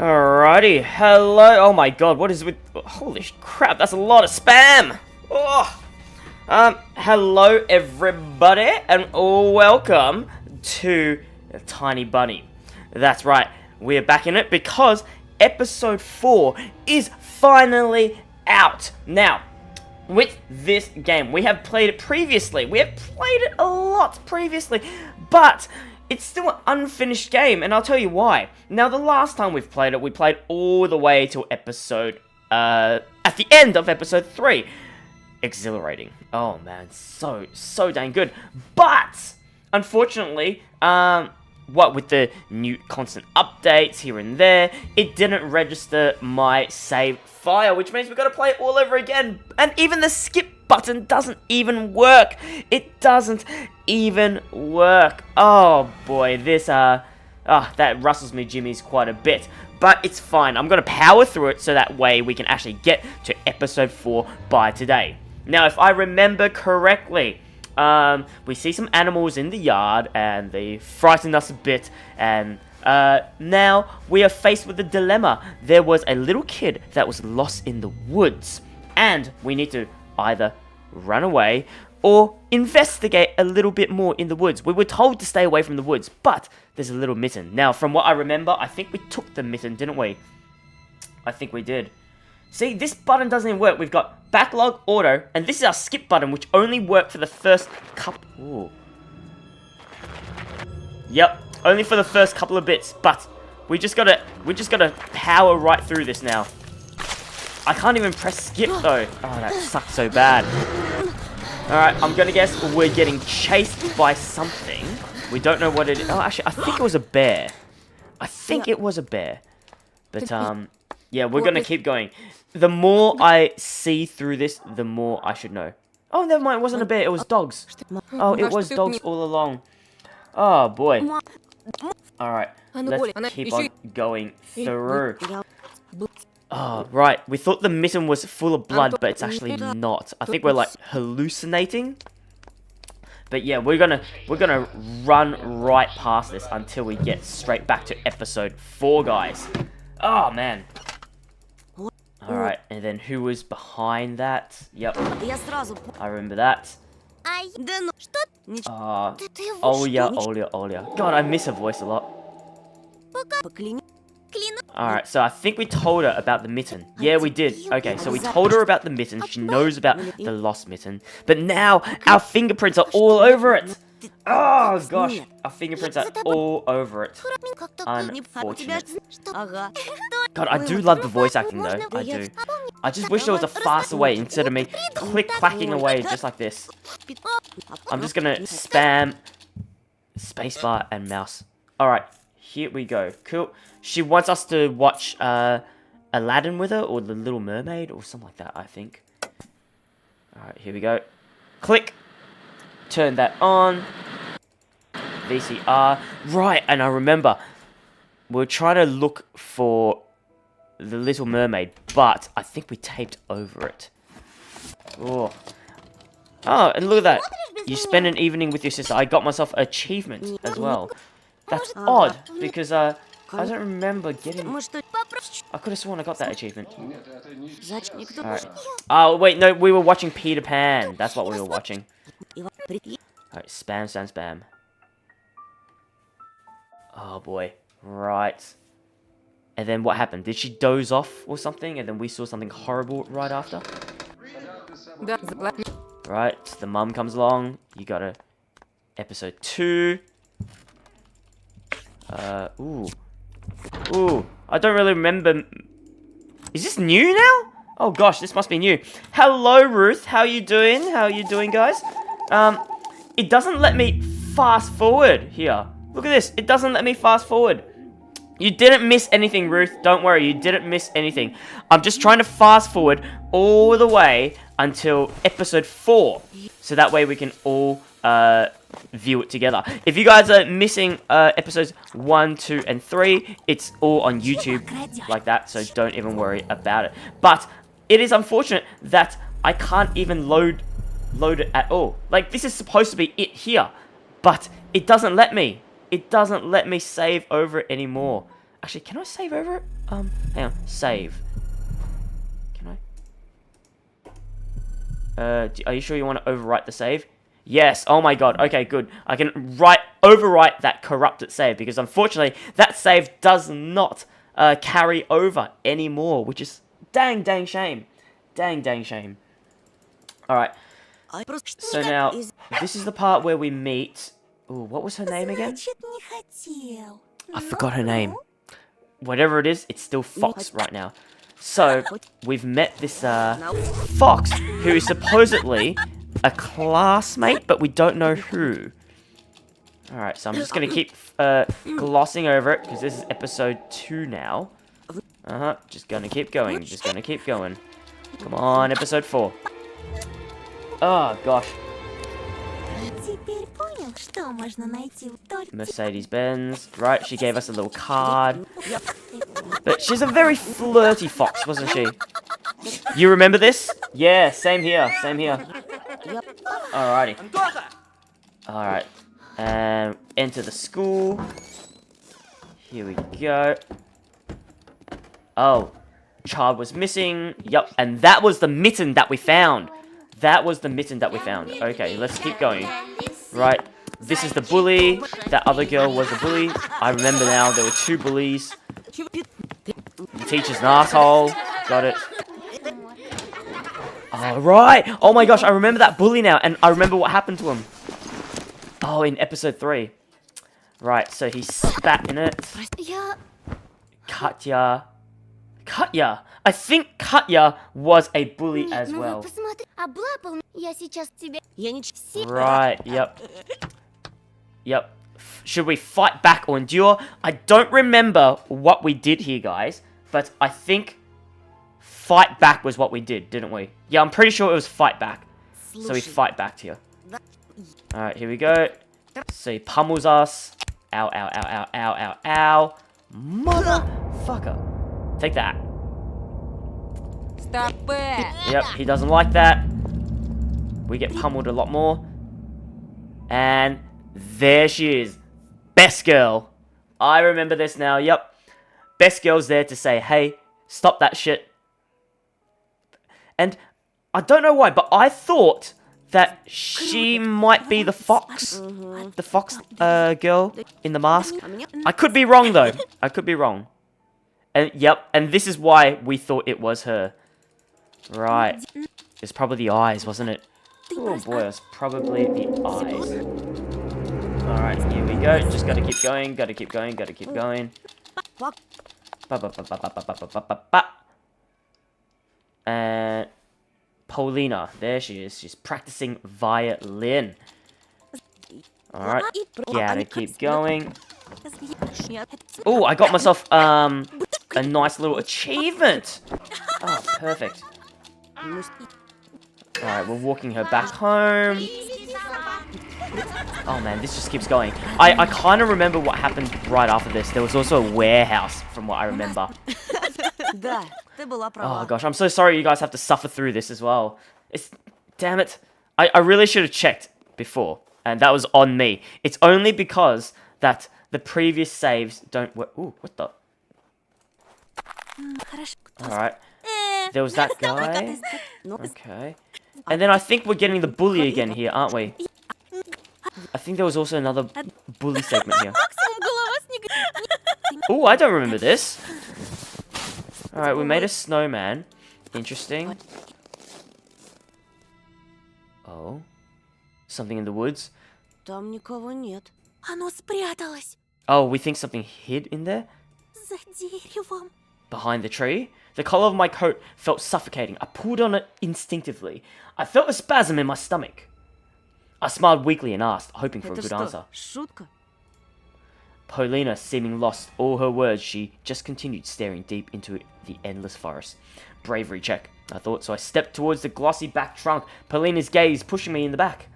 Alrighty, hello. Oh my god, what is with? Holy crap, that's a lot of spam. Oh. Hello everybody, and welcome to Tiny Bunny. That's right, we're back in it because episode 4 is finally out. Now, with this game, we have played it previously. We have played it a lot previously, but it's still an unfinished game, and I'll tell you why. Now, the last time we've played it, we played all the way to episode, at the end of episode 3. Exhilarating. Oh man, so dang good. But, unfortunately, what with the new constant updates here and there, it didn't register my save file, which means we've got to play it all over again. And even the skip button doesn't even work. It doesn't even work. Oh boy, this that rustles me jimmies quite a bit. But it's fine. I'm going to power through it so that way we can actually get to episode 4 by today. Now, if I remember correctly, we see some animals in the yard and they frighten us a bit, and now we are faced with a dilemma. There was a little kid that was lost in the woods, and we need to either run away or investigate a little bit more in the woods. We were told to stay away from the woods, but there's a little mitten. Now, from what I remember, I think we took the mitten, didn't we? I think we did. See, this button doesn't even work. We've got backlog, auto, and this is our skip button, which only worked for the first couple... Ooh. Yep, only for the first couple of bits, but we just gotta power right through this now. I can't even press skip, though. Oh, that sucked so bad. Alright, I'm gonna guess we're getting chased by something. We don't know what it is. Oh, actually, I think it was a bear. I think it was a bear. But, yeah, we're gonna keep going. The more I see through this, the more I should know. Oh, never mind, it wasn't a bear, it was dogs. Oh, it was dogs all along. Oh, boy. Alright, let's keep on going through. Oh, right, we thought the mitten was full of blood, but it's actually not. I think we're, like, hallucinating. But yeah, we're gonna run right past this until we get straight back to episode 4, guys. Oh, man. Alright, and then who was behind that? Yep, I remember that. Olya. God, I miss her voice a lot. Alright, so I think we told her about the mitten. Yeah, we did. Okay, so we told her about the mitten. She knows about the lost mitten. But now, our fingerprints are all over it. Oh, gosh. Our fingerprints are all over it. Unfortunate. God, I do love the voice acting, though. I do. I just wish there was a faster way instead of me click-clacking away just like this. I'm just gonna spam spacebar and mouse. Alright, here we go. Cool. She wants us to watch Aladdin with her, or The Little Mermaid, or something like that, I think. Alright, here we go. Click. Turn that on. VCR. Right, and I remember. We're trying to look for The Little Mermaid, but I think we taped over it. Oh. Oh, and look at that. You spend an evening with your sister. I got myself an achievement as well. That's odd, because I don't remember getting... I could have sworn I got that achievement. Alright. Oh, wait, no, we were watching Peter Pan. That's what we were watching. Alright, spam. Oh, boy. Right. And then what happened? Did she doze off or something? And then we saw something horrible right after? Right, the mum comes along. You got a... Episode 2. Ooh, I don't really remember. Is this new now? Oh gosh, this must be new. Hello, Ruth. How you doing? How you doing, guys? It doesn't let me fast forward here. Look at this. It doesn't let me fast forward. You didn't miss anything, Ruth. Don't worry, you didn't miss anything. I'm just trying to fast forward all the way until episode 4. So that way we can all view it together. If you guys are missing episodes 1, 2, and 3, it's all on YouTube like that, so don't even worry about it. But it is unfortunate that I can't even load it at all. Like, this is supposed to be it here, but it doesn't let me. It doesn't let me save over it anymore. Actually, can I save over it? Hang on. Save. Can I? Are you sure you want to overwrite the save? Yes. Oh my god. Okay, good. I can overwrite that corrupted save because unfortunately that save does not carry over anymore, which is dang shame. Dang shame. All right. So now this is the part where we meet. Ooh, what was her name again? I forgot her name. Whatever it is, it's still Fox right now. So we've met this Fox, who is supposedly a classmate, but we don't know who. Alright, so I'm just going to keep glossing over it, because this is episode 2 now. Just going to keep going, Come on, episode 4. Oh, gosh. Mercedes-Benz. Right, she gave us a little card. But she's a very flirty Fox, wasn't she? You remember this? Yeah, same here. Alrighty. Alright. And enter the school. Here we go. Oh. Child was missing. Yup, and that was the mitten that we found. Okay, let's keep going. Right. This is the bully. That other girl was the bully. I remember now, there were 2 bullies. The teacher's an asshole. Got it. Alright. Oh my gosh, I remember that bully now. And I remember what happened to him. Oh, in episode 3. Right, so he spat in it. Katya. I think Katya was a bully as well. Right, yep. Should we fight back or endure? I don't remember what we did here, guys. But I think fight back was what we did, didn't we? Yeah, I'm pretty sure it was fight back. So we fight back here. Alright, here we go. So he pummels us. Ow. Motherfucker. Take that. Yep, he doesn't like that. We get pummeled a lot more. And there she is. Best girl. I remember this now, yep. Best girl's there to say, hey, stop that shit. And I don't know why, but I thought that she might be the Fox. The Fox girl in the mask. I could be wrong, though. And yep, and this is why we thought it was her. Right. It's probably the eyes, wasn't it? Oh boy, it's probably the eyes. Alright, here we go. Just gotta keep going. And Paulina, there she is. She's practicing violin. Alright, gotta keep going. Oh, I got myself a nice little achievement. Oh, perfect. Alright, we're walking her back home. Oh man, this just keeps going. I kind of remember what happened right after this. There was also a warehouse, from what I remember. Oh gosh, I'm so sorry you guys have to suffer through this as well. Damn it. I really should have checked before, and that was on me. It's only because that the previous saves don't work. Ooh, what the? Alright. There was that guy. Okay. And then I think we're getting the bully again here, aren't we? I think there was also another bully segment here. Ooh, I don't remember this. Alright, we made a snowman. Interesting. Oh. Something in the woods. Oh, we think something hid in there? Behind the tree? The collar of my coat felt suffocating. I pulled on it instinctively. I felt a spasm in my stomach. I smiled weakly and asked, hoping for a good answer. Paulina, seeming lost all her words, she just continued staring deep into the endless forest. Bravery check, I thought, so I stepped towards the glossy back trunk, Paulina's gaze pushing me in the back.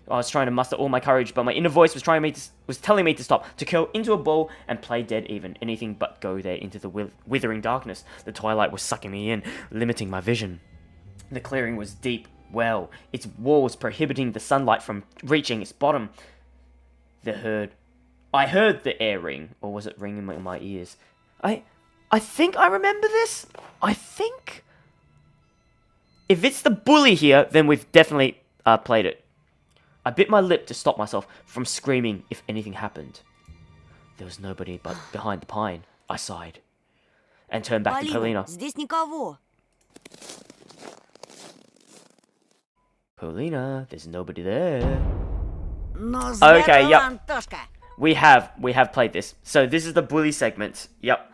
I was trying to muster all my courage, but my inner voice was telling me to stop, to curl into a ball and play dead even, anything but go there into the withering darkness. The twilight was sucking me in, limiting my vision. The clearing was deep, well, its walls prohibiting the sunlight from reaching its bottom. The herd I heard the air ring, or was it ringing in my ears? I think I remember this. I think if it's the bully here, then we've definitely played it. I bit my lip to stop myself from screaming if anything happened. There was nobody but behind the pine. I sighed and turned back to Polina. Здесь никого. Polina, there's nobody there. Но Okay, yep. Антошка. We have played this. So this is the bully segment. Yep.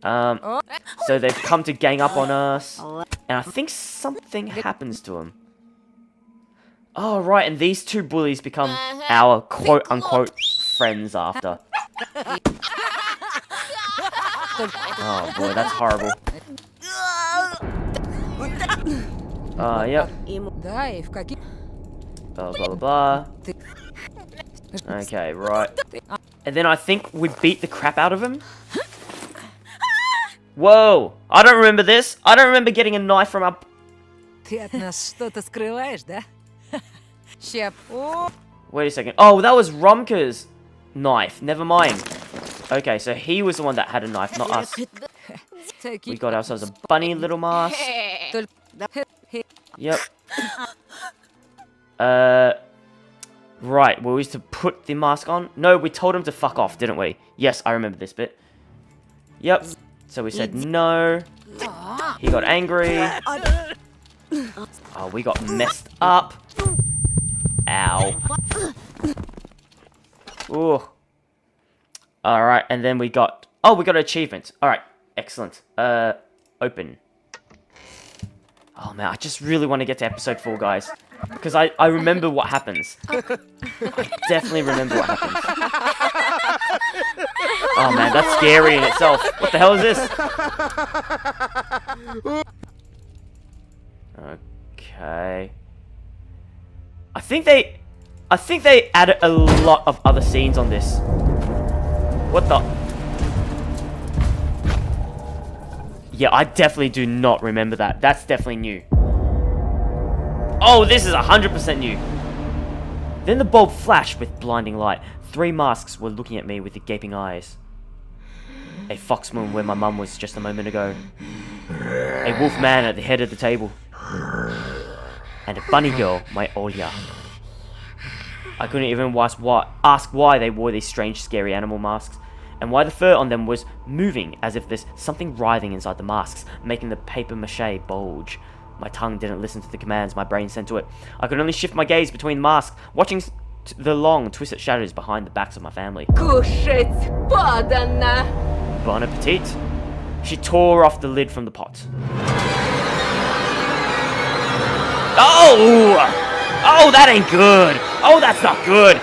So they've come to gang up on us, and I think something happens to them. Oh right, and these two bullies become our quote-unquote friends after. Oh boy, that's horrible. Yep. Да, и в каких... Blah blah blah. Okay, right. And then I think we beat the crap out of him. Whoa! I don't remember this. I don't remember getting a knife from our... Ты от нас что-то скрываешь, да? Щеп. О, Wait a second. Oh, that was Romka's knife. Never mind. Okay, so he was the one that had a knife, not us. таки- We got ourselves a bunny little mask. Только- да, Yep. Right, we used to put the mask on. No, we told him to fuck off, didn't we? Yes, I remember this bit. Yep. So we said no. He got angry. Oh, we got messed up. Ow. Ooh. Alright, and then we got... Oh, we got an achievement. Alright, excellent. Open. Oh man, I just really want to get to episode 4, guys. Because I remember what happens. I definitely remember what happens. Oh man, that's scary in itself. What the hell is this? Okay. I think they added a lot of other scenes on this. What the? Yeah, I definitely do not remember that. That's definitely new. Oh, this is 100% new. Then the bulb flashed with blinding light. 3 masks were looking at me with the gaping eyes. A foxmoon where my mum was just a moment ago. A wolf man at the head of the table. And a bunny girl, my Olya. I couldn't even ask why they wore these strange, scary animal masks, and why the fur on them was moving as if there's something writhing inside the masks, making the papier-mâché bulge. My tongue didn't listen to the commands my brain sent to it. I could only shift my gaze between the masks, watching the long, twisted shadows behind the backs of my family. Кушать подано. Bon appetit. She tore off the lid from the pot. Oh! Oh, that ain't good. Oh, that's not good.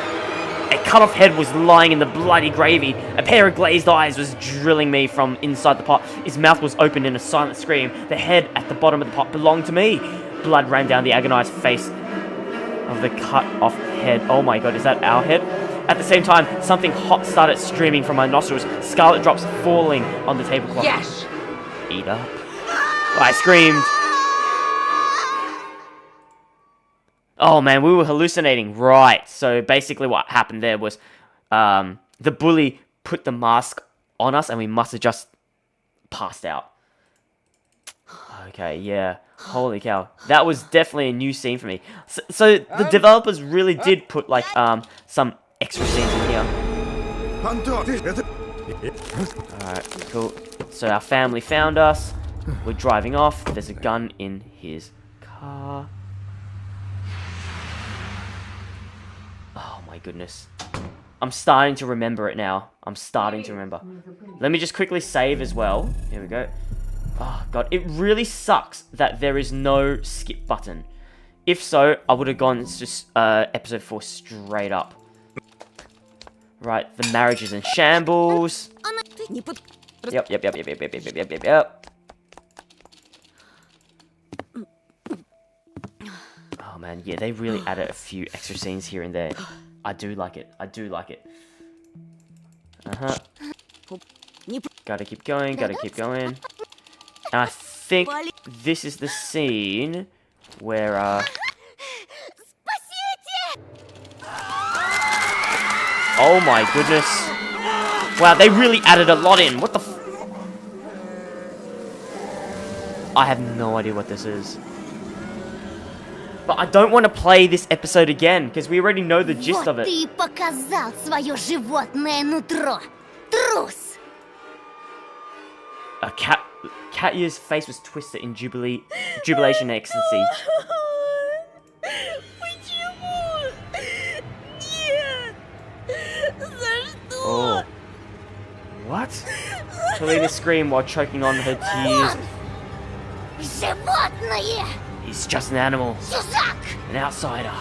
A cut-off head was lying in the bloody gravy. A pair of glazed eyes was drilling me from inside the pot. His mouth was open in a silent scream. The head at the bottom of the pot belonged to me. Blood ran down the agonized face of the cut-off head. Oh my god, is that our head? At the same time, something hot started streaming from my nostrils. Scarlet drops falling on the tablecloth. Ешь. Eat up. I screamed. Oh man, we were hallucinating. Right, so basically what happened there was the bully put the mask on us and we must have just passed out. Okay, yeah. Holy cow. That was definitely a new scene for me. So the developers really did put like some extra scenes in here. Alright, cool. So our family found us. We're driving off. There's a gun in his car. Oh my goodness. I'm starting to remember it now. I'm starting to remember. Let me just quickly save as well. Here we go. Oh god, it really sucks that there is no skip button. If so, I would have gone to episode 4 straight up. Right, the marriage is in shambles. Yep. Oh man, yeah, they really added a few extra scenes here and there. I do like it. I do like it. Uh-huh. Gotta keep going, gotta keep going. And I think this is the scene where, Oh my goodness. Wow, they really added a lot in. What the f... I have no idea what this is. But I don't want to play this episode again, because we already know the gist of Вот it. ты и показал свое животное нутро. Трус! Katya's face was twisted in jubilation and ecstasy. Почему? Нет! За что? Oh. What? Polina screamed while choking on her tears. Животное! He's just an animal. Чужак! An outsider.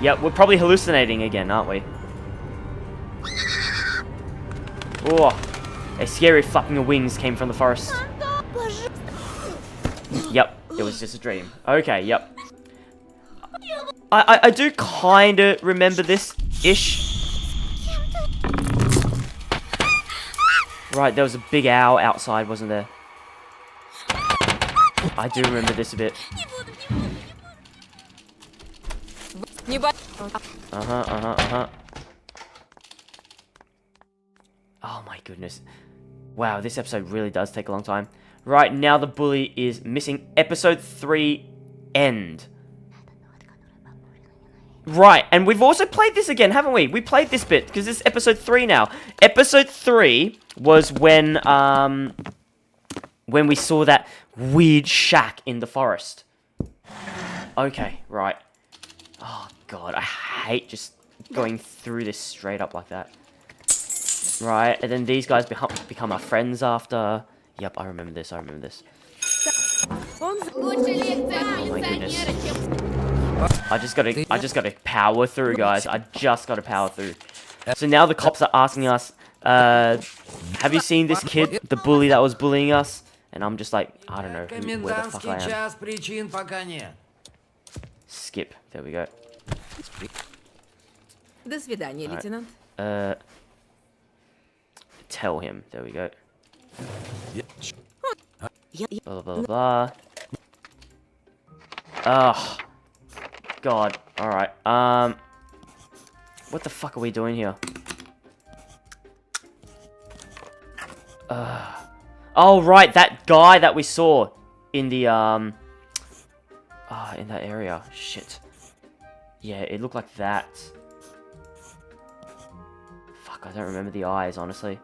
Yep, we're probably hallucinating again, aren't we? Oh, a scary flapping of wings came from the forest. Yep, it was just a dream. Okay, yep. I do kinda remember this-ish. Right, there was a big owl outside, wasn't there? I do remember this a bit. Oh my goodness. Wow, this episode really does take a long time. Right, now the bully is missing. Episode 3 end. Right, and we've also played this again, haven't we? We played this bit, because this is episode 3 now. Episode 3 was when we saw that weird shack in the forest. Okay, right. Oh god, I hate just going through this straight up like that. Right, and then these guys become our friends after. Yep, I remember this, I remember this. Oh my goodness. I just gotta power through, guys. I just gotta power through. So now the cops are asking us, have you seen this kid, the bully that was bullying us? And I'm just like, I don't know where the fuck I am. причин пока нет. Skip. There we go. До свидания, Alright. лейтенант. Tell him. There we go. Я- Blah, blah, blah, blah. Oh. God. Alright. What the fuck are we doing here? Oh, right. That guy that we saw in the, in that area. Shit. Yeah, it looked like that. Fuck, I don't remember the eyes, honestly.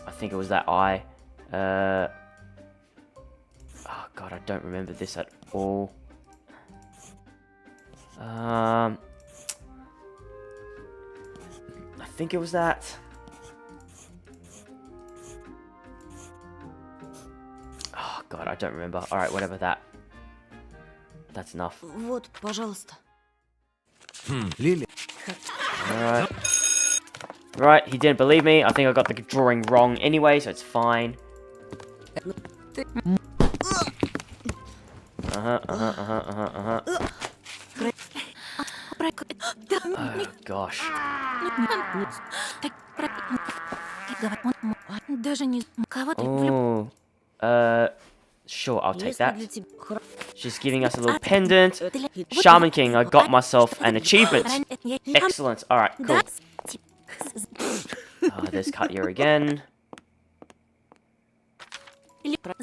I think it was that eye. Oh god, I don't remember this at all. I think it was that. Oh god, I don't remember. Alright, whatever that. That's enough. Вот, пожалуйста. Лили. Alright. Right, he didn't believe me. I think I got the drawing wrong anyway, so it's fine. Oh, gosh. Даже не... Кого ты влюб- Oh. Sure, I'll take Если that. для тебя хоро- She's giving us a little pendant. Для- Вот Shaman я- King, I got myself an achievement. Я- Excellent. Alright, cool. Да. There's Katya again. Или про-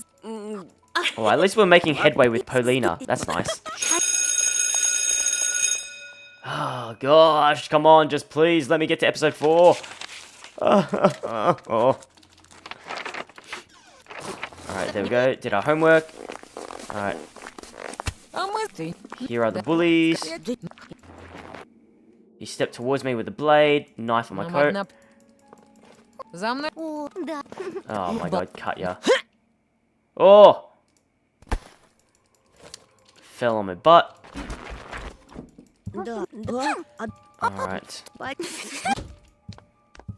Oh, at least we're making headway with Polina. That's nice. Oh, gosh. Come on, just please let me get to episode 4. Oh. Alright, there we go. Did our homework. Alright, here are the bullies. He stepped towards me with a blade, knife on my coat. За мной. О, да. Oh my god, Katya. Oh! Fell on my butt. Да. Да. Alright. А-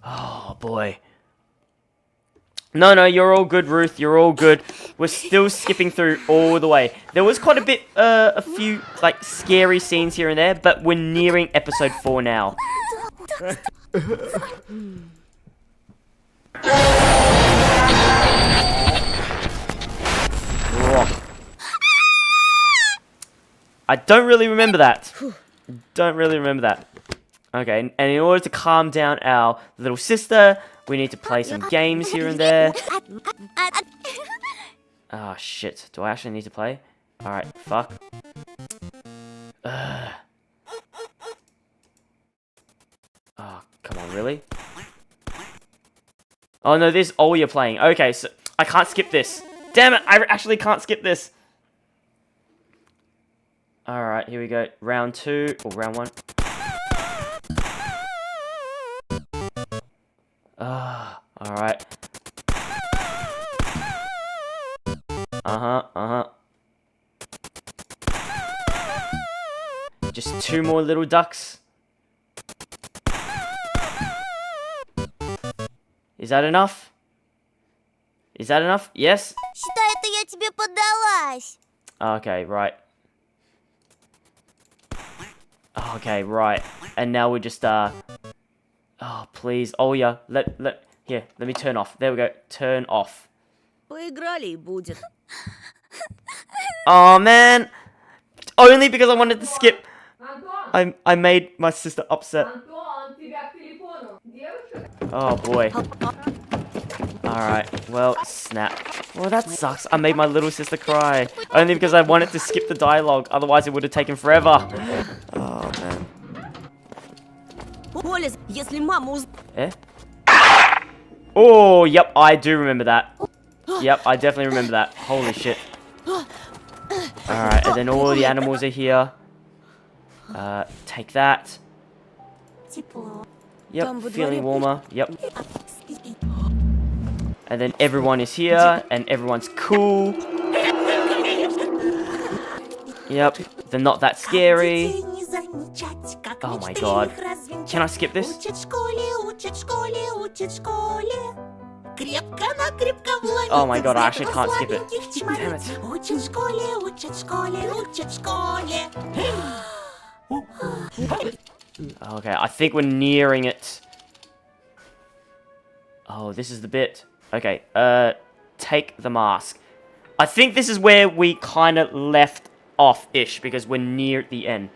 Oh boy. No, you're all good, Ruth. You're all good. We're still skipping through all the way. There was quite a bit, a few, like, scary scenes here and there, but we're nearing episode 4 now. I don't really remember that. don't really remember that. Okay, and in order to calm down our little sister, we need to play some games here and there. Oh, shit. Do I actually need to play? Alright, fuck. Ugh. Oh, come on, really? Oh, no, this is all you're playing. Okay, so I can't skip this. Damn it, I actually can't skip this. Alright, here we go. Round 2, or round 1. Alright. Just 2 more little ducks. Is that enough? Is that enough? Yes? Считай, это я тебе поддалась. Okay, right. Okay, right. And now we're just, oh, please. Oh, yeah. Here, let me turn off. There we go. Turn off. Поиграли и будет. Oh, man. Only because I wanted to skip. I made my sister upset. Oh, boy. Alright, well, snap. Well, that sucks. I made my little sister cry. Only because I wanted to skip the dialogue. Otherwise, it would have taken forever. Oh, man. Оля, если мама Eh? Oh, yep, I do remember that. Yep, I definitely remember that. Holy shit. Alright, and then all the animals are here. Take that. Yep, feeling warmer. Yep. And then everyone is here, and everyone's cool. Yep, they're not that scary. Oh my god. Can I skip this? Oh my god, I actually can't skip it. Damn it. Okay, I think we're nearing it. Oh, this is the bit. Okay, take the mask. I think this is where we kind of left off-ish, because we're near the end.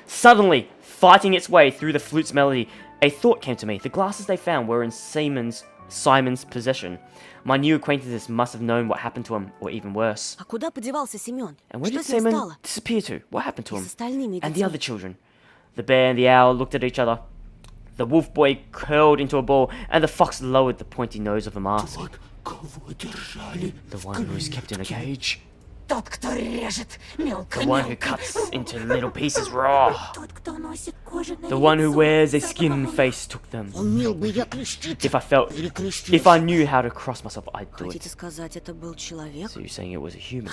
Suddenly, fighting its way through the flute's melody, a thought came to me. The glasses they found were in Simon's possession. My new acquaintances must have known what happened to him, or even worse. А куда подевался Семен? And where Что did с ним Simon стало? disappear to? What happened to И him? с остальными And the детьми? other children. The bear and the owl looked at each other. The wolf boy curled into a ball, and the fox lowered the pointy nose of the mask. The one who is kept in a cage. The one who cuts into little pieces raw. The one who wears a skin face took them. If I knew how to cross myself, I'd do Хотите it. сказать, это был человек? So you're saying it was a human?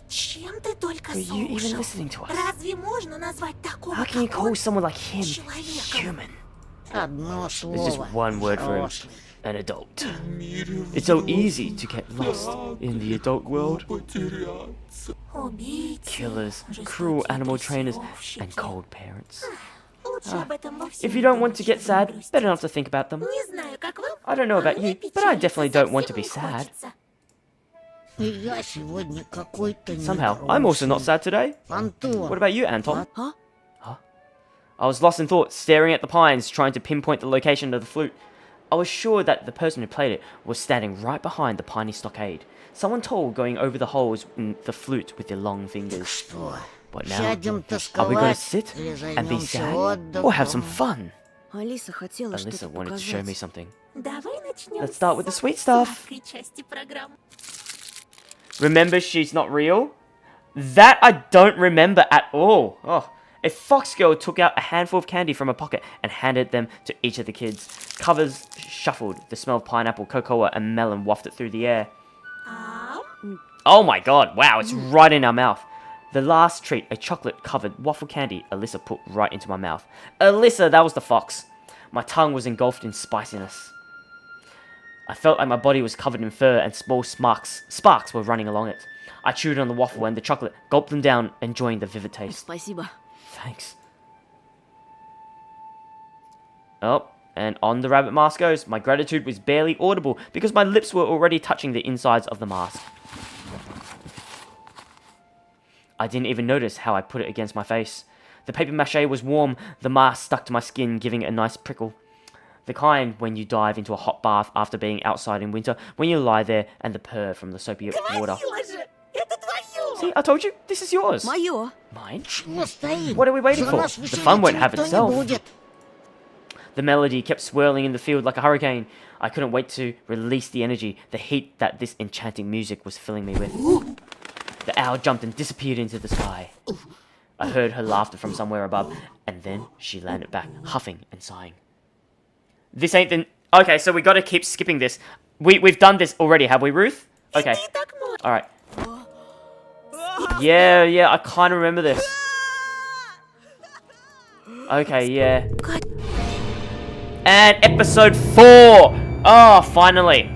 Чем ты только Are you even слушал? listening to us? Разве можно назвать такого, How can you как call он, someone like him человеком? human? Одно There's just слово. one word for him. An adult. It's so easy to get lost in the adult world. Убийцы, Killers, жестокие cruel animal trainers, преследовщики. and cold parents. Лучше об этом во всем If you don't want to думать, get чем sad, грустить. better not to think about them. Не знаю, как вам, I don't know а about мне you, but I печалиться definitely don't want to совсем be не sad. хочется. И я сегодня какой-то Somehow, I'm also not sad today. Антон, What about you, Anton? Huh? I was lost in thought, staring at the pines, trying to pinpoint the location of the flute. I was sure that the person who played it was standing right behind the piney stockade. Someone tall going over the holes in the flute with their long fingers. что? What now? Сядем Are we going to тосковать sit или and be займемся sad, or have some отдыхом? fun? Алиса хотела Alyssa что-то wanted to show me показать. something. Давай начнем Let's start with the с sweet stuff. сладкой части программы. Remember she's not real? That I don't remember at all. Oh, a fox girl took out a handful of candy from her pocket and handed them to each of the kids. Covers shuffled. The smell of pineapple, cocoa, and melon wafted through the air. Oh my god, wow, it's right in our mouth. The last treat, a chocolate-covered waffle candy, Alyssa put right into my mouth. Alyssa, that was the fox. My tongue was engulfed in spiciness. I felt like my body was covered in fur and small sparks were running along it. I chewed on the waffle and the chocolate, gulped them down, enjoying the vivid taste. Спасибо. Thanks. Oh, and on the rabbit mask goes. My gratitude was barely audible because my lips were already touching the insides of the mask. I didn't even notice how I put it against my face. The paper mache was warm, the mask stuck to my skin, giving it a nice prickle. The kind when you dive into a hot bath after being outside in winter, when you lie there and the purr from the soapy water. See, I told you, this is yours. Мое. Mine? Чего стоим? What are we waiting За for? нас The веселиться fun won't have никто не itself. будет. The melody kept swirling in the field like a hurricane. I couldn't wait to release the energy, the heat that this enchanting music was filling me with. The owl jumped and disappeared into the sky. I heard her laughter from somewhere above, and then she landed back, huffing and sighing. This ain't the... Okay, so we gotta keep skipping this. We've done this already, have we, Ruth? Okay. Alright. Yeah, I kind of remember this. Okay, yeah. And episode 4! Oh, finally.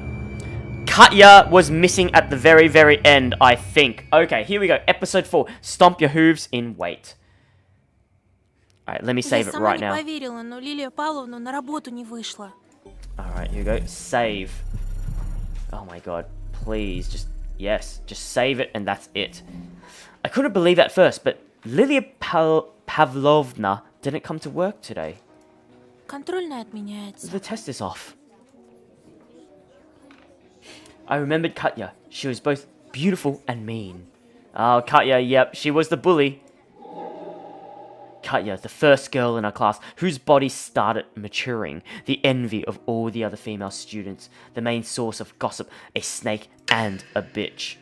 Katya was missing at the very, very end, I think. Okay, here we go. Episode 4. Stomp your hooves in wait. Alright, let me save it right now. поверила, но Лилия Павловна на работу не вышла. Alright, here we go. Save. Oh my god. Please, just... Yes, just save it and that's it. I couldn't believe at first, but Lilia Pavlovna didn't come to work today. Контрольная отменяется. The test is off. I remembered Katya. She was both beautiful and mean. Oh, Katya, yep, she was the bully. Katya, the first girl in our class, whose body started maturing, the envy of all the other female students, the main source of gossip, a snake and a bitch.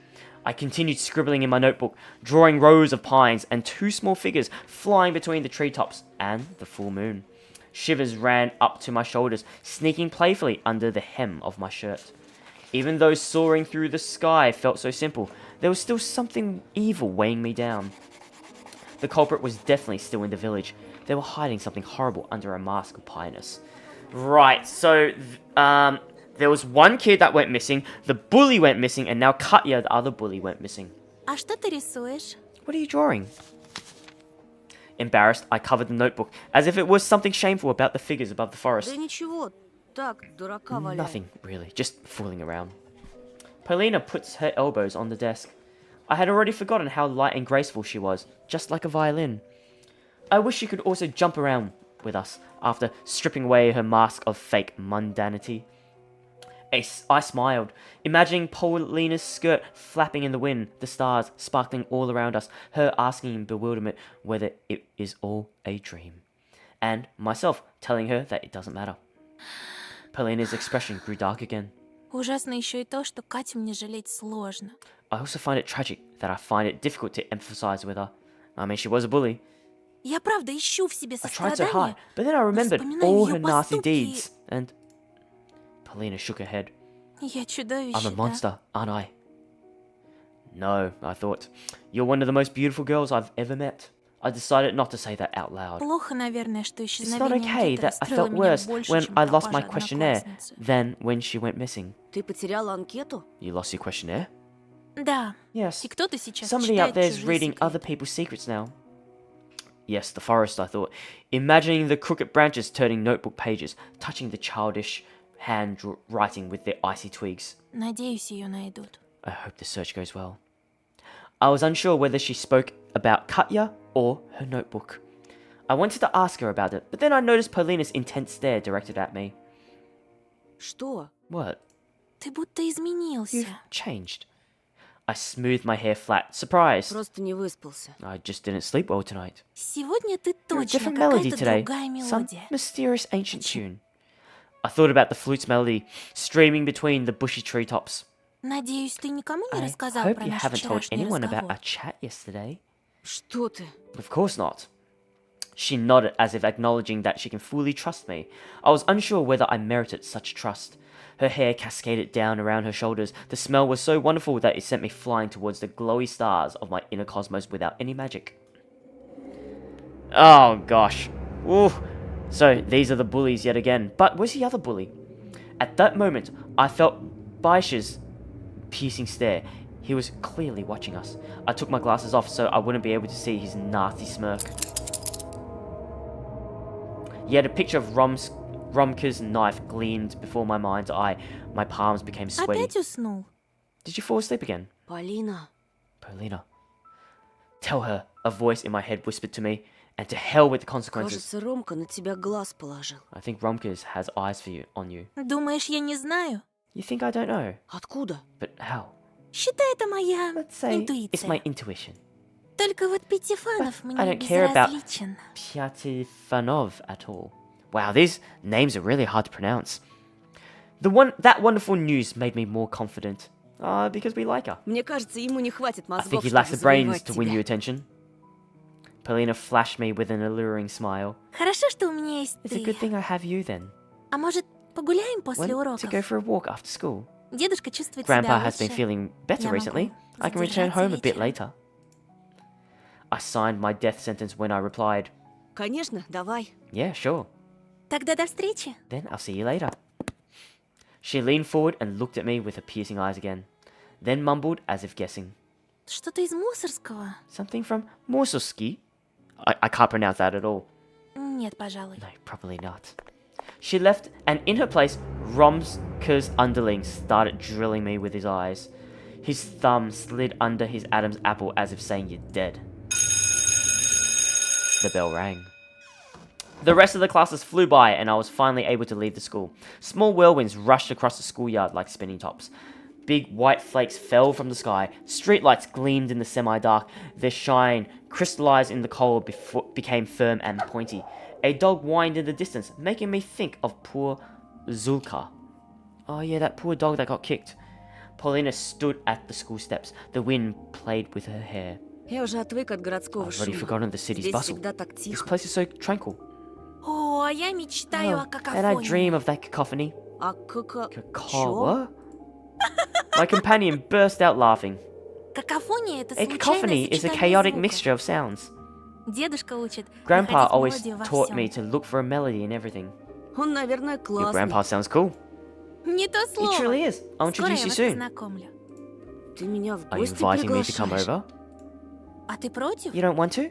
I continued scribbling in my notebook, drawing rows of pines and 2 small figures flying between the treetops and the full moon. Shivers ran up to my shoulders, sneaking playfully under the hem of my shirt. Even though soaring through the sky felt so simple, there was still something evil weighing me down. The culprit was definitely still in the village. They were hiding something horrible under a mask of pious. Right, so, there was one kid that went missing, the bully went missing, and now Katya, the other bully, went missing. А что ты рисуешь? What are you drawing? Embarrassed, I covered the notebook, as if it was something shameful about the figures above the forest. Да ничего, так, дурака валяю. Nothing, really, just fooling around. Polina puts her elbows on the desk. I had already forgotten how light and graceful she was, just like a violin. I wish she could also jump around with us, after stripping away her mask of fake mundanity. I smiled, imagining Paulina's skirt flapping in the wind, the stars sparkling all around us, her asking in bewilderment whether it is all a dream, and myself telling her that it doesn't matter. Paulina's expression grew dark again. Ужасно еще и то, что Катю мне жалеть сложно. I also find it tragic that I find it difficult to emphasize with her. I mean, she was a bully. Я правда ищу в себе I tried so hard, сострадание. but then I remembered вспоминаю all её her nasty поступки. deeds, and... Paulina shook her head. Я чудовище, I'm a да? monster, aren't I? No, I thought. You're one of the most beautiful girls I've ever met. I decided not to say that out loud. Плохо, наверное, что It's not исчезновение okay анкеты that I расстроило felt меня worse больше, when чем I lost my пропажа questionnaire одноклассницы. than when she went missing. Ты потеряла анкету? You lost your questionnaire? Да, Yes. и кто-то сейчас Somebody out читает there is чужие reading секреты. other people's secrets now. Yes, the forest, I thought. Imagining the crooked branches turning notebook pages, touching the childish hand writing with their icy twigs. Надеюсь, ее найдут. I hope the search goes well. I was unsure whether she spoke about Katya or her notebook. I wanted to ask her about it, but then I noticed Paulina's intense stare directed at me. Что? What? Ты будто изменился. You've changed. I smoothed my hair flat, surprised. Просто не выспался. I just didn't sleep well tonight. Сегодня ты You're a точно different melody какая-то today. другая Some мелодия. mysterious ancient tune. I thought about the flute's melody, streaming between the bushy treetops. Надеюсь, ты никому не I рассказал hope про you наш haven't told вчерашний anyone about разговор. our chat yesterday. Что ты? Of course not. She nodded as if acknowledging that she can fully trust me. I was unsure whether I merited such trust. Her hair cascaded down around her shoulders. The smell was so wonderful that it sent me flying towards the glowy stars of my inner cosmos without any magic. Oh gosh. Ooh. So these are the bullies yet again. But where's the other bully? At that moment, I felt Baish's piercing stare. He was clearly watching us. I took my glasses off so I wouldn't be able to see his nasty smirk. Yet a picture of Romka's knife gleamed before my mind's eye. My palms became sweaty. Опять уснул? Did you fall asleep again? Полина. Paulina. Tell her, a voice in my head whispered to me, And to hell with the consequences. Кажется, Ромка на тебя глаз положил. I think Romkas has eyes for you, on you. Думаешь, я не знаю? You think I don't know? Откуда? But how? Считай, это моя Let's say it's my интуиция. intuition. Только вот Пятифанов I мне don't care about безразличен. Pyatifanov at all. Wow, these names are really hard to pronounce. That wonderful news made me more confident. Because we like her. Мне кажется, ему не хватит I мозгов, think he lacks чтобы the brains завоевать to win тебя. your attention. Polina flashed me with an alluring smile. Хорошо, что у меня есть It's a ты. good thing I have you then. А может, погуляем после When уроков? to go for a walk after school. Дедушка чувствует Grandpa себя has been лучше. feeling better Я recently. могу I can return задержаться home a bit вечером. later. I signed my death sentence when I replied, Конечно, давай. yeah, sure. Тогда до встречи. Then I'll see you later. She leaned forward and looked at me with her piercing eyes again, then mumbled as if guessing. Что-то из мусорского? Something from Morsuski? I can't pronounce that at all. Нет, пожалуй. No, probably not. She left, and in her place, Romska's underling started drilling me with his eyes. His thumb slid under his Adam's apple as if saying, "You're dead." The bell rang. The rest of the classes flew by, and I was finally able to leave the school. Small whirlwinds rushed across the schoolyard like spinning tops. Big white flakes fell from the sky. Streetlights gleamed in the semi-dark. Their shine crystallized in the cold became firm and pointy. A dog whined in the distance, making me think of poor Zulka. Oh yeah, that poor dog that got kicked. Paulina stood at the school steps. The wind played with her hair. Я уже отвык от городского I've already шума. forgotten the city's Здесь bustle. всегда так This тихо. place is so tranquil. О, а я мечтаю о And I какофонии. dream of that cacophony. А Чё? What? My companion burst out laughing. Какофония — это A cacophony случайное is a сочетание chaotic звуков. mixture of sounds. Дедушка учит Grandpa находить always мелодию во taught всём. me to look for a melody in everything. Он, наверное, Your классный. grandpa sounds cool. Не то He слово. truly is. I'll Скоро introduce я you вас soon. познакомлю. Ты меня в Are you гости inviting me to come приглашаешь? over? А ты против? You don't want to?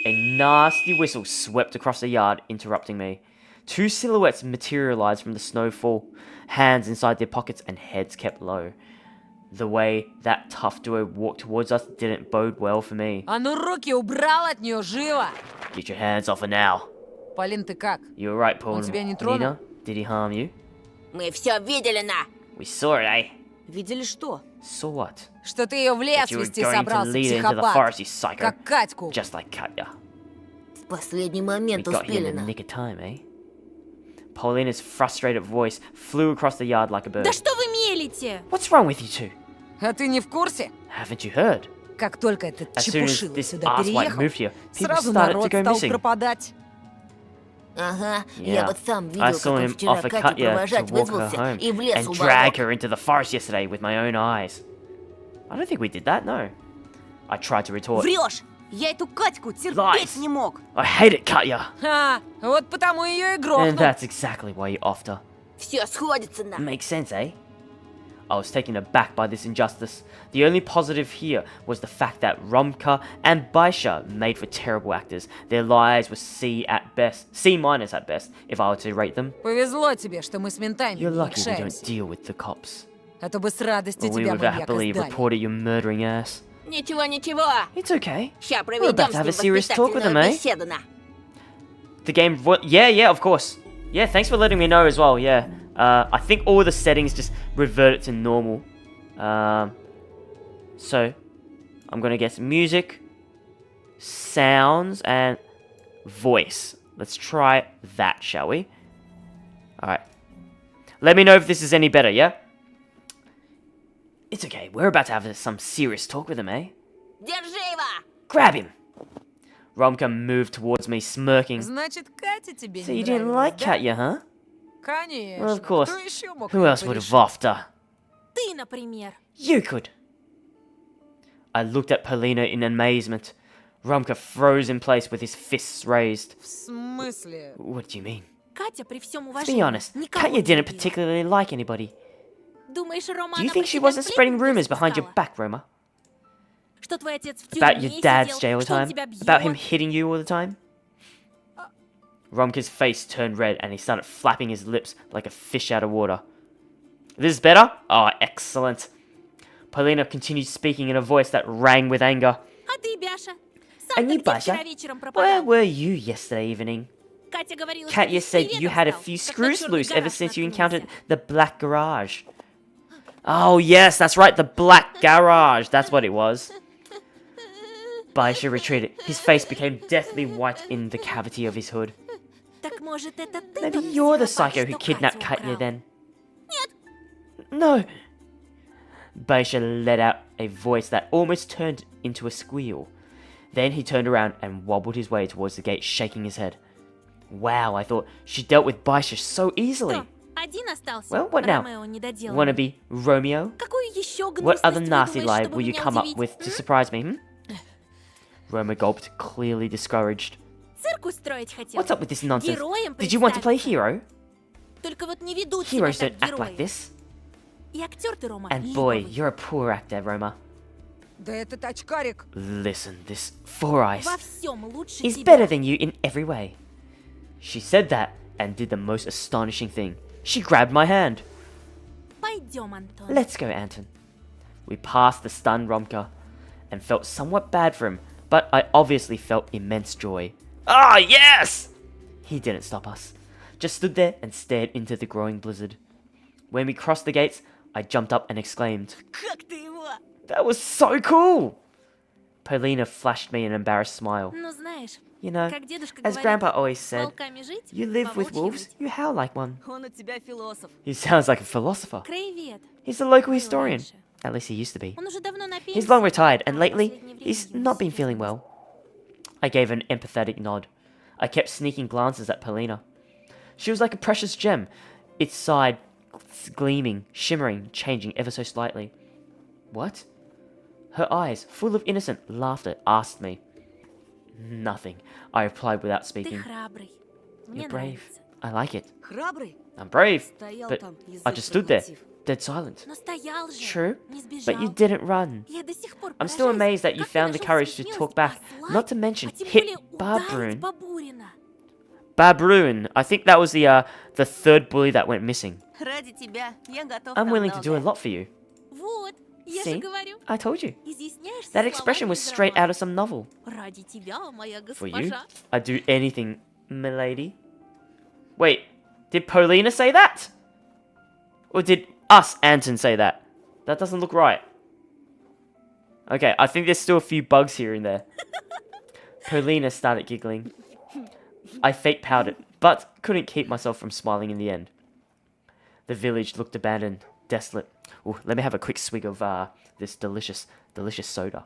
A nasty whistle swept across the yard, interrupting me. Two silhouettes materialized from the snowfall, hands inside their pockets and heads kept low. The way that tough duo walked towards us didn't bode well for me. А ну руки убрал от нее, живо! Get your hands off her now. Полин, ты как? You alright, Paul? Он тебя не тронул? Nina? Did he harm you? Мы все видели, на! We saw it, eh? Видели что? Saw what? Что ты ее в лес That you were вести going to собрался, lead her into the психопат. forest, you psycho. Как Катьку. Just like Katya. В последний We момент got here успели, in the на! nick of time, eh? Paulina's frustrated voice flew across the yard like a bird. Да что вы мелите? What's wrong with you two? А ты не в курсе? Haven't you heard? Как только этот As soon as чепушило this сюда asswipe переехал, moved here, people сразу started to народ go стал missing. пропадать. Ага, Yeah. я вот сам I видел, saw как он him вчера offer Катю Katya to провожать walk her вызвался home и в лес and уволок. drag her into the forest yesterday with my own eyes. I don't think we did that, no. I tried to retort. Врешь! Я эту Катьку терпеть Lies. не мог. I hate it, Katya! А, вот потому ее и And грохнул. that's exactly why you offed her. Все сходится, на! Makes sense, eh? I was taken aback by this injustice. The only positive here was the fact that Romka and Baisha made for terrible actors. Their lives were C at best, C minus at best, if I were to rate them. Повезло тебе, что мы с ментами You're не lucky we don't якшаемся. deal with the cops. А то бы с радостью Or we тебя would маньяка happily сдали. reported your murdering ass. Ничего, ничего! It's okay. Ща We're проведем about с to have ним a serious talk with him, воспитательную eh? беседу, на! The game, yeah, of course. Yeah, thanks for letting me know as well, yeah. I think all the settings just reverted to normal. So, I'm gonna get some music, sounds, and voice. Let's try that, shall we? Alright. Let me know if this is any better, yeah? It's okay, we're about to have some serious talk with him, eh? Держи его! Grab him! Romka moved towards me, smirking. Значит, Катя тебе So не you didn't нравилась, like да? Katya, huh? Конечно. Well, of course. Кто еще мог Who это else would have порешить? offed her? Ты, например. You could. I looked at Polina in amazement. Romka froze in place with his fists raised. В смысле? What do you mean? Катя, при всем To уважении, be honest, никого Katya не didn't любила. particularly like anybody. Думаешь, Рома, Do you она think про she тебя wasn't spreading сплетни rumors behind your распускала? back, Roma? Что твой отец в About тюрьме your dad's сидел, jail что он time? тебя About him бьет? hitting you all the time? Romka's face turned red and he started flapping his lips like a fish out of water. This is better? Oh, excellent. Polina continued speaking in a voice that rang with anger. А ты, Бяша, Сам-то не где Бася? вчера вечером Where пропадал? were you yesterday evening? Катя говорила, что Katya без said you приветов had a стал, few как на screws чёрный loose ever гараж since you наткнулся. encountered the black garage. Oh, yes, that's right, the black garage. That's what it was. Baisha retreated. His face became deathly white in the cavity of his hood. Так может, это ты Maybe тот you're the психопат, psycho who что kidnapped Катю Katya украл? then. No. Baisha let out a voice that almost turned into a squeal. Then he turned around and wobbled his way towards the gate, shaking his head. Wow, I thought she dealt with Baisha so easily. Что, один остался? Well, what now? Ромео недоделанный. Wanna be Romeo? Какую еще What гнусность other nasty выдумаешь, lie чтобы will you меня come up удивить? with to surprise me, Roma gulped, clearly discouraged. Цирк устроить хотел. What's up with this nonsense? Героем Did you want to play представиться. hero? Только вот не ведут себя Heroes так don't act like герои. this. И актер ты, Рома, And boy, липовый. you're a poor actor, Roma. Да этот очкарик. Listen, this Four Eyes Во всем лучше is тебя. better than you in every way. She said that and did the most astonishing thing. She grabbed my hand. Пойдем, Антон. Let's go, Anton. We passed the stunned Romka and felt somewhat bad for him, but I obviously felt immense joy. Ah, yes! He didn't stop us, just stood there and stared into the growing blizzard. When we crossed the gates, I jumped up and exclaimed, Как ты его? "That was so cool!" Polina flashed me an embarrassed smile. Ну, знаешь, You know, как дедушка as говорит, Grandpa always с said, волками жить, you live with по-волчьи wolves, выть. you howl like one. Он у тебя философ. He sounds like a philosopher. Краевед. He's a local Был historian. раньше. At least he used to be. Он уже давно на He's пенсии. long retired, and а в lately, последнее время he's ему not been серьезно. feeling well. I gave an empathetic nod. I kept sneaking glances at Polina. She was like a precious gem, its side gleaming, shimmering, changing ever so slightly. What? Her eyes, full of innocent laughter, asked me. Nothing, I replied without Ты speaking. храбрый. Мне You're brave. нравится. I like it. Храбрый? I'm brave. Стоял But там, язык I just stood there, проглотив. dead silent. Но стоял же. True, Не сбежал. but you didn't run. Я до сих пор I'm still поражаюсь, amazed that you как ты found the нашел courage to смелость talk back, послать, not to mention а тем hit более Babruin. ударить Бабурина. Babruin, I think that was the third bully that went missing. Ради тебя я готов I'm на willing to do a многое. lot for you. Вот, я же See? говорю. I told you. Изъясняешься That expression словами was из straight out романа. of some novel. Ради тебя, моя For you, госпожа. I'd do anything, milady. Wait, did Polina say that? Or did us, Anton, say that? That doesn't look right. Okay, I think there's still a few bugs here and there. Polina started giggling. I fake powdered, but couldn't keep myself from smiling in the end. The village looked abandoned, desolate. Ooh, let me have a quick swig of this delicious, delicious soda.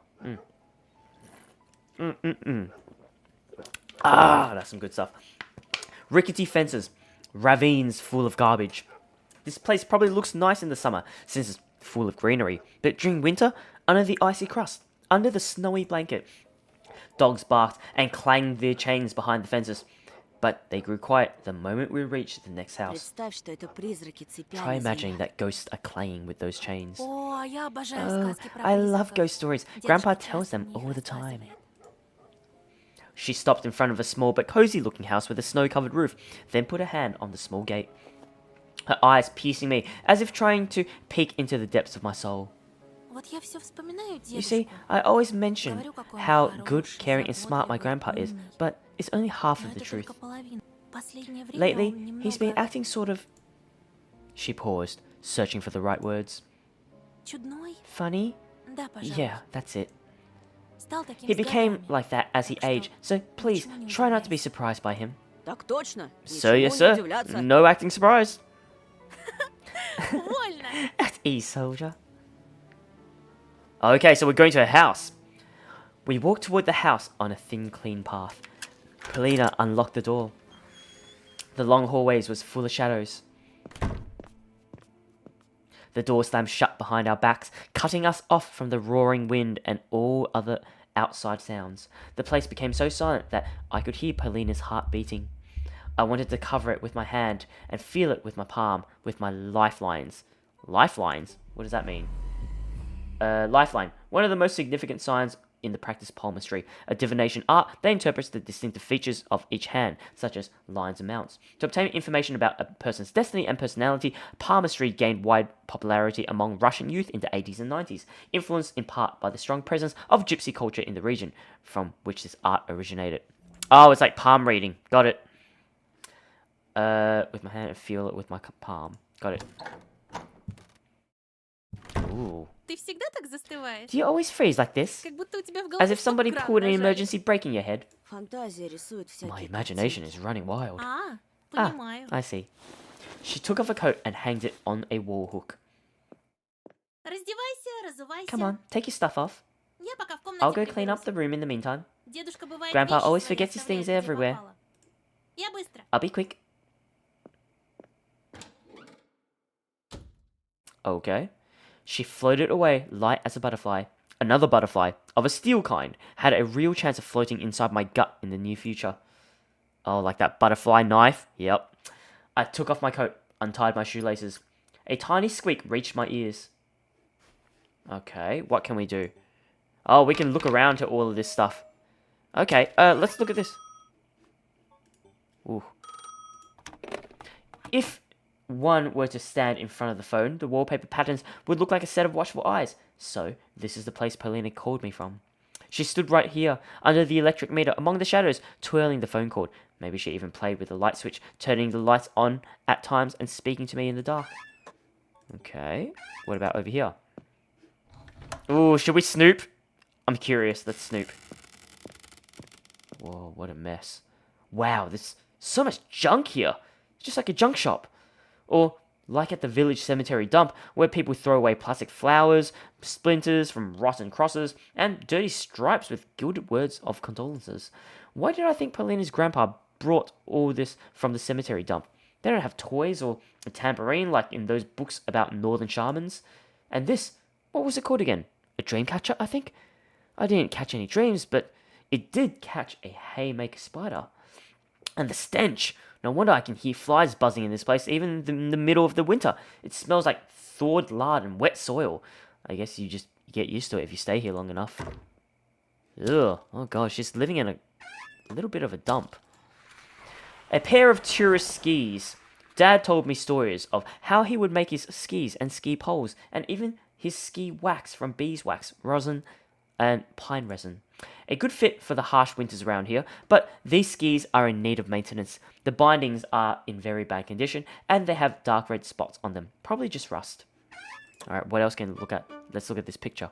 Ah, that's some good stuff. Rickety fences, ravines full of garbage. This place probably looks nice in the summer, since it's full of greenery, but during winter, under the icy crust, under the snowy blanket, dogs barked and clanged their chains behind the fences. But they grew quiet the moment we reached the next house. Представь, что это призраки цепями Try imagining звенят. that ghosts are clanging with those chains. О, я обожаю Oh, сказки про I love призраков. ghost stories. Дедушка Grandpa часто tells them мне all их the time. рассказывает. She stopped in front of a small but cozy looking house with a snow covered roof, then put a hand on the small gate. Her eyes piercing me, as if trying to peek into the depths of my soul. Вот я все вспоминаю You see, дедушку. I always mention Говорю, какой он how good, хороший, caring, and smart my заботливый, grandpa is, умный. but it's only half Но of the это truth. только половина. Последнее время Lately, он he's been немного acting sort of. She paused, searching for the right words. чудной. Funny? Да, пожалуй. Yeah, that's it. Стал таким He с became годами. like that as he Так что aged, so please ничему не try not to be удивляйся. surprised by him. Так точно. Sir, Ничему yes, не sir. удивляться. No acting surprised. Вольно. At ease, soldier. Okay, so we're going to a house. We walked toward the house on a thin, clean path. Polina unlocked the door. The long hallways was full of shadows. The door slammed shut behind our backs, cutting us off from the roaring wind and all other outside sounds. The place became so silent that I could hear Polina's heart beating. I wanted to cover it with my hand and feel it with my palm, with my lifelines. Lifelines? What does that mean? Lifeline. One of the most significant signs in the practice palmistry, a divination art that interprets the distinctive features of each hand, such as lines and mounts. To obtain information about a person's destiny and personality, palmistry gained wide popularity among Russian youth in the 80s and 90s, influenced in part by the strong presence of gypsy culture in the region from which this art originated. Oh, it's like palm reading. Got it. With my hand and feel it with my palm. Got it. Ooh. Ты всегда так застываешь? Do you always freeze like this? Как будто у тебя в голове As if somebody стоп-кран pulled an нажали. emergency brake in your head? Фантазия рисует всякие My imagination картинки. is running wild. А, понимаю. I see. She took off her coat and hanged it on a wall hook. Раздевайся, разувайся. Come on, take your stuff off. Я пока в комнате I'll go clean up приберусь. the room in the meantime. Дедушка бывает Grandpa вещи always свои forgets his оставляет, things где everywhere. попало. Я быстро. I'll be quick. Okay. She floated away, light as a butterfly. Another butterfly, of a steel kind, had a real chance of floating inside my gut in the near future. Oh, like that butterfly knife? Yep. I took off my coat, untied my shoelaces. A tiny squeak reached my ears. Okay, what can we do? Oh, we can look around to all of this stuff. Okay, let's look at this. Ooh. If one were to stand in front of the phone, the wallpaper patterns would look like a set of watchful eyes. So, this is the place Polina called me from. She stood right here, under the electric meter, among the shadows, twirling the phone cord. Maybe she even played with the light switch, turning the lights on at times and speaking to me in the dark. Okay, what about over here? Ooh, should we snoop? I'm curious, let's snoop. Whoa, what a mess. Wow, there's so much junk here. It's just like a junk shop. Or like at the village cemetery dump, where people throw away plastic flowers, splinters from rotten crosses, and dirty stripes with gilded words of condolences. Why did I think Polina's grandpa brought all this from the cemetery dump? They don't have toys or a tambourine like in those books about northern shamans. And this, what was it called again? A dream catcher, I think? I didn't catch any dreams, but it did catch a haymaker spider. And the stench! No wonder I can hear flies buzzing in this place, even in the middle of the winter. It smells like thawed lard and wet soil. I guess you just get used to it if you stay here long enough. Ugh, oh gosh, she's living in a little bit of a dump. A pair of tourist skis. Dad told me stories of how he would make his skis and ski poles, and even his ski wax from beeswax, rosin, and pine resin. A good fit for the harsh winters around here, but these skis are in need of maintenance. The bindings are in very bad condition, and they have dark red spots on them. Probably just rust. Alright, what else can we look at? Let's look at this picture.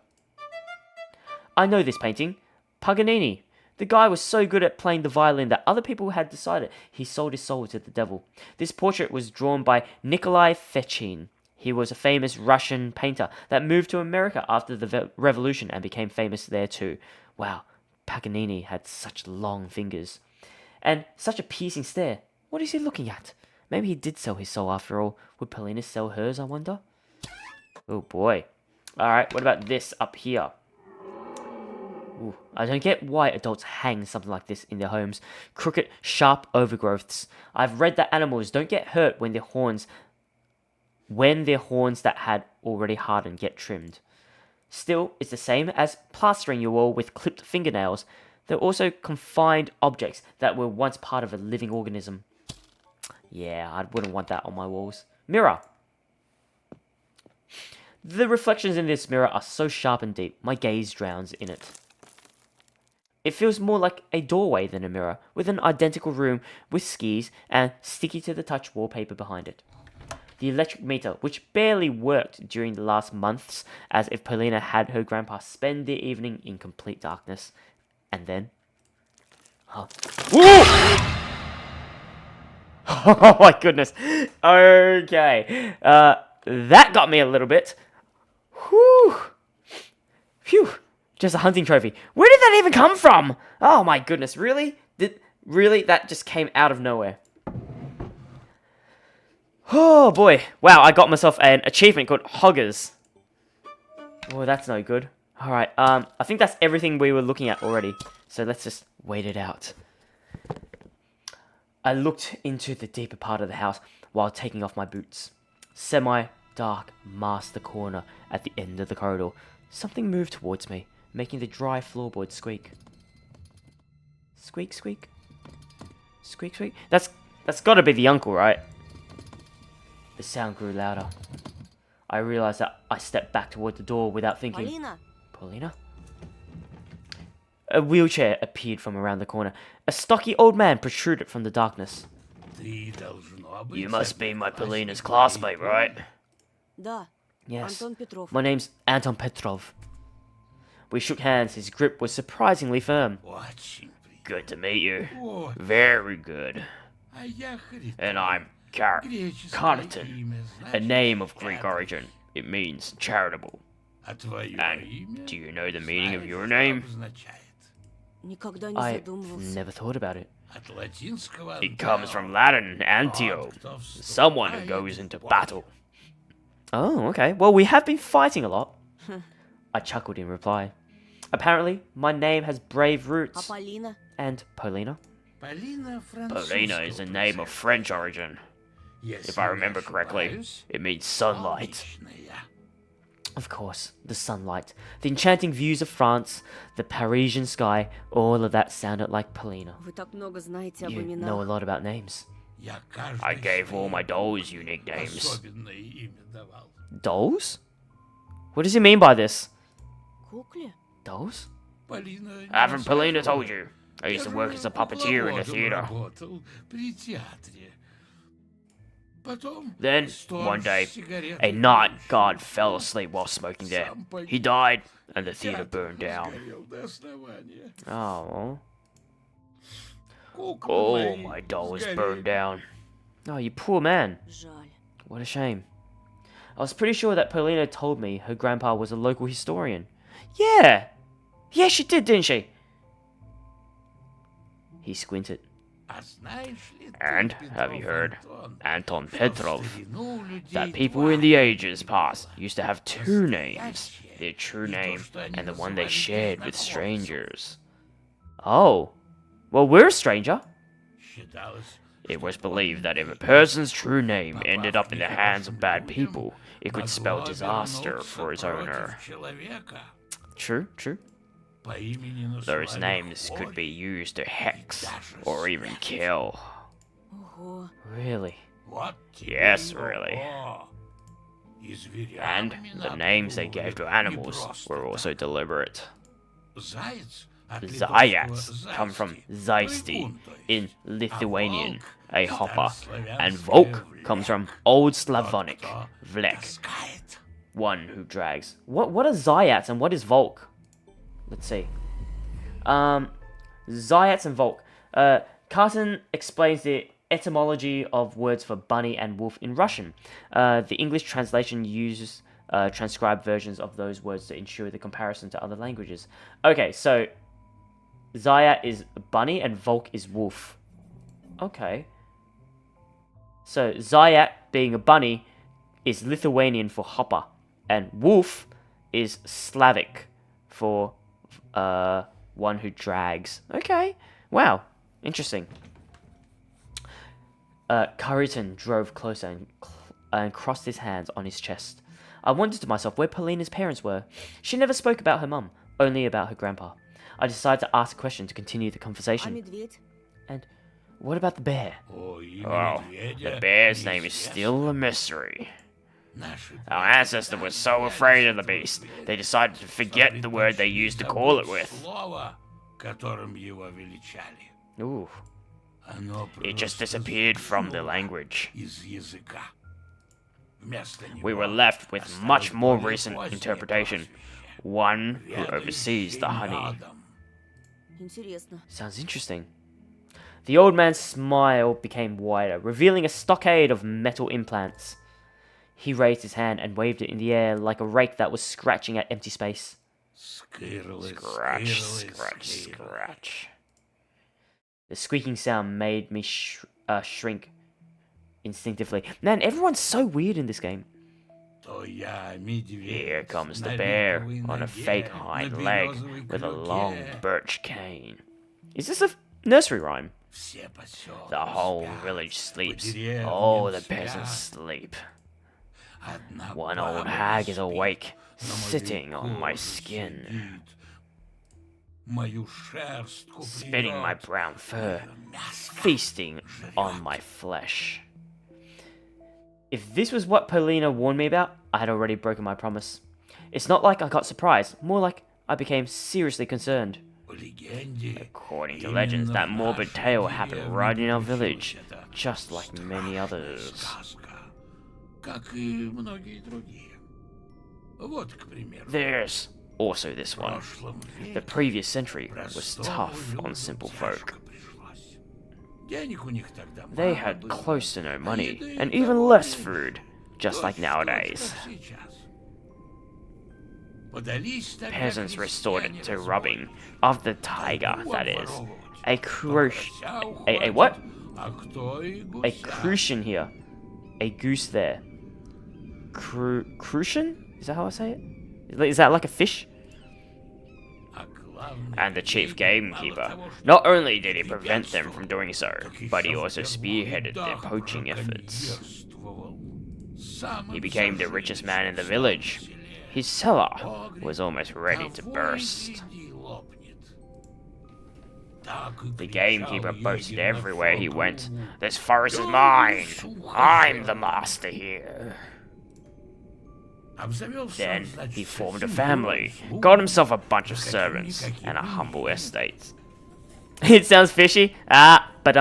I know this painting. Paganini. The guy was so good at playing the violin that other people had decided he sold his soul to the devil. This portrait was drawn by Nikolai Fechin. He was a famous Russian painter that moved to America after the revolution and became famous there too. Wow, Paganini had such long fingers. And such a piercing stare. What is he looking at? Maybe he did sell his soul after all. Would Polina sell hers, I wonder? Oh boy. Alright, what about this up here? Ooh, I don't get why adults hang something like this in their homes. Crooked, sharp overgrowths. I've read that animals don't get hurt when their horns that had already hardened get trimmed. Still, it's the same as plastering your wall with clipped fingernails. They're also confined objects that were once part of a living organism. Yeah, I wouldn't want that on my walls. Mirror. The reflections in this mirror are so sharp and deep, my gaze drowns in it. It feels more like a doorway than a mirror, with an identical room with skis and sticky to the touch wallpaper behind it. The electric meter, which barely worked during the last months, as if Polina had her grandpa spend the evening in complete darkness. And then... Oh, oh my goodness. Okay. That got me a little bit. Whew. Phew. Just a hunting trophy. Where did that even come from? Oh my goodness. Really? Really? That just came out of nowhere. Oh boy. Wow, I got myself an achievement called Hoggers. Oh, that's no good. Alright, I think that's everything we were looking at already. So let's just wait it out. I looked into the deeper part of the house while taking off my boots. Semi-dark masked the corner at the end of the corridor. Something moved towards me. making the dry floorboards squeak. Squeak, squeak. Squeak, squeak. That's gotta be the uncle, right? The sound grew louder. I realized that I stepped back toward the door without thinking. Полина, Paulina? A wheelchair appeared from around the corner. A stocky old man protruded from the darkness. You must be my Paulina's classmate, right? да, Yes. Антон Петров. My name's Anton Petrov. We shook hands. His grip was surprisingly firm. Good to meet you. Very good. And I'm Carton, a name of Greek origin. It means charitable. And do you know the meaning of your name? Никогда не I задумывался. never thought about it. It comes from Latin, antio, someone who goes into battle. Oh, okay. Well, we have been fighting a lot. I chuckled in reply. Apparently, my name has brave А roots. Полина? And Paulina? Paulina is a name of French origin. If I remember correctly, it means sunlight. Of course, the sunlight, the enchanting views of France, the Parisian sky, all of that sounded like Paulina. Вы так много знаете об You know a именах. lot about names. I gave all my dolls unique names. Dolls? What does he mean by this? Кукле? Dolls? Haven't Paulina told you? I used to work as a puppeteer in the theater. Then, one day, a night guard fell asleep while smoking there. He died, and the theater burned down. Oh. All my dolls burned down. Oh, you poor man. Жаль. What a shame. I was pretty sure that Paulina told me her grandpa was a local historian. Yeah! Yeah, she did, didn't she? He squinted. And, have you heard, Anton Petrov, that people in the ages past used to have two names, their true name and the one they shared with strangers. Oh, well, we're a stranger. It was believed that if a person's true name ended up in the hands of bad people, it could spell disaster for its owner. True, true. Those names could be used to hex or even kill. Ого. Really? Yes, really. And the names they gave to animals were also deliberate. Zayats come from Zaisty in Lithuanian, a hopper, and Volk comes from Old Slavonic, Vlek, one who drags. What are Zayats and what is Volk? Let's see. Zayats and Volk. Carton explains the etymology of words for bunny and wolf in Russian. The English translation uses transcribed versions of those words to ensure the comparison to other languages. Okay, so Zayat is bunny and Volk is wolf. Okay. So Zayat, being a bunny, is Lithuanian for hopper, and wolf is Slavic for one who drags. Okay. Wow. Interesting. Carrington drove closer and crossed his hands on his chest. I wondered to myself where Paulina's parents were. She never spoke about her mum, only about her grandpa. I decided to ask a question to continue the А conversation. медведь? And what about the bear? Well, the bear's name is still a mystery. Our ancestor was so afraid of the beast, they decided to forget the word they used to call it with. Ooh. It just disappeared from the language. We were left with much more recent interpretation. One who oversees the honey. Интересно. Sounds interesting. The old man's smile became wider, revealing a stockade of metal implants. He raised his hand and waved it in the air like a rake that was scratching at empty space. Scratch, scratch, scratch. The squeaking sound made me shrink instinctively. Man, everyone's so weird in this game. Here comes the bear on a fake hind leg with a long birch cane. Is this a nursery rhyme? The whole village sleeps. All the peasants sleep. One old hag is awake, sitting on my skin. мою шерстку spitting my придёт brown fur, моё мяско feasting on жрёт. my flesh. If this was what Polina warned me about, I had already broken my promise. It's not like I got surprised, more like I became seriously concerned. По легенде, According to именно legends, в that morbid нашей tale happened деревне right in our приключилась village, эта just like many страшная others. сказка, как и многие другие. Вот, к примеру, There's also this в one. прошлом The веке previous century was простому tough on люду simple тяжко folk. пришлось. Денег у них тогда They мало had было, close to no а money, еды and и even того less меньше. food, just like Точь-в-точь, nowadays. как сейчас. Подались тогда Peasants restored it to крестьяне rubbing разбойничать. of the tiger, Кто that is. обворовывать, A кто crush. карася A what? ухватит, а кто и A гуся. crucian here. A goose there. Crucian? Is that how I say it? Is that like a fish? А главный And the chief хозяин мало gamekeeper. того, что Not only did he prevent them from doing so, так but he еще also в spearheaded their бедах poaching efforts. браконьерствовал. Сам He он became the зажил richest man in the в village. селе. His cellar Погреб was almost ready to того и burst. гляди, лопнет. Так и The кричал gamekeeper boasted егерь на everywhere he всё went, округу. "This forest is «Я mine! лесу I'm the хозяин». master here!" Обзавелся Then он, значит, he formed a семьей, family, слугами, got himself a bunch of да servants, какими-никакими and a humble не estate. It sounds fishy, but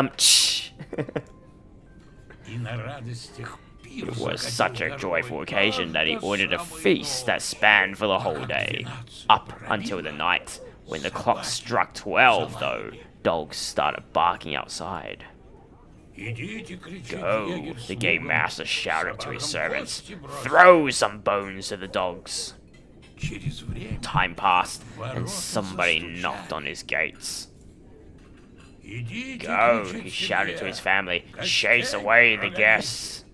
И на радостях пир It was закатил such a горой joyful occasion that he до ordered a самой feast that ночи. spanned for the whole Пока day. 12 Up пробило, until the night. When the clock struck 12, though, dogs started barking outside. «Идите, кричит Go, егерь the game слугам, master shouted to his собакам servants. кости бросить». Throw some bones to the dogs. Через время Time passed, and ворота somebody застучали. knocked on his gates. «Идите, Go, кричит he shouted to семье, his family, гостей chase away the прогоните». guests.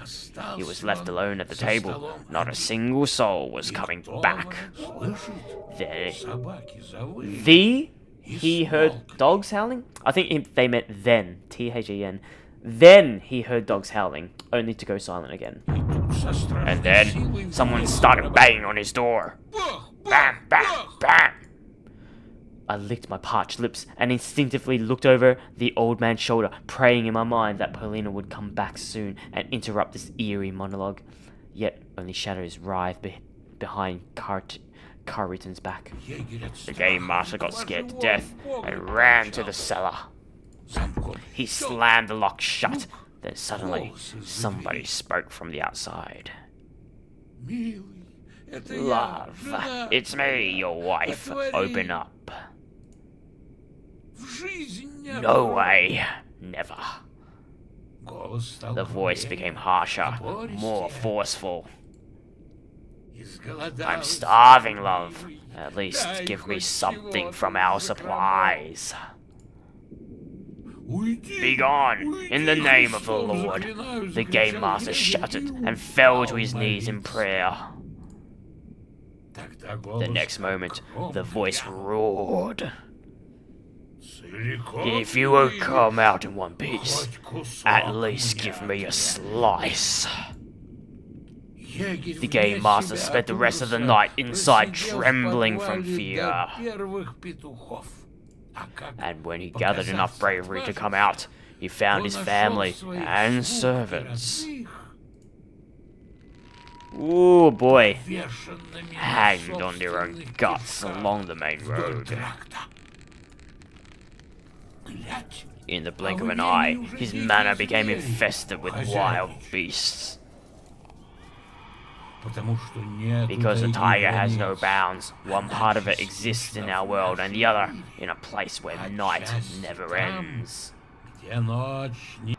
Остался He was left он alone at the за table. столом Not a один. single soul was И coming кто back. слышит, There, собаки завыли. he heard dogs howling? I think they meant then, T-H-E-N. Then he heard dogs howling, only to go silent again. И тут со страшной And then силой someone ударил started барабан. banging on his door. Бах, Bam, бах, bam, бах. bam! I licked my parched lips and instinctively looked over the old man's shoulder, praying in my mind that Polina would come back soon and interrupt this eerie monologue. Yet only shadows writhed behind Carrington's back. Егерь от The страха game master got едва scared to живой death в погреб and ran to the помчался. cellar. Замком He щелк. slammed the lock shut. Then suddenly, Голос из-за somebody двери. spoke from the outside. Милый, это я, Love, жена. it's me, your wife. Open up. В жизнь не No было. way. Never. Голос стал The voice грубее, became harsher, напористее. more forceful. Изголодался I'm starving, милый. love. At least Дай give me хоть something чего-то from our за supplies. Уйди, Be gone, уйди, in the name of the Христом Lord. заклинаю, The game закричал master егерь shouted и and fell to упал his knees in молиться. prayer. Тогда The голос next стал moment, the громко voice грянул. roared. Целиком If you won't выйди, come out in one piece, хоть кусок at least мне give me a отрежь. slice. Егерь The вне game master себя spent the от rest of the ужаса night inside, просидел в trembling from подвале fear. до первых петухов. А как And when he gathered enough показался bravery to come отважился, out, he found то his нашел family своих and слуг и servants. родных, Ooh boy, повешенными на hanged on their own собственных guts кишках along the main вдоль road. тракта. Глядь, In the blink of an eye, his manor became infested with wild beasts. потому что нет Because the таких tiger has no границ. bounds, one part of it Иначе exists in скучно our в world and нашем the other мире, in a place where а night часть never там, ends. где ночь не...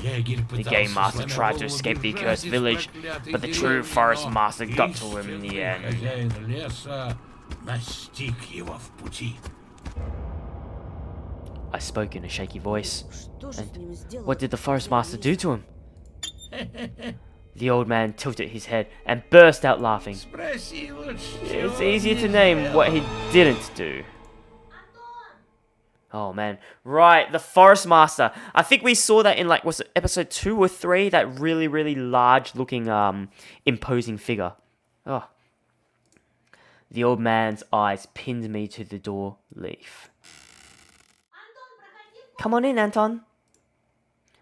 Егерь The пытался, game master сломя tried to голову, escape the бежать accursed из village, проклятой but the true деревни, forest но master got to him in the истинный end. хозяин леса настиг его в пути. I spoke in a shaky voice. Что же с ним сделать? What did the forest master do to him? The old man tilted his head and burst out laughing. Спроси лучше, It's чего easier он to не name what he сделал. didn't do. Oh man, right, the forest master. I think we saw that in like, was it episode 2 or 3? That really large looking imposing figure. Oh. The old man's eyes pinned me to the door leaf. Come on in, Anton.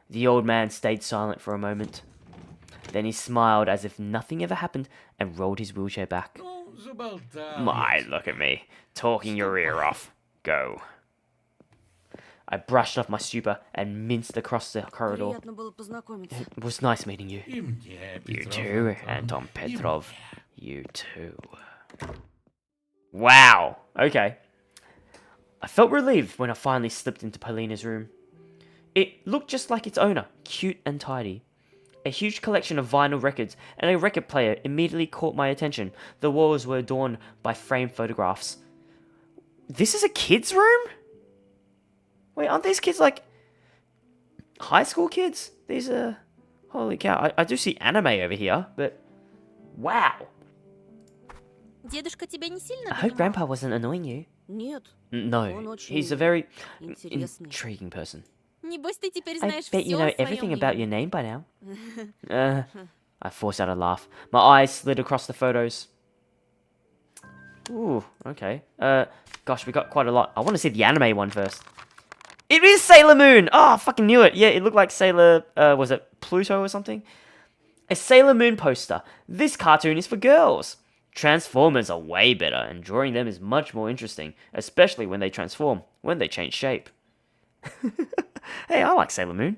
The old man stayed silent for a moment. Then he smiled as if nothing ever happened and rolled his wheelchair back. Ну, заболтал. My, look at me, talking your ear off. Go. I brushed off my stupor and minced across the corridor. Приятно было познакомиться. It was nice meeting you. И мне, You Петров too, Антон. Anton И Petrov. мне. You too. Wow. Okay. I felt relieved when I finally slipped into Polina's room. It looked just like its owner, cute and tidy. A huge collection of vinyl records and a record player immediately caught my attention. The walls were adorned by framed photographs. This is a kid's room? Wait, aren't these kids like high school kids? These are... Holy cow. I do see anime over here, but... Wow. Дедушка тебя не сильно I hope донимал? Grandpa wasn't annoying you. Нет, No, Он очень he's a very интересный. intriguing person. Небось, ты теперь I знаешь bet всё you о know своём everything about имени. your name by now. I forced out a laugh. My eyes slid across the photos. Ooh, okay. Gosh, we got quite a lot. I want to see the anime one first. It is Sailor Moon! Oh, I fucking knew it. Yeah, it looked like Sailor, was it Pluto or something? A Sailor Moon poster. This cartoon is for girls. Transformers are way better, and drawing them is much more interesting, especially when they transform, when they change shape. Hey, I like Sailor Moon.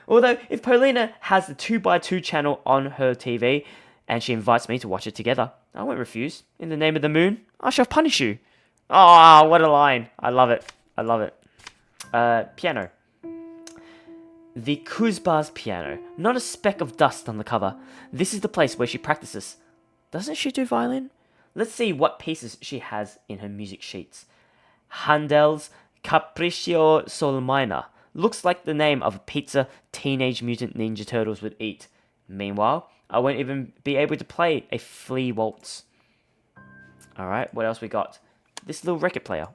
Although, if Paulina has the 2x2 channel on her TV, and she invites me to watch it together, I won't refuse. In the name of the moon, I shall punish you. Ah, what a line. I love it. I love it. Piano. The Kuzba's piano. Not a speck of dust on the cover. This is the place where she practices. Doesn't she do violin? Let's see what pieces she has in her music sheets. Handel's Capriccio Sol Minor. Looks like the name of a pizza Teenage Mutant Ninja Turtles would eat. Meanwhile, I won't even be able to play a flea waltz. Alright, what else we got? This little record player.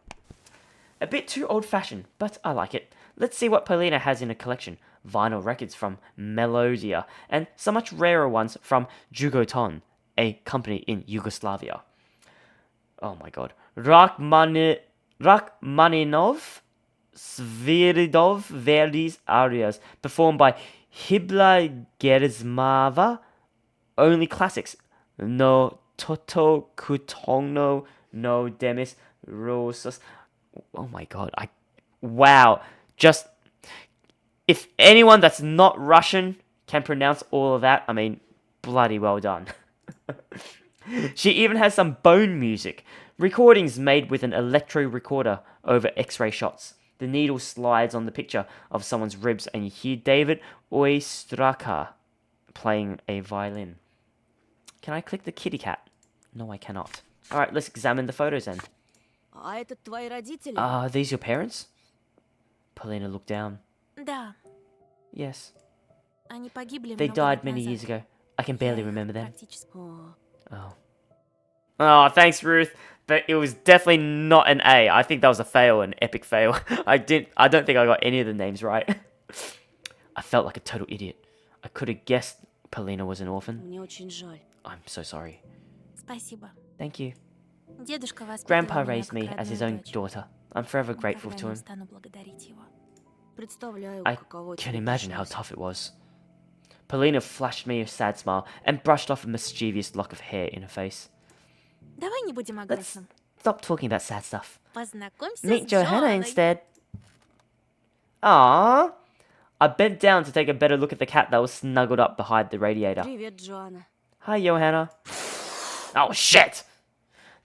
A bit too old-fashioned, but I like it. Let's see what Paulina has in her collection. Vinyl records from Melodia, and some much rarer ones from Jugoton, a company in Yugoslavia. Oh my god. Rachmaninov, Sviridov, Verdi's arias, performed by Hibla Gerzmava. Only classics. No Toto Kutongo, no Demis Rosas. Oh my god, wow. Just, if anyone that's not Russian can pronounce all of that, I mean, bloody well done. She even has some bone music. Recordings made with an electro recorder over x-ray shots. The needle slides on the picture of someone's ribs and you hear David Oistraka playing a violin. Can I click the kitty cat? No, I cannot. Alright, let's examine the photos then. А это твои родители? Are these your parents? Paulina looked down. Да, Yes. они погибли They много died лет many назад. years ago. I can barely Я их remember them. практически- О, Oh. Oh, thanks, Ruth. But it was definitely not an A. I think that was a fail, an epic fail. I don't think I got any of the names right. I felt like a total idiot. I could have guessed Paulina was an orphan. мне очень жаль. I'm so sorry. Спасибо. Thank you. Дедушка воспитывал Grandpa меня raised как me as his родную own дочь. daughter. I'm forever grateful Никогда to не him. устану благодарить его. Представляю, I каково can тебе imagine how пришлось. tough it was. Paulina flashed me a sad smile and brushed off a mischievous lock of hair in her face. Давай не будем о Let's грустном. stop talking about sad stuff. Познакомься Meet с Johanna Джоанной. instead. Aww. I bent down to take a better look at the cat that was snuggled up behind the radiator. Привет, Джоанна. Hi, Johanna. Oh, shit!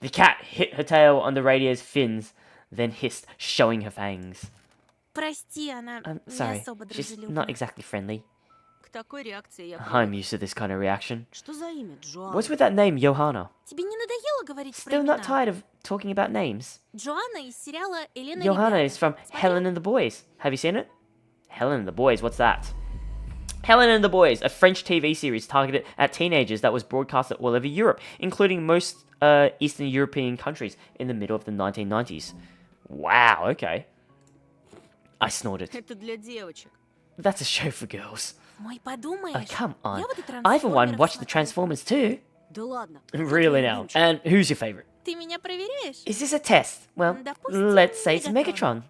The cat hit her tail on the radiator's fins, then hissed, showing her fangs. Прости, она I'm не sorry, особо she's дружелюбна. not exactly friendly. К такой реакции я I'm привык. used to this kind of reaction. Что за имя, Джоанна? What's with that name, Johanna? Тебе не надоело говорить про Still not имена? tired of talking about names? Joanna из сериала «Элена Johanna ребята». is from Смотрел? Helen and the Boys. Have you seen it? Helen and the Boys, what's that? Helen and the Boys, a French TV series targeted at teenagers that was broadcasted all over Europe, including most Eastern European countries in the middle of the 1990s. Wow, okay. I snorted. Это для девочек. That's a show for girls. Ой, Oh, подумаешь. come on. Я вот и I, for one, «Трансформеров» watched the смотрела. Transformers too. Да ладно. Really Твой now. любимчик. And who's your favorite? Ты меня проверяешь? Is this a test? Well, Допустим, let's say it's Megatron. Megatron.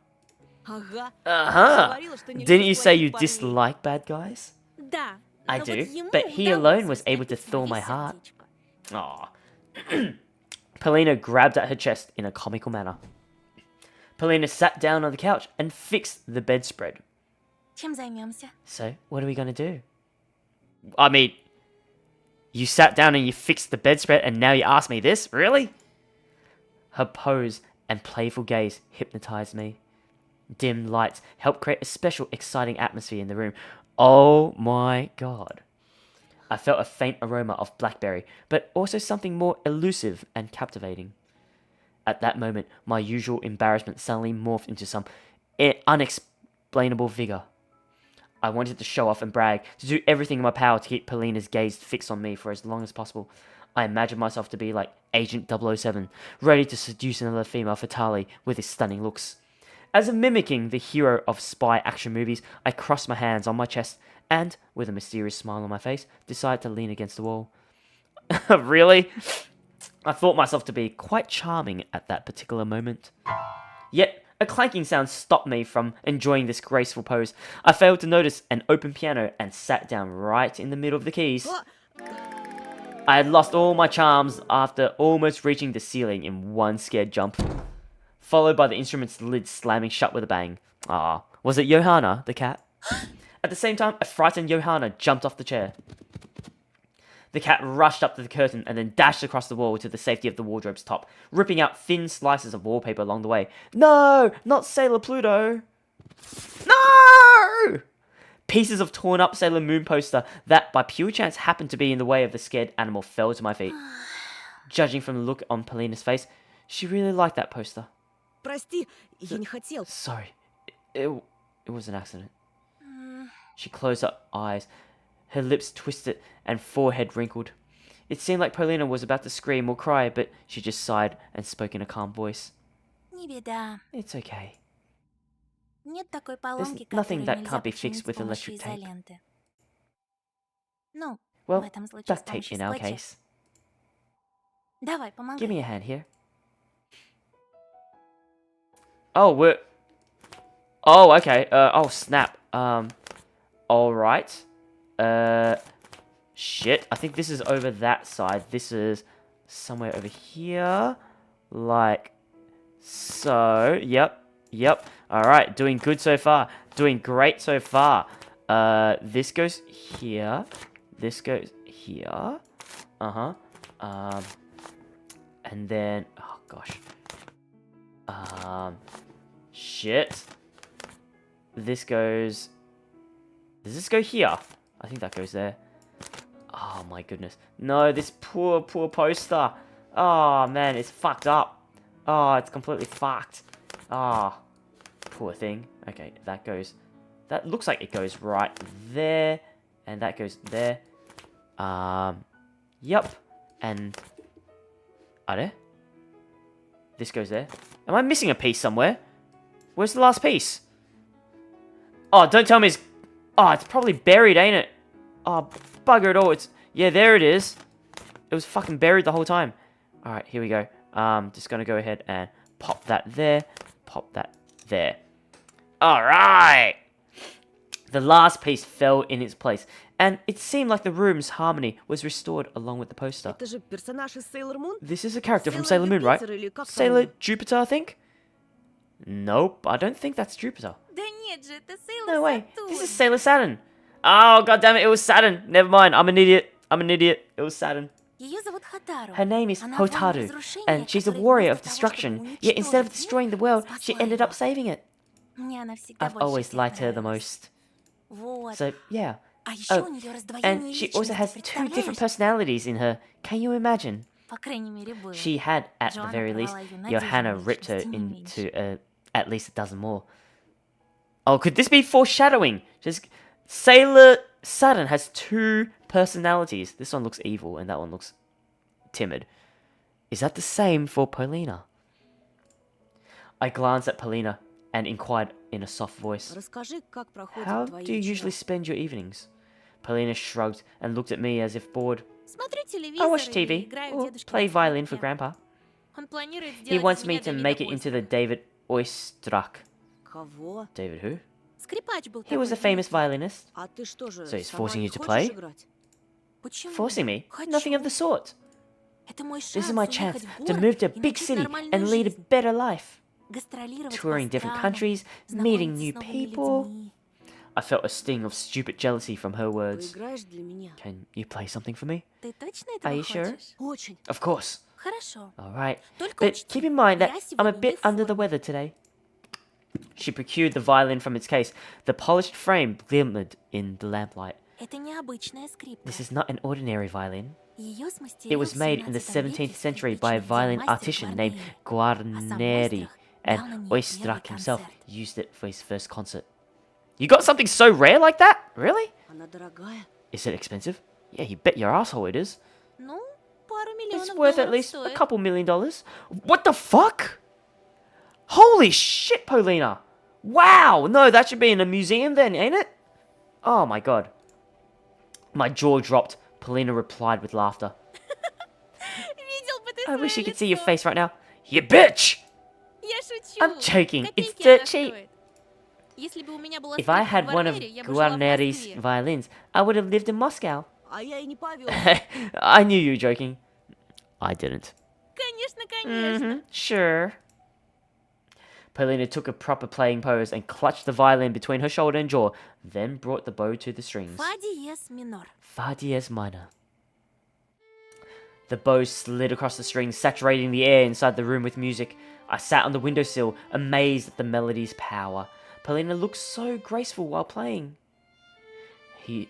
Ага. Uh-huh. Говорила, что не Didn't you любишь say you плохих парней. dislike bad guys? Да. I но do, вот ему but he удалось alone was able to раскрыть thaw моё my heart. сердечко. Aw. Polina grabbed at her chest in a comical manner. Polina sat down on the couch and fixed the bedspread. Чем займемся? So, what are we gonna do? I mean, you sat down and you fixed the bedspread and now you ask me this? Really? Her pose and playful gaze hypnotized me. Dim lights helped create a special, exciting atmosphere in the room. Oh my god. I felt a faint aroma of blackberry, but also something more elusive and captivating. At that moment, my usual embarrassment suddenly morphed into some unexplainable vigor. I wanted to show off and brag, to do everything in my power to keep Polina's gaze fixed on me for as long as possible. I imagined myself to be like Agent 007, ready to seduce another female fatale with his stunning looks. As if mimicking the hero of spy action movies, I crossed my hands on my chest and, with a mysterious smile on my face, decided to lean against the wall. Really? I thought myself to be quite charming at that particular moment. Yet, a clanking sound stopped me from enjoying this graceful pose. I failed to notice an open piano and sat down right in the middle of the keys. I had lost all my charms after almost reaching the ceiling in one scared jump, followed by the instrument's lid slamming shut with a bang. Ah, was it Johanna, the cat? At the same time, a frightened Johanna jumped off the chair. The cat rushed up to the curtain and then dashed across the wall to the safety of the wardrobe's top, ripping out thin slices of wallpaper along the way. No! Not Sailor Pluto! No! Pieces of torn up Sailor Moon poster that by pure chance happened to be in the way of the scared animal fell to my feet. Judging from the look on Polina's face, she really liked that poster. Прости, я не хотел. Sorry, it was an accident. She closed her eyes. Her lips twisted and forehead wrinkled. It seemed like Polina was about to scream or cry, but she just sighed and spoke in a calm voice. Не беда. It's okay. Нет такой поломки, nothing которую that нельзя can't be починить fixed с with помощью electric tape. изоленты. Ну, в Well, этом случае с duct tape помощью in our скотча. case. Давай, Give помогай. me a hand here. Oh, we're... Oh, okay. Oh, snap. Alright. Shit. I think this is over that side. This is somewhere over here. Like so. Yep. Alright. Doing good so far. Doing great so far. This goes here. This goes here. Uh-huh. And then... Oh, gosh. Shit. This goes... Does this go here? I think that goes there. Oh my goodness. No, this poor poster. Oh man, it's fucked up. Oh, it's completely fucked. Oh, poor thing. Okay, that goes... That looks like it goes right there. And that goes there. Yep. And... Are this goes there. Am I missing a piece somewhere? Where's the last piece? Oh, don't tell me it's... Oh, it's probably buried, ain't it? Oh, bugger it all. It's... Yeah, there it is. It was fucking buried the whole time. Alright, here we go. Just gonna go ahead and pop that there. Pop that there. Alright! The last piece fell in its place. And it seemed like the room's harmony was restored along with the poster. Это же персонаж из Sailor Moon? This is a character from Sailor Sailor Moon, right? Jupiter или как там Sailor он? Jupiter, I think? Nope, I don't think that's Jupiter. Да нет же, это Sailor No way. Saturn. This is Sailor Saturn. Oh, goddammit, it was Saturn. Never mind, I'm an idiot. It was Saturn. Ее зовут Хатару. Her name is Она воин Hotaru, разрушения, and she's a который warrior of вместо того, destruction. чтобы Yet instead of уничтожить destroying the мир, world, спасла she ended его. up saving it. Мне она всегда I've больше always всех liked her the нравилась. most. Вот. So, yeah. А еще Oh, у нее раздвоение and she also has личности, two different представляешь? personalities in her. Can you imagine? По крайней мере, было. She had, at the Joanna very least, порвала её на Johanna дюжину, ripped her если не меньше. into at least a dozen more. Oh, could this be foreshadowing? Just Sailor Saturn has two personalities. This one looks evil and that one looks timid. Is that the same for Polina? I glanced at Polina and inquired in a soft voice. Расскажи, как проходят How твои do you вечера. usually spend your evenings? Polina shrugged and looked at me as if bored. Смотрю I телевизор watch или TV играю or дедушке play на violin for скрипке. Grandpa. Он планирует He сделать wants из me меня to Давида make it into the Ойстера. David Oistrakh. Кого? David who? Скрипач был He was a такой famous великий. violinist. А ты что же, So he's сама forcing не you to хочешь play? играть? Почему? Forcing me? Хочу. Nothing of the sort. Это мой This шанс is my chance уехать в to город move to a и big начать city нормальную and lead a жизнь. better life. Гастролировать Touring по different странам, countries, meeting знакомиться new с новыми people. людьми. I felt a sting of stupid jealousy from her words. Поиграешь для меня? Can you play something for me? Ты точно Are этого you sure? хочешь? Очень. Of course. Хорошо. Alright. Только But учти, keep in mind that я I'm a сегодня не bit в under the форме. weather today. She procured the violin from its case. The polished frame glimmered in the lamplight. Это необычная скрипка. This is not an ordinary violin. Ее It смастерил was в made in the 17 веке 17th century by a скрипичный violin мастер artisan named Гварнери. А сам Guarneri, Ойстрах and дал на ней Oistrakh первый himself концерт. used it for his first concert. You got something so rare like that? Really? Она дорогая. Is it expensive? Yeah, you bet your asshole it is. Ну, пару It's миллионов worth at долларов least a стоит. couple $1,000,000. What the fuck? Holy shit, Paulina! Wow! No, that should be in a museum then, ain't it? Oh my god. My jaw dropped. Paulina replied with laughter. Видел бы ты I wish you своё could see your лицо. face right now. You bitch! Я шучу. I'm joking. It's Копейки dirt она cheap. стоит. Если бы у меня была If I скрипка had one of Гварнери, я бы жила в Guarneri's Москве. violins, I would have lived in Moscow. А я и не повел. I knew you were joking. I didn't. Конечно, конечно. Sure. Paulina took a proper playing pose and clutched the violin between her shoulder and jaw, then brought the bow to the strings. Фа диез минор. Fa diez minor. The bow slid across the strings, saturating the air inside the room with music. I sat on the windowsill, amazed at the melody's power. Paulina looked so graceful while playing.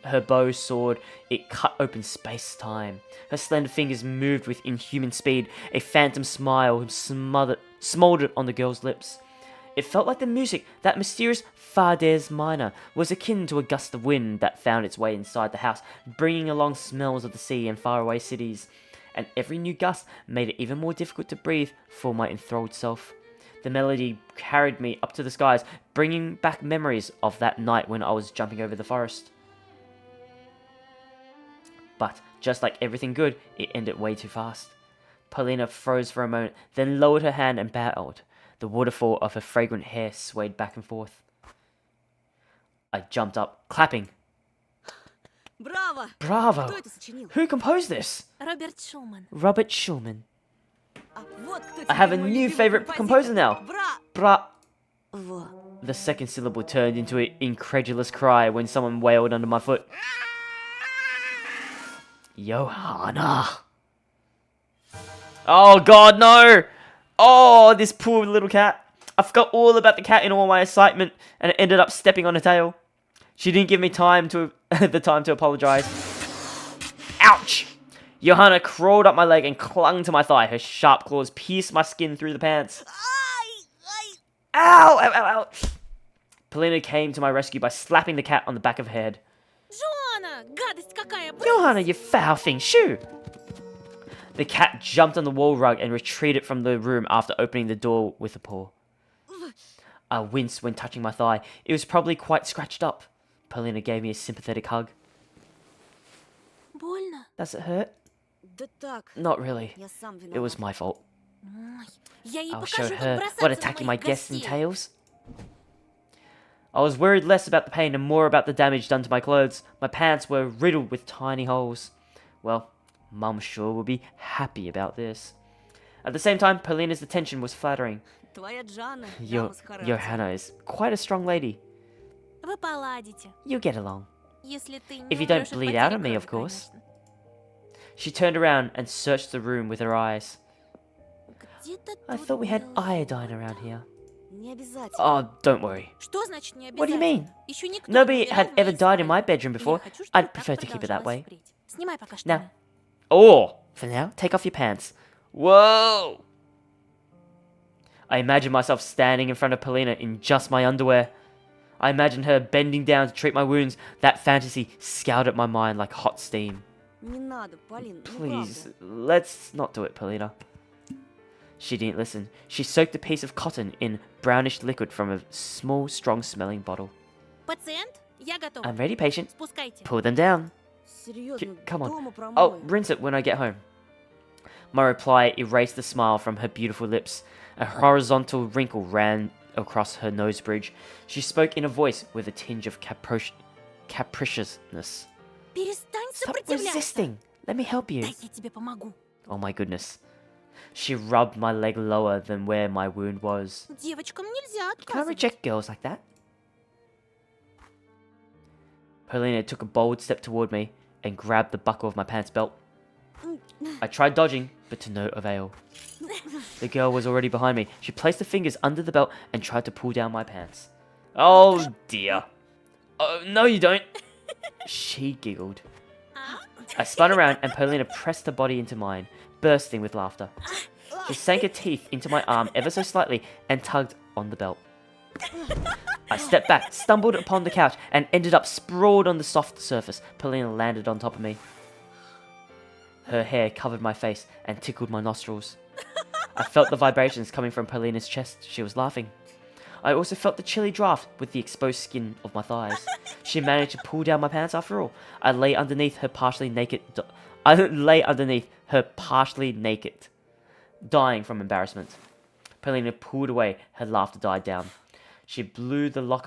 Her bow soared, it cut open space-time. Her slender fingers moved with inhuman speed. A phantom smile smoldered on the girl's lips. It felt like the music, that mysterious Fa diez minor, was akin to a gust of wind that found its way inside the house, bringing along smells of the sea and faraway cities. And every new gust made it even more difficult to breathe for my enthralled self. The melody carried me up to the skies, bringing back memories of that night when I was jumping over the forest. But, just like everything good, it ended way too fast. Paulina froze for a moment, then lowered her hand and bowed. The waterfall of her fragrant hair swayed back and forth. I jumped up, clapping. Браво! Bravo! Кто это сочинил? Who composed this? Роберт Шуман. Robert Schumann. А вот кто I have теперь a мой new любимый favorite composer now. Браво! Bra. The second syllable turned into an incredulous cry when someone wailed under my foot. Johanna. Oh god, no! Oh, this poor little cat. I forgot all about the cat in all my excitement and it ended up stepping on her tail. She didn't give me time to the time to apologize. Ouch! Johanna crawled up my leg and clung to my thigh. Her sharp claws pierced my skin through the pants. Ow! Ow, ow, ow! Paulina came to my rescue by slapping the cat on the back of her head. Джоанна! Гадость какая! Johanna, you foul thing, shoo! The cat jumped on the wall rug and retreated from the room after opening the door with a paw. I winced when touching my thigh. It was probably quite scratched up. Paulina gave me a sympathetic hug. Больно? Does it hurt? Да так, Not really. я сам It was виноват. my fault. Ой, я ей I'll show покажу, her как what бросаться на attacking моих my guests гостей. entails. I was worried less about the pain and more about the damage done to my clothes. My pants were riddled with tiny holes. Well, Mum sure will be happy about this. At the same time, Paulina's attention was flattering. Твоя Джанна, дама с характером. Johanna is quite a strong lady. Вы поладите. You get along. Если ты не If you don't умрёшь от bleed потери out on me, крови, of course. конечно. She turned around and searched the room with her eyes. Где-то I тут thought we had был iodine золото. around here. Не обязательно. Oh, don't worry. Что значит не What do you mean? обязательно? Ещё никто Nobody не умирал had в моей ever died in my спальне. bedroom И я before. хочу, чтобы I'd так prefer to keep it that продолжалось way. впредь. Снимай пока Now, штаны. or, for now, take off your pants. Whoa! I imagined myself standing in front of Paulina in just my underwear. I imagined her bending down to treat my wounds. That fantasy scoured at my mind like hot steam. Не надо, Полин, ну Please, правда. let's not do it, Paulina. She didn't listen. She soaked a piece of cotton in brownish liquid from a small, strong-smelling bottle. Пациент, я готова. I'm ready, patient. Спускайте. Pull them down. Серьезно, Come on. дома I'll промою. rinse it when I get home. My reply erased the smile from her beautiful lips. A horizontal wrinkle ran across her nose bridge. She spoke in a voice with a tinge of capriciousness. Перестань Stop сопротивляться. resisting. Let me help you. Дай я тебе помогу. Oh my goodness. She rubbed my leg lower than where my wound was. Девочкам нельзя Can't отказывать. reject girls like that. Paulina took a bold step toward me and grabbed the buckle of my pants belt. I tried dodging, but to no avail. The girl was already behind me. She placed her fingers under the belt and tried to pull down my pants. Oh dear. Oh, no you don't. She giggled. I spun around and Paulina pressed her body into mine, bursting with laughter. She sank her teeth into my arm ever so slightly and tugged on the belt. I stepped back, stumbled upon the couch, and ended up sprawled on the soft surface. Paulina landed on top of me. Her hair covered my face and tickled my nostrils. I felt the vibrations coming from Paulina's chest. She was laughing. I also felt the chilly draft with the exposed skin of my thighs. She managed to pull down my pants after all. I lay underneath her partially naked, dying from embarrassment. Paulina pulled away. Her laughter died down. She blew the lock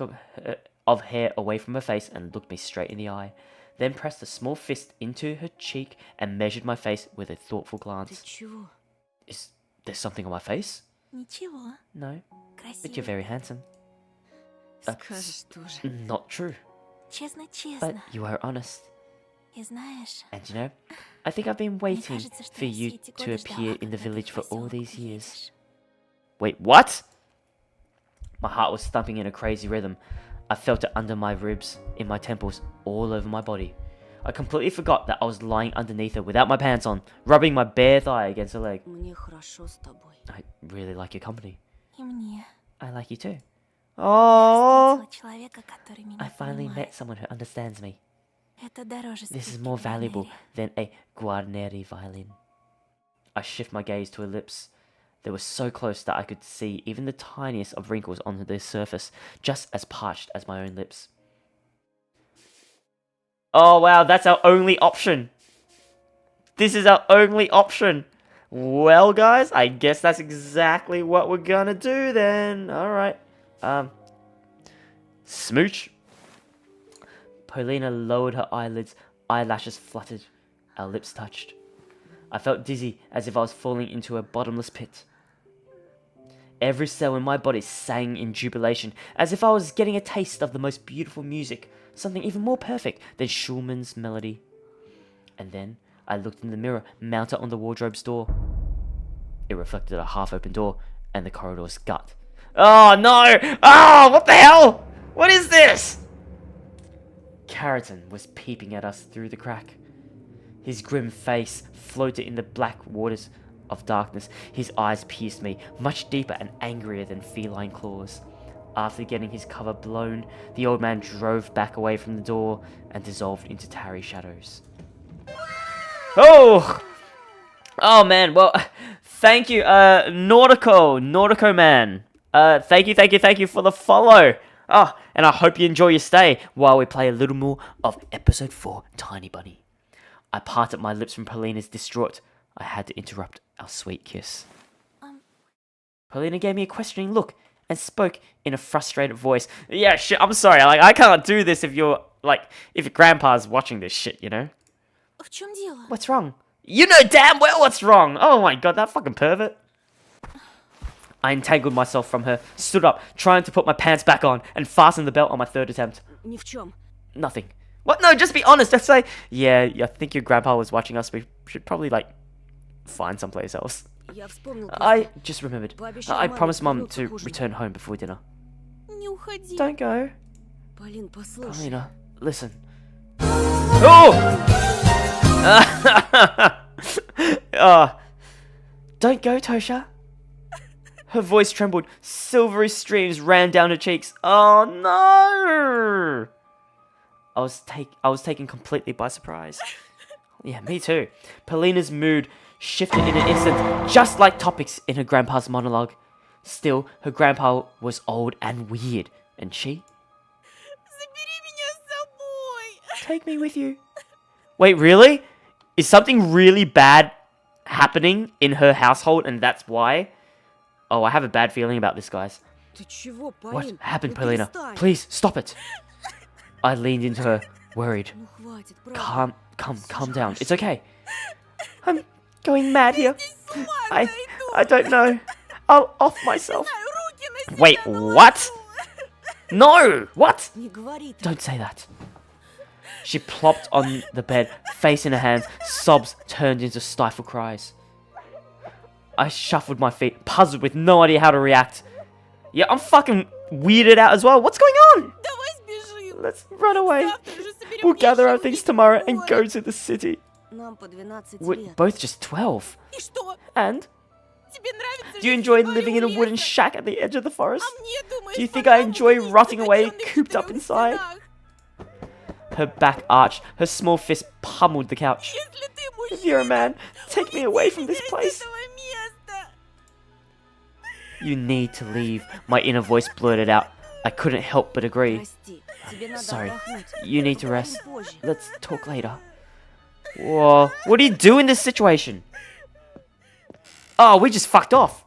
of hair away from her face and looked me straight in the eye. Then pressed a small fist into her cheek and measured my face with a thoughtful Ты glance. чего? Is there something on my face? Ничего. No, but you're Красиво. very handsome. Скажешь тоже. Not true, but Честно-честно. you are honest. И знаешь, And you know, I think I've been мне waiting кажется, что for я you все эти to годы ждала, appear in the когда ты village в for all посёлок these years. приедешь. Wait, what? My heart was thumping in a crazy rhythm. I felt it under my ribs, in my temples, all over my body. I completely forgot that I was lying underneath her without my pants on, rubbing my bare thigh against her leg. Мне хорошо с тобой. I really like your company. И мне. I like you too. Я Oh, встретила человека, который меня I finally понимает. met someone who understands me. Это дороже This is скрипки more в valuable Гварнере. than a Guarneri violin. I shift my gaze to her lips. They were so close that I could see even the tiniest of wrinkles on their surface, just as parched as my own lips. Oh wow, that's our only option. This is our only option. Well, guys, I guess that's exactly what we're gonna do then. Alright. Smooch. Paulina lowered her eyelids, eyelashes fluttered, our lips touched. I felt dizzy, as if I was falling into a bottomless pit. Every cell in my body sang in jubilation, as if I was getting a taste of the most beautiful music, something even more perfect than Schumann's melody. And then I looked in the mirror mounted on the wardrobe's door. It reflected a half-open door and the corridor's gut. Oh no! Oh, what the hell? What is this? Karatin was peeping at us through the crack. His grim face floated in the black waters of darkness. His eyes pierced me, much deeper and angrier than feline claws. After getting his cover blown, the old man drove back away from the door and dissolved into tarry shadows. Oh! Oh man, well, thank you, Nautico man. Thank you for the follow. Oh, and I hope you enjoy your stay while we play a little more of episode 4, Tiny Bunny. I parted my lips from Paulina's distraught. I had to interrupt our sweet kiss. Paulina gave me a questioning look and spoke in a frustrated voice. Yeah, shit, I'm sorry, I can't do this if your grandpa's watching this shit, you know? В чем дело? What's wrong? You know damn well what's wrong! Oh my god, that fucking pervert. I entangled myself from her, stood up, trying to put my pants back on, and fastened the belt on my third attempt. Ни в чем. Nothing. What? No, just be honest. Just say, yeah, I think your grandpa was watching us. We should probably, find someplace else. Я вспомнил I просто. just remembered. Пообещала I маме promised Mum вернуться to к ужину. return home before dinner. Не уходи. Don't go. Полин, послушай. Paulina, listen. Oh! Don't go, Tosha. Her voice trembled. Silvery streams ran down her cheeks. Oh no! I was taken completely by surprise. Yeah, me too. Paulina's mood shifted in an instant, just like topics in her grandpa's monologue. Still, her grandpa was old and weird, and she? Забери меня с собой. Take me with you. Wait, really? Is something really bad happening in her household, and that's why. Oh, I have a bad feeling about this, guys. Ты чего, What Полин? happened, Ну Polina? перестань. Please, stop it. I leaned into her, worried. Ну хватит, правда. Calm down. It's okay. I'm going mad here. I don't know. I'll off myself. Wait, what? No! What? Не говори так. Don't say that. She plopped on the bed, face in her hands, sobs turned into stifled cries. I shuffled my feet, puzzled with no idea how to react. Yeah, I'm fucking weirded out as well. What's going on? Let's run away. We'll gather our things tomorrow and go to the city. Нам по 12 We're лет. both just 12. And? Do you enjoy living in a wooden shack at the edge of the forest? Do you think I enjoy rotting away, cooped up inside? Her back arched, her small fist pummeled the couch. If you're a man, take me away from this place. You need to leave, my inner voice blurted out. I couldn't help but agree. Прости, тебе надо Sorry, отдохнуть. you need to Поговорим rest. позже. Let's talk later. Whoa, what do you do in this situation? Oh, we just fucked off.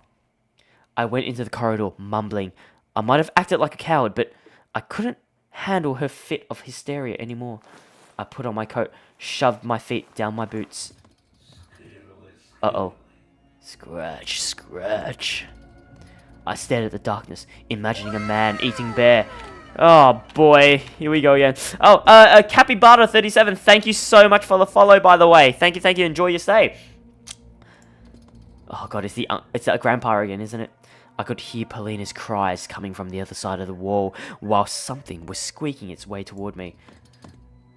I went into the corridor, mumbling. I might have acted like a coward, but I couldn't handle her fit of hysteria anymore. I put on my coat, shoved my feet down my boots. Uh-oh. Scratch, scratch. I stared at the darkness, imagining a man eating bear. Oh boy, here we go again. Oh, Capybara37, thank you so much for the follow, by the way. Thank you, enjoy your stay. Oh god, it's that grandpa again, isn't it? I could hear Polina's cries coming from the other side of the wall, while something was squeaking its way toward me.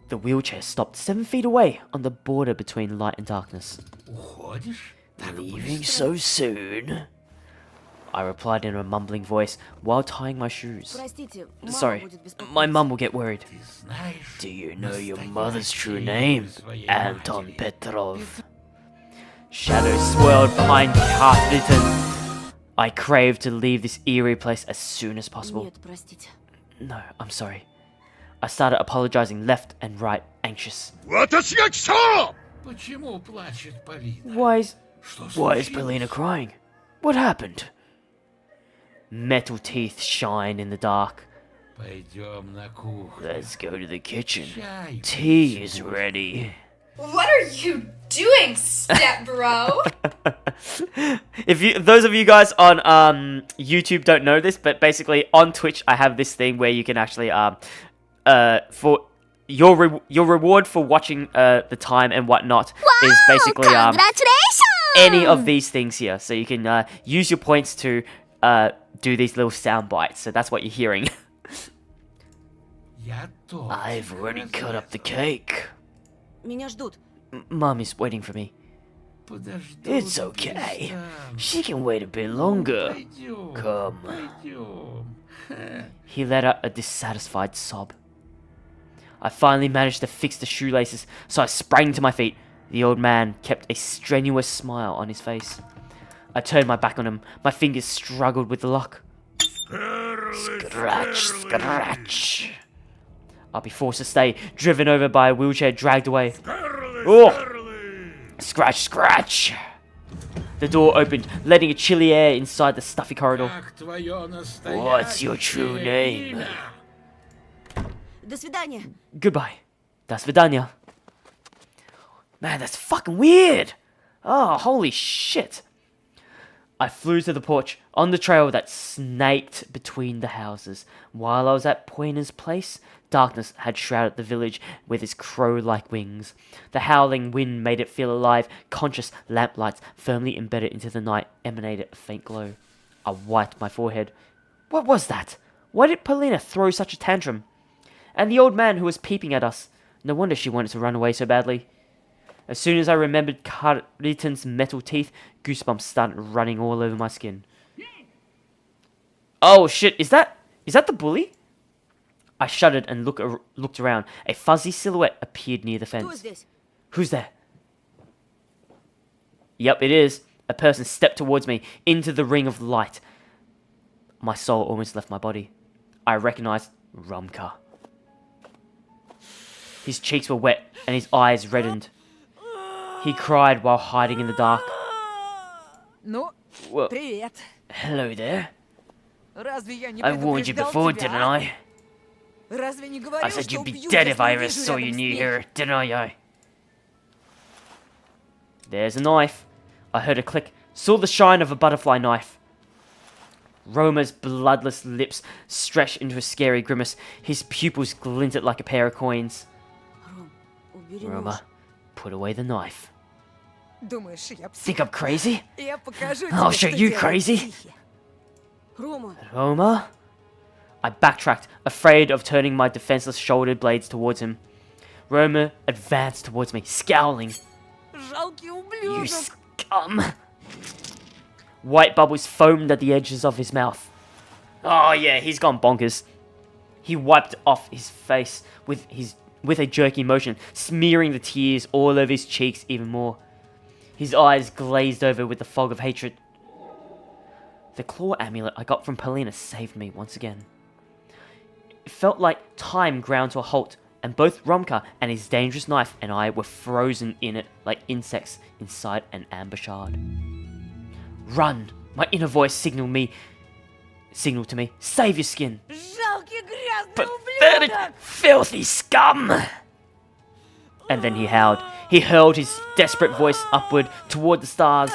The wheelchair stopped 7 feet away, on the border between light and darkness. Уходишь? Так Leaving быстро? so soon? I replied in a mumbling voice, while tying my shoes. Простите, мама Sorry, будет беспокоиться. my mum will get worried. Ты знаешь Do you know your настоящее mother's true имя name? своей Anton матери? Petrov. Shadows swirled behind Carthagena. I craved to leave this eerie place as soon as possible. Нет, простите. No, I'm sorry. I started apologizing left and right, anxious. Почему плачет Полина? Что Why is случилось? Polina crying? What happened? Metal teeth shine in the dark. Пойдем на кухню. Let's go to the kitchen. Чай Tea пить is будем. ready. What are you doing, step bro? Those of you guys on YouTube don't know this, but basically on Twitch I have this thing where you can actually for your reward for watching the time and whatnot is basically Congratulations! any of these things here. So you can use your points to do these little sound bites. So that's what you're hearing. Я тоже I've already cut up the разрезал. cake. Меня ждут. Mum is waiting for me. Подожду It's тебя okay. сам. She can wait a bit longer. Пойдем, Come. пойдем. He let out a dissatisfied sob. I finally managed to fix the shoelaces, so I sprang to my feet. The old man kept a strenuous smile on his face. I turned my back on him. My fingers struggled with the lock. Scratch, scratch. I'll be forced to stay, driven over by a wheelchair, dragged away. Oh! Scratch, scratch. The door opened, letting a chilly air inside the stuffy corridor. Как твое What's your true настоящее name? имя? До свидания. Goodbye. Das Vidania. Man, that's fucking weird. Oh, holy shit. I flew to the porch on the trail that snaked between the houses. While I was at Poina's place, darkness had shrouded the village with its crow-like wings. The howling wind made it feel alive. Conscious lamplights firmly embedded into the night emanated a faint glow. I wiped my forehead. What was that? Why did Polina throw such a tantrum? And the old man who was peeping at us. No wonder she wanted to run away so badly. As soon as I remembered Carleton's metal teeth, goosebumps started running all over my skin. Oh shit, is that the bully? I shuddered and looked around. A fuzzy silhouette appeared near the Кто fence. здесь? Who's there? Yep, it is. A person stepped towards me, into the ring of light. My soul almost left my body. I recognized Rumka. His cheeks were wet and his eyes reddened. He cried while hiding in the dark. Ну, Whoa. привет. Hello there. Разве я не I warned you предупреждал before, тебя, didn't а? I? Разве не I говорил, said что you'd be убью, dead если if I ever увижу saw рядом you с near ней? here, didn't I? There's a knife. I heard a click, saw the shine of a butterfly knife. Roma's bloodless lips stretched into a scary grimace. His pupils glinted like a pair of coins. Ром, убери Roma, нож. put away the knife. Думаешь, я Think псих? I'm crazy? Я покажу I'll тебе, show что you делают crazy. психи. Рома, Roma? I backtracked, afraid of turning my defenseless shoulder blades towards him. Roma advanced towards me, scowling. Жалкий You ублюдок. scum! White bubbles foamed at the edges of his mouth. Oh yeah, he's gone bonkers. He wiped off his face with a jerky motion, smearing the tears all over his cheeks even more. His eyes glazed over with the fog of hatred. The claw amulet I got from Polina saved me once again. It felt like time ground to a halt, and both Romka and his dangerous knife and I were frozen in it like insects inside an amber shard. Run! My inner voice signaled to me, save your skin! Жалкий грязный Pathetic, ублюдок. filthy scum! And then he howled. He hurled his desperate voice upward toward the stars.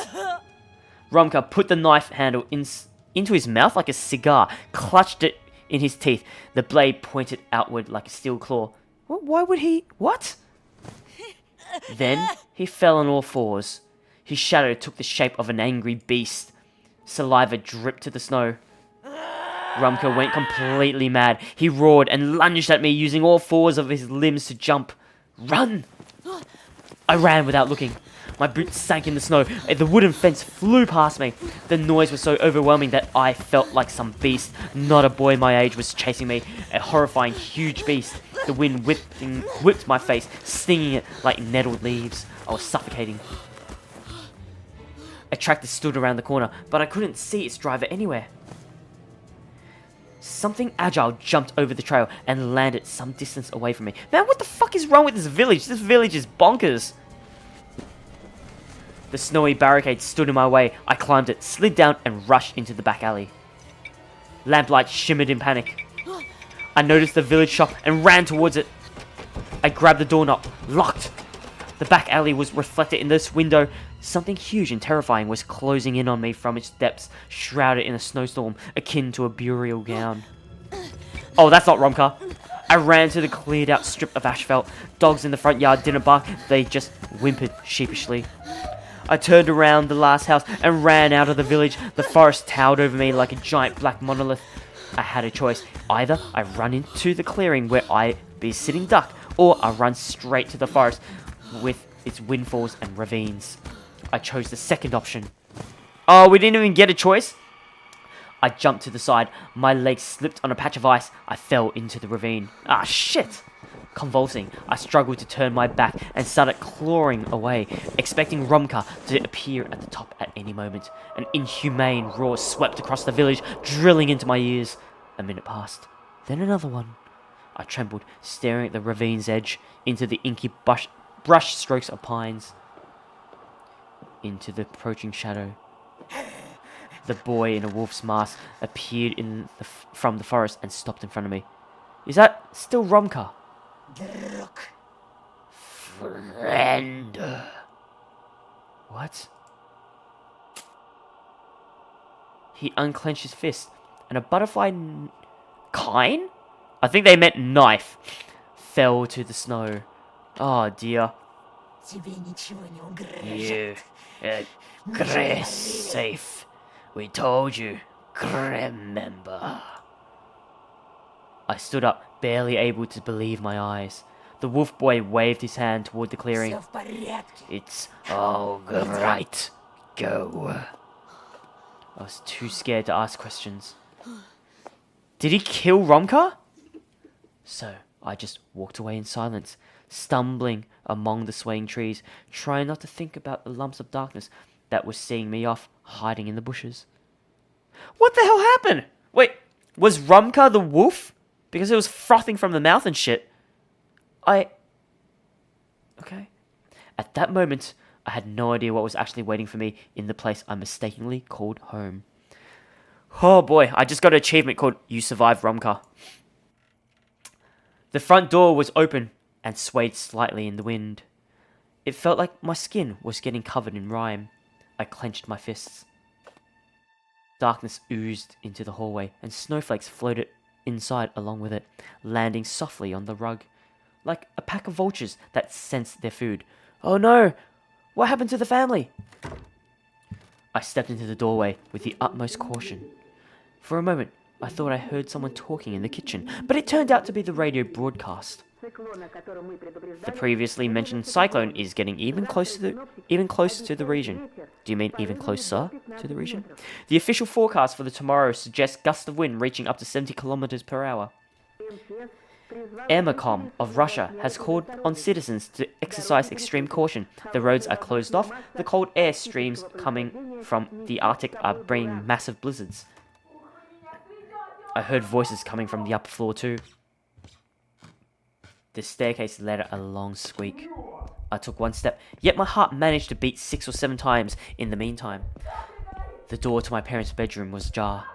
Romka put the knife handle into his mouth like a cigar, clutched it in his teeth. The blade pointed outward like a steel claw. Why would he? What? Then he fell on all fours. His shadow took the shape of an angry beast. Saliva dripped to the snow. Rumka went completely mad. He roared and lunged at me, using all fours of his limbs to jump. Run! I ran without looking. My boots sank in the snow. The wooden fence flew past me. The noise was so overwhelming that I felt like some beast. Not a boy my age was chasing me. A horrifying, huge beast. The wind whipped my face, stinging it like nettled leaves. I was suffocating. A tractor stood around the corner, but I couldn't see its driver anywhere. Something agile jumped over the trail and landed some distance away from me. Man, what the fuck is wrong with this village? This village is bonkers. The snowy barricade stood in my way. I climbed it, slid down, and rushed into the back alley. Lamplight shimmered in panic. I noticed the village shop and ran towards it. I grabbed the doorknob, locked. The back alley was reflected in this window. Something huge and terrifying was closing in on me from its depths, shrouded in a snowstorm akin to a burial gown. Oh, that's not Romka. I ran to the cleared out strip of asphalt. Dogs in the front yard didn't bark, they just whimpered sheepishly. I turned around the last house and ran out of the village. The forest towered over me like a giant black monolith. I had a choice. Either I run into the clearing where I'd be sitting duck, or I run straight to the forest with its windfalls and ravines. I chose the second option. Oh, we didn't even get a choice? I jumped to the side. My legs slipped on a patch of ice. I fell into the ravine. Ah, shit! Convulsing, I struggled to turn my back and started clawing away, expecting Romka to appear at the top at any moment. An inhumane roar swept across the village, drilling into my ears. A minute passed, then another one. I trembled, staring at the ravine's edge, into the inky brush strokes of pines, into the approaching shadow. The boy in a wolf's mask appeared from the forest and stopped in front of me. Is that still Romka? Friend. What? He unclenched his fist, and a butterfly kine? I think they meant knife. Fell to the snow. Oh dear. You, Grace, safe. We told you. Remember. I stood up, barely able to believe my eyes. The wolf boy waved his hand toward the clearing. It's all right. Go. I was too scared to ask questions. Did he kill Romka? So I just walked away in silence, stumbling among the swaying trees, trying not to think about the lumps of darkness that were seeing me off, hiding in the bushes. What the hell happened? Wait, was Romka the wolf? Because it was frothing from the mouth and shit. Okay. At that moment, I had no idea what was actually waiting for me in the place I mistakenly called home. Oh boy, I just got an achievement called You Survived Romka. The front door was open and swayed slightly in the wind. It felt like my skin was getting covered in rime. I clenched my fists. Darkness oozed into the hallway, and snowflakes floated inside along with it, landing softly on the rug, like a pack of vultures that sensed their food. Oh no! What happened to the family? I stepped into the doorway with the utmost caution. For a moment, I thought I heard someone talking in the kitchen, but it turned out to be the radio broadcast. The previously mentioned cyclone is getting even closer to the region. Do you mean even closer to the region? The official forecast for the tomorrow suggests gusts of wind reaching up to 70 kilometers per hour. Airmacom of Russia has called on citizens to exercise extreme caution. The roads are closed off. The cold air streams coming from the Arctic are bringing massive blizzards. I heard voices coming from the upper floor too. The staircase led a long squeak. I took one step, yet my heart managed to beat 6 or 7 times in the meantime. The door to my parents' bedroom was ajar.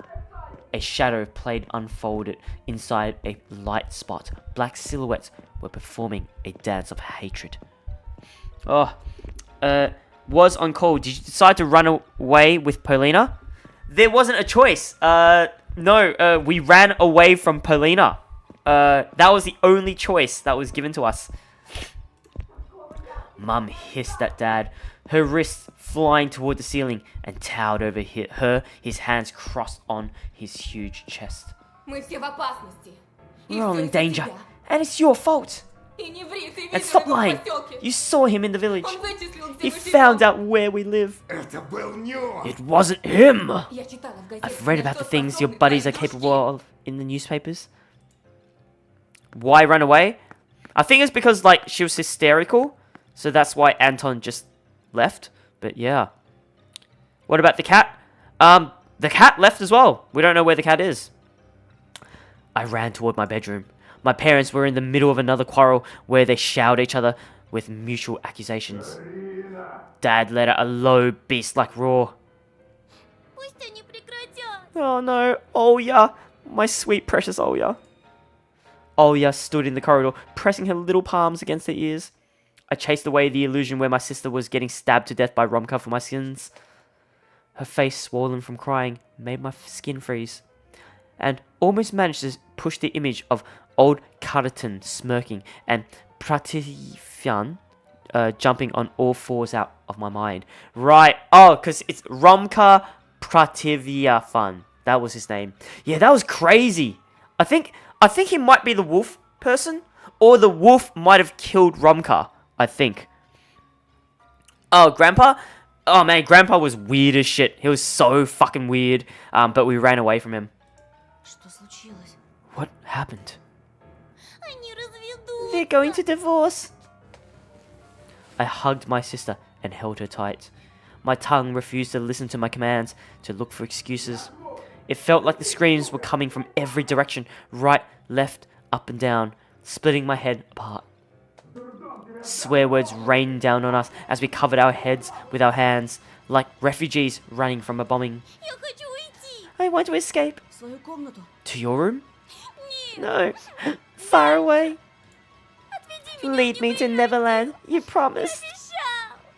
A shadow played unfolded inside a light spot. Black silhouettes were performing a dance of hatred. Was on call. Did you decide to run away with Polina? There wasn't a choice. No, we ran away from Polina. That was the only choice that was given to us. Mum hissed at Dad, her wrists flying toward the ceiling, and towered over her, his hands crossed on his huge chest. We're all in danger, and it's your fault. And stop lying. You saw him in the village. He found out where we live. It wasn't him. I've read about the things your buddies are capable of in the newspapers. Why run away? I think it's because, like, she was hysterical. So that's why Anton just left. But yeah. What about the cat? The cat left as well. We don't know where the cat is. I ran toward my bedroom. My parents were in the middle of another quarrel where they showered each other with mutual accusations. Dad let out a low, beast-like roar. Oh no, Olya. My sweet, precious Olya. Olya stood in the corridor, pressing her little palms against her ears. I chased away the illusion where my sister was getting stabbed to death by Romka for my sins. Her face, swollen from crying, made my skin freeze, and almost managed to push the image of old Karatin smirking and Pratifyan jumping on all fours out of my mind. Right, because it's Romka Prativyan. That was his name. Yeah, that was crazy. I think he might be the wolf person, or the wolf might have killed Romka, I think. Oh, Grandpa? Oh man, Grandpa was weird as shit. He was so fucking weird, but we ran away from him. What happened? They're going to divorce. I hugged my sister and held her tight. My tongue refused to listen to my commands, to look for excuses. It felt like the screams were coming from every direction, right, left, up and down, splitting my head apart. Swear words rained down on us as we covered our heads with our hands, like refugees running from a bombing. I want to escape. To your room? No. Far away. Lead me to Neverland. You promised.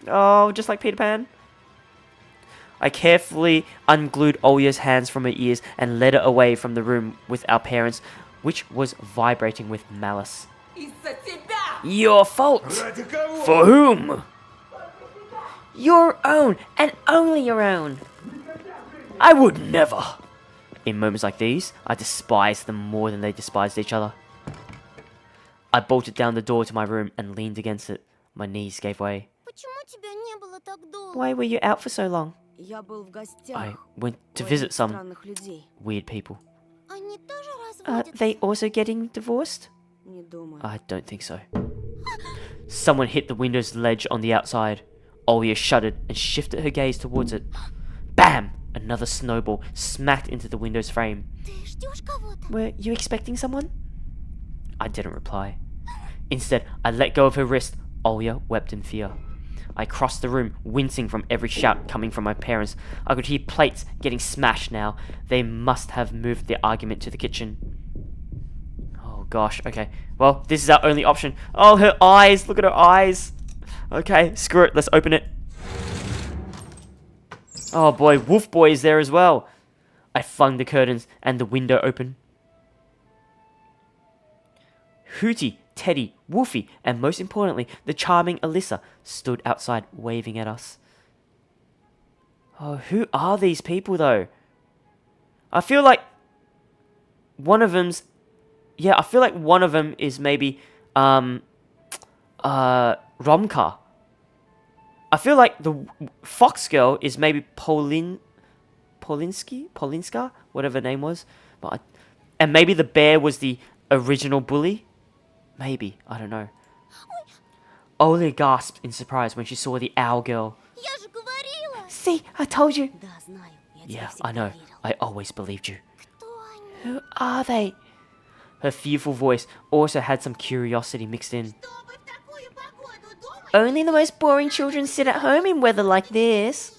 Oh, just like Peter Pan. I carefully unglued Olya's hands from her ears and led her away from the room with our parents, which was vibrating with malice. Your fault. For whom? Your own, and only your own. I would never. In moments like these, I despised them more than they despised each other. I bolted down the door to my room and leaned against it. My knees gave way. Why were you out for so long? I went to visit some weird people. Are they also getting divorced? I don't think so. Someone hit the window's ledge on the outside. Olya shuddered and shifted her gaze towards it. Bam! Another snowball smacked into the window's frame. Were you expecting someone? I didn't reply. Instead, I let go of her wrist. Olya wept in fear. I crossed the room, wincing from every shout coming from my parents. I could hear plates getting smashed now. They must have moved the argument to the kitchen. Oh gosh, okay. Well, this is our only option. Oh, her eyes! Look at her eyes! Okay, screw it, let's open it. Oh boy, Wolf Boy is there as well. I flung the curtains and the window open. Hooty, Teddy, Wolfie, and most importantly, the charming Alyssa stood outside waving at us. Oh, who are these people though? I feel like one of them's... Yeah, I feel like one of them is maybe, Romka. I feel like the Fox girl is maybe Polinska? Whatever her name was. And maybe the bear was the original bully? Maybe, I don't know. Olia gasped in surprise when she saw the owl girl. Я же говорила! See, I told you. Да, знаю. Я Yeah, тебя I know. всегда верила. I always believed you. Кто они? Who are they? Her fearful voice also had some curiosity mixed in. Only the most boring children sit at home in weather like this.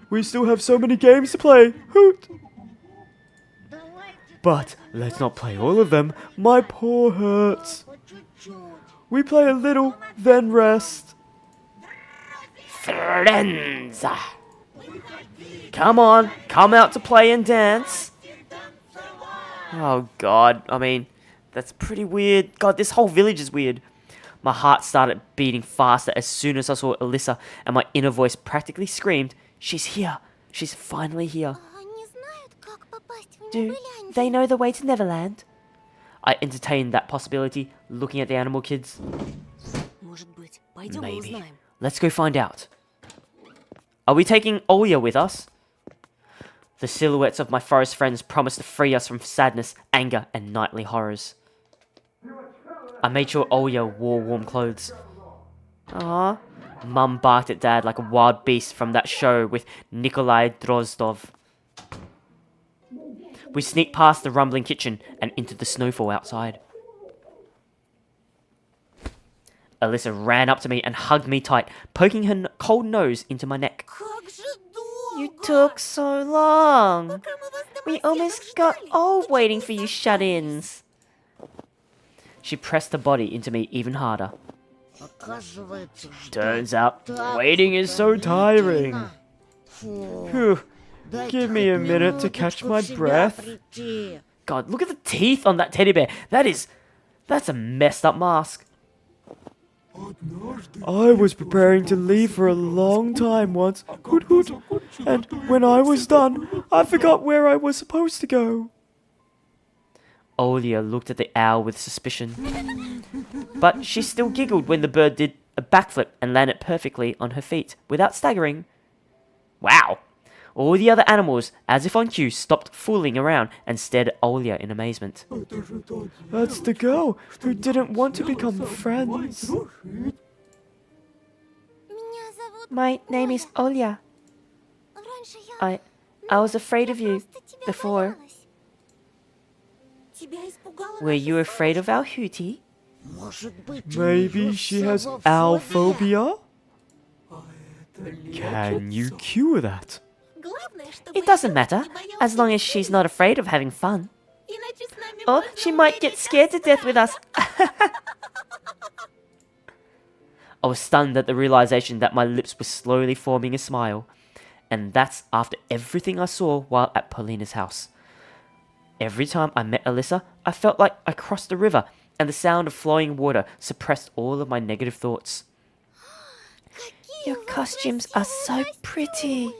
We still have so many games to play. Hoot! But let's not play all of them. My paw hurts. We play a little, then rest. Friends! Come on, come out to play and dance. Oh god, I mean, that's pretty weird. God, this whole village is weird. My heart started beating faster as soon as I saw Alyssa, and my inner voice practically screamed, "She's here! She's finally here!" Они знают, как попасть в Do Неверляндию. they know the way to Neverland? I entertained that possibility, looking at the animal kids. Может быть, пойдем и Maybe. узнаем. Let's go find out. Are we taking Olia with us? The silhouettes of my forest friends promised to free us from sadness, anger, and nightly horrors. I made sure Olia wore warm clothes. Ah, Mum barked at Dad like a wild beast from that show with Nikolai Drozdov. We sneaked past the rumbling kitchen and into the snowfall outside. Alyssa ran up to me and hugged me tight, poking her cold nose into my neck. Как же долго! You took so long. Пока мы вас дома We всех almost got ждали. old Почему waiting вы for you остались? shut-ins. She pressed her body into me even harder. Оказывается, Turns out, waiting is so tiring. Phew, give me a minute to catch my breath. God, look at the teeth on that teddy bear. That's a messed up mask. I was preparing to leave for a long time once, hoot hoot, and when I was done, I forgot where I was supposed to go. Olia looked at the owl with suspicion, but she still giggled when the bird did a backflip and landed perfectly on her feet without staggering. Wow! All the other animals, as if on cue, stopped fooling around and stared at Olia in amazement. That's the girl who didn't want to become friends. Меня зовут My name is Olia. Раньше я I was afraid of you просто тебя before. боялась. Тебя испугала Were наша you afraid of our Hootie? Может быть, Maybe she has owl phobia? Can you cure that? Главное, чтобы It doesn't я matter, не боялся as long as she's not afraid of having fun. Иначе с нами Or можно she might get умереть scared to от death with us. I was stunned at the realization that my lips were slowly forming a smile. And that's after everything I saw while at Paulina's house. Every time I met Alyssa, I felt like I crossed the river, and the sound of flowing water suppressed all of my negative thoughts. Какие Your у вас costumes are so красивые pretty. костюмы.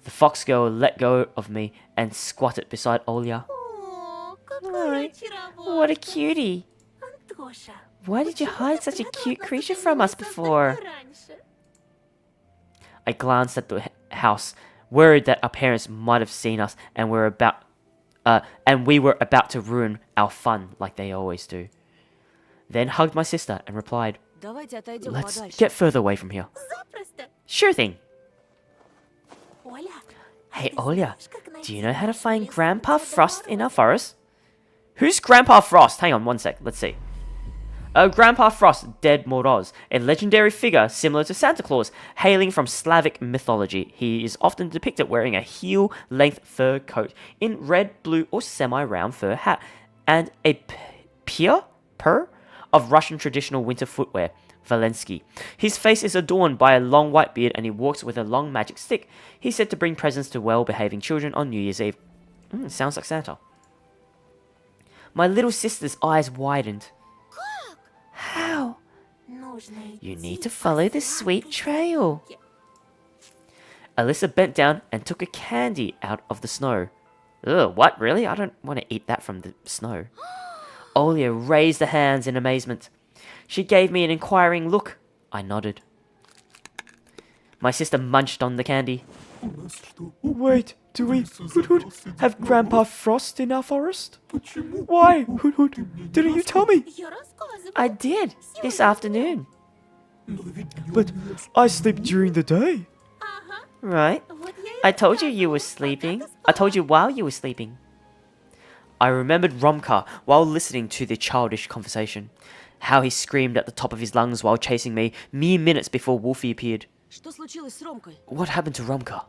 The fox girl let go of me and squatted beside Olia. О, Ой, какая очаровательная. What a cutie! Антоша, Why did you почему hide ты such a спрятала cute нас creature от from us меня со before? мной раньше? I glanced at the house, worried that our parents might have seen us and we were about to ruin our fun like they always do. Then hugged my sister and replied, Давайте отойдем "Let's подальше. get further away from here." Запросто. Sure thing. Оля, Hey ты Olia, знаешь, как do найти you know how to find лес Grandpa Деда Frost in our Мороза? forest? Who's Grandpa Frost? Hang on one sec, let's see. Grandpa Frost, dead Moroz, a legendary figure similar to Santa Claus, hailing from Slavic mythology. He is often depicted wearing a heel-length fur coat in red, blue, or semi-round fur hat, and a pur of Russian traditional winter footwear, Valensky. His face is adorned by a long white beard, and he walks with a long magic stick. He's said to bring presents to well-behaving children on New Year's Eve. Sounds like Santa. My little sister's eyes widened. How? You need to follow this sweet trail. Alyssa bent down and took a candy out of the snow. Ugh, what, really? I don't want to eat that from the snow. Olia raised her hands in amazement. She gave me an inquiring look. I nodded. My sister munched on the candy. Wait, do we, Hoot Hoot, have Grandpa Frost in our forest? Why, Hoot Hoot? Didn't you tell me? I did, this afternoon. But I sleep during the day. Right. I told you you were sleeping. I told you while you were sleeping. I remembered Romka while listening to the childish conversation. How he screamed at the top of his lungs while chasing me mere minutes before Wolfie appeared. What happened to Romka?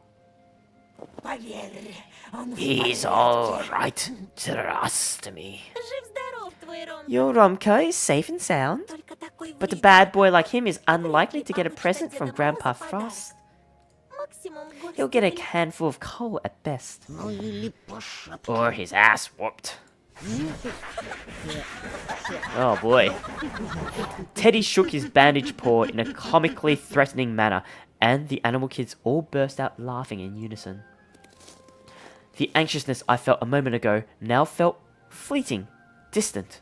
He's alright. Trust me. Your Romka is safe and sound. But a bad boy like him is unlikely to get a present from Grandpa Frost. He'll get a handful of coal at best. Or his ass whooped. Oh boy. Teddy shook his bandaged paw in a comically threatening manner, and the animal kids all burst out laughing in unison. The anxiousness I felt a moment ago now felt fleeting, distant.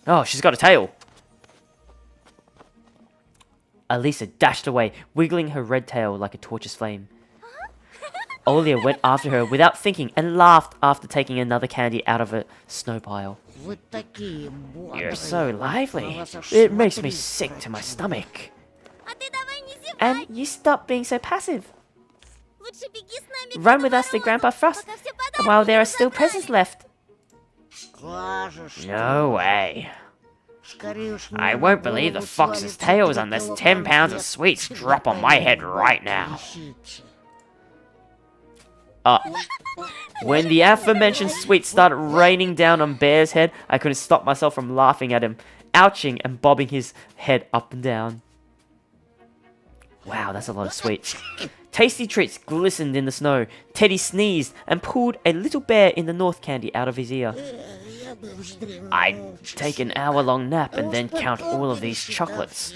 Oh, she's got a tail. Alisa dashed away, wiggling her red tail like a torch's flame. Olia went after her without thinking and laughed after taking another candy out of a snow pile. You're so lively. It makes me sick to my stomach. And you stop being so passive. Run with us to Grandpa Frost while there are still presents left. No way. I won't believe the fox's tales unless 10 pounds of sweets drop on my head right now. When the aforementioned sweets started raining down on Bear's head, I couldn't stop myself from laughing at him, ouching and bobbing his head up and down. Wow, that's a lot of sweets. Tasty treats glistened in the snow. Teddy sneezed and pulled a little bear in the north candy out of his ear. I'd take an hour-long nap and then count all of these chocolates.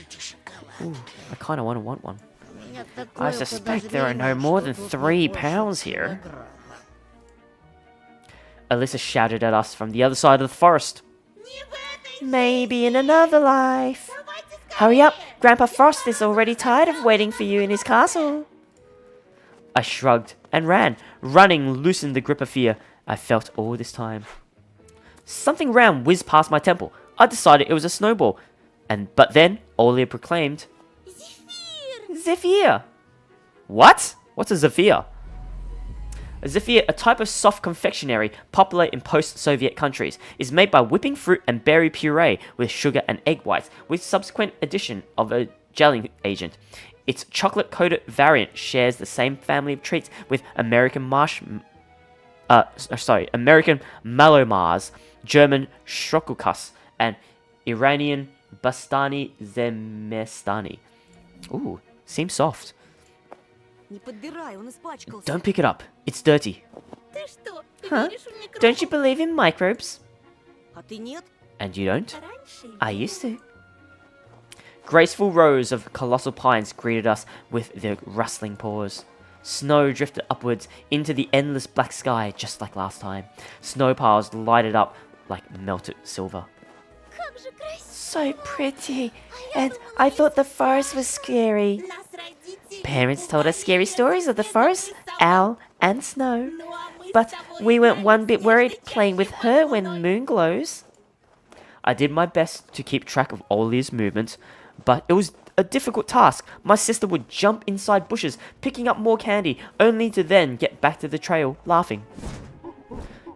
Ooh, I kind of want one. I suspect there are no more than 3 pounds here. Alyssa shouted at us from the other side of the forest. Maybe in another life. Hurry up, Grandpa Frost is already tired of waiting for you in his castle. I shrugged and ran. Running loosened the grip of fear I felt all this time. Something round whizzed past my temple. I decided it was a snowball. But then Olia proclaimed, Zephyr! What? What's a zephyr? A zephyr, a type of soft confectionery popular in post-Soviet countries, is made by whipping fruit and berry puree with sugar and egg whites, with subsequent addition of a gelling agent. Its chocolate-coated variant shares the same family of treats with American Mallow Mars, German Schrokukas, and Iranian Bastani Zemestani. Ooh, seems soft. Don't pick it up. It's dirty. Huh? Don't you believe in microbes? And you don't? I used to. Graceful rows of colossal pines greeted us with their rustling paws. Snow drifted upwards into the endless black sky just like last time. Snow piles lighted up like melted silver. So pretty. And I thought the forest was scary. Parents told us scary stories of the forest, owl, and snow. But we weren't one bit worried playing with her when the moon glows. I did my best to keep track of Olia's movements, but it was a difficult task. My sister would jump inside bushes, picking up more candy, only to then get back to the trail, laughing.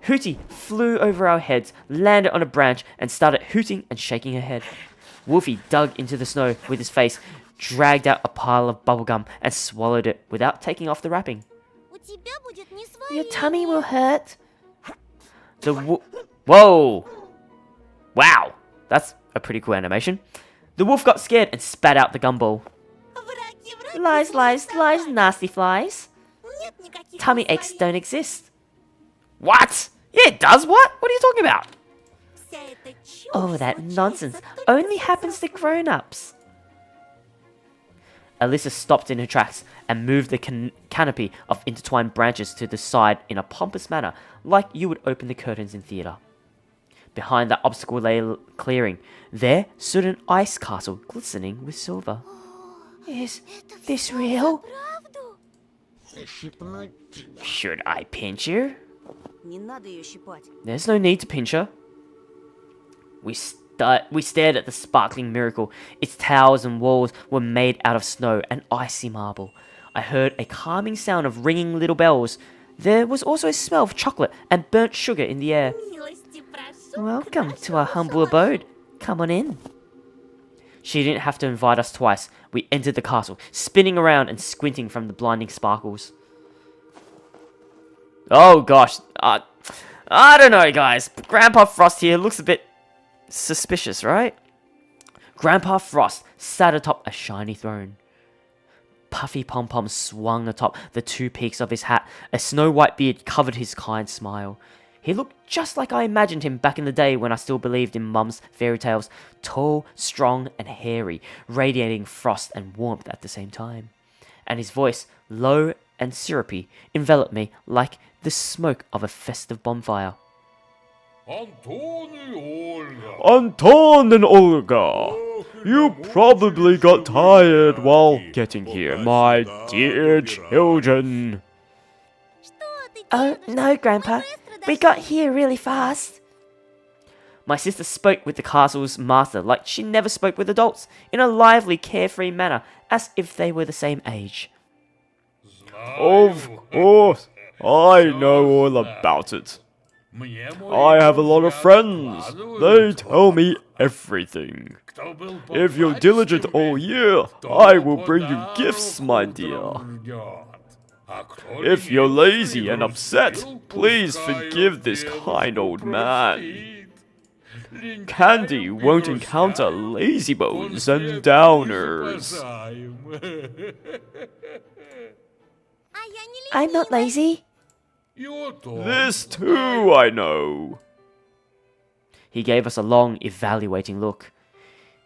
Hooty flew over our heads, landed on a branch, and started hooting and shaking her head. Wolfie dug into the snow with his face, dragged out a pile of bubblegum, and swallowed it without taking off the wrapping. Your tummy will hurt. Whoa! Wow, that's a pretty cool animation. The wolf got scared and spat out the gumball. Lies, lies, lies, nasty flies. Tummy aches don't exist. What? Yeah, it does? What? What are you talking about? Oh, that nonsense only happens to grown-ups. Alyssa stopped in her tracks and moved the canopy of intertwined branches to the side in a pompous manner, like you would open the curtains in theatre. Behind the obstacle lay clearing. There stood an ice castle glistening with silver. Is this real? Should I pinch you? There's no need to pinch her. We stared at the sparkling miracle. Its towers and walls were made out of snow and icy marble. I heard a calming sound of ringing little bells. There was also a smell of chocolate and burnt sugar in the air. Welcome to our humble abode. Come on in. She didn't have to invite us twice. We entered the castle, spinning around and squinting from the blinding sparkles. Oh gosh, I don't know, guys. Grandpa Frost here looks a bit suspicious, right? Grandpa Frost sat atop a shiny throne. Puffy pom-poms swung atop the two peaks of his hat. A snow-white beard covered his kind smile. He looked just like I imagined him back in the day when I still believed in Mum's fairy tales. Tall, strong, and hairy, radiating frost and warmth at the same time. And his voice, low and syrupy, enveloped me like the smoke of a festive bonfire. Anton and Olga, you probably got tired while getting here, my dear children. Oh, no, Grandpa. We got here really fast. My sister spoke with the castle's master like she never spoke with adults, in a lively, carefree manner, as if they were the same age. Of course, I know all about it. I have a lot of friends. They tell me everything. If you're diligent all year, I will bring you gifts, my dear. If you're lazy and upset, please forgive this kind old man. Candy won't encounter lazybones and downers. I'm not lazy. This too I know. He gave us a long, evaluating look.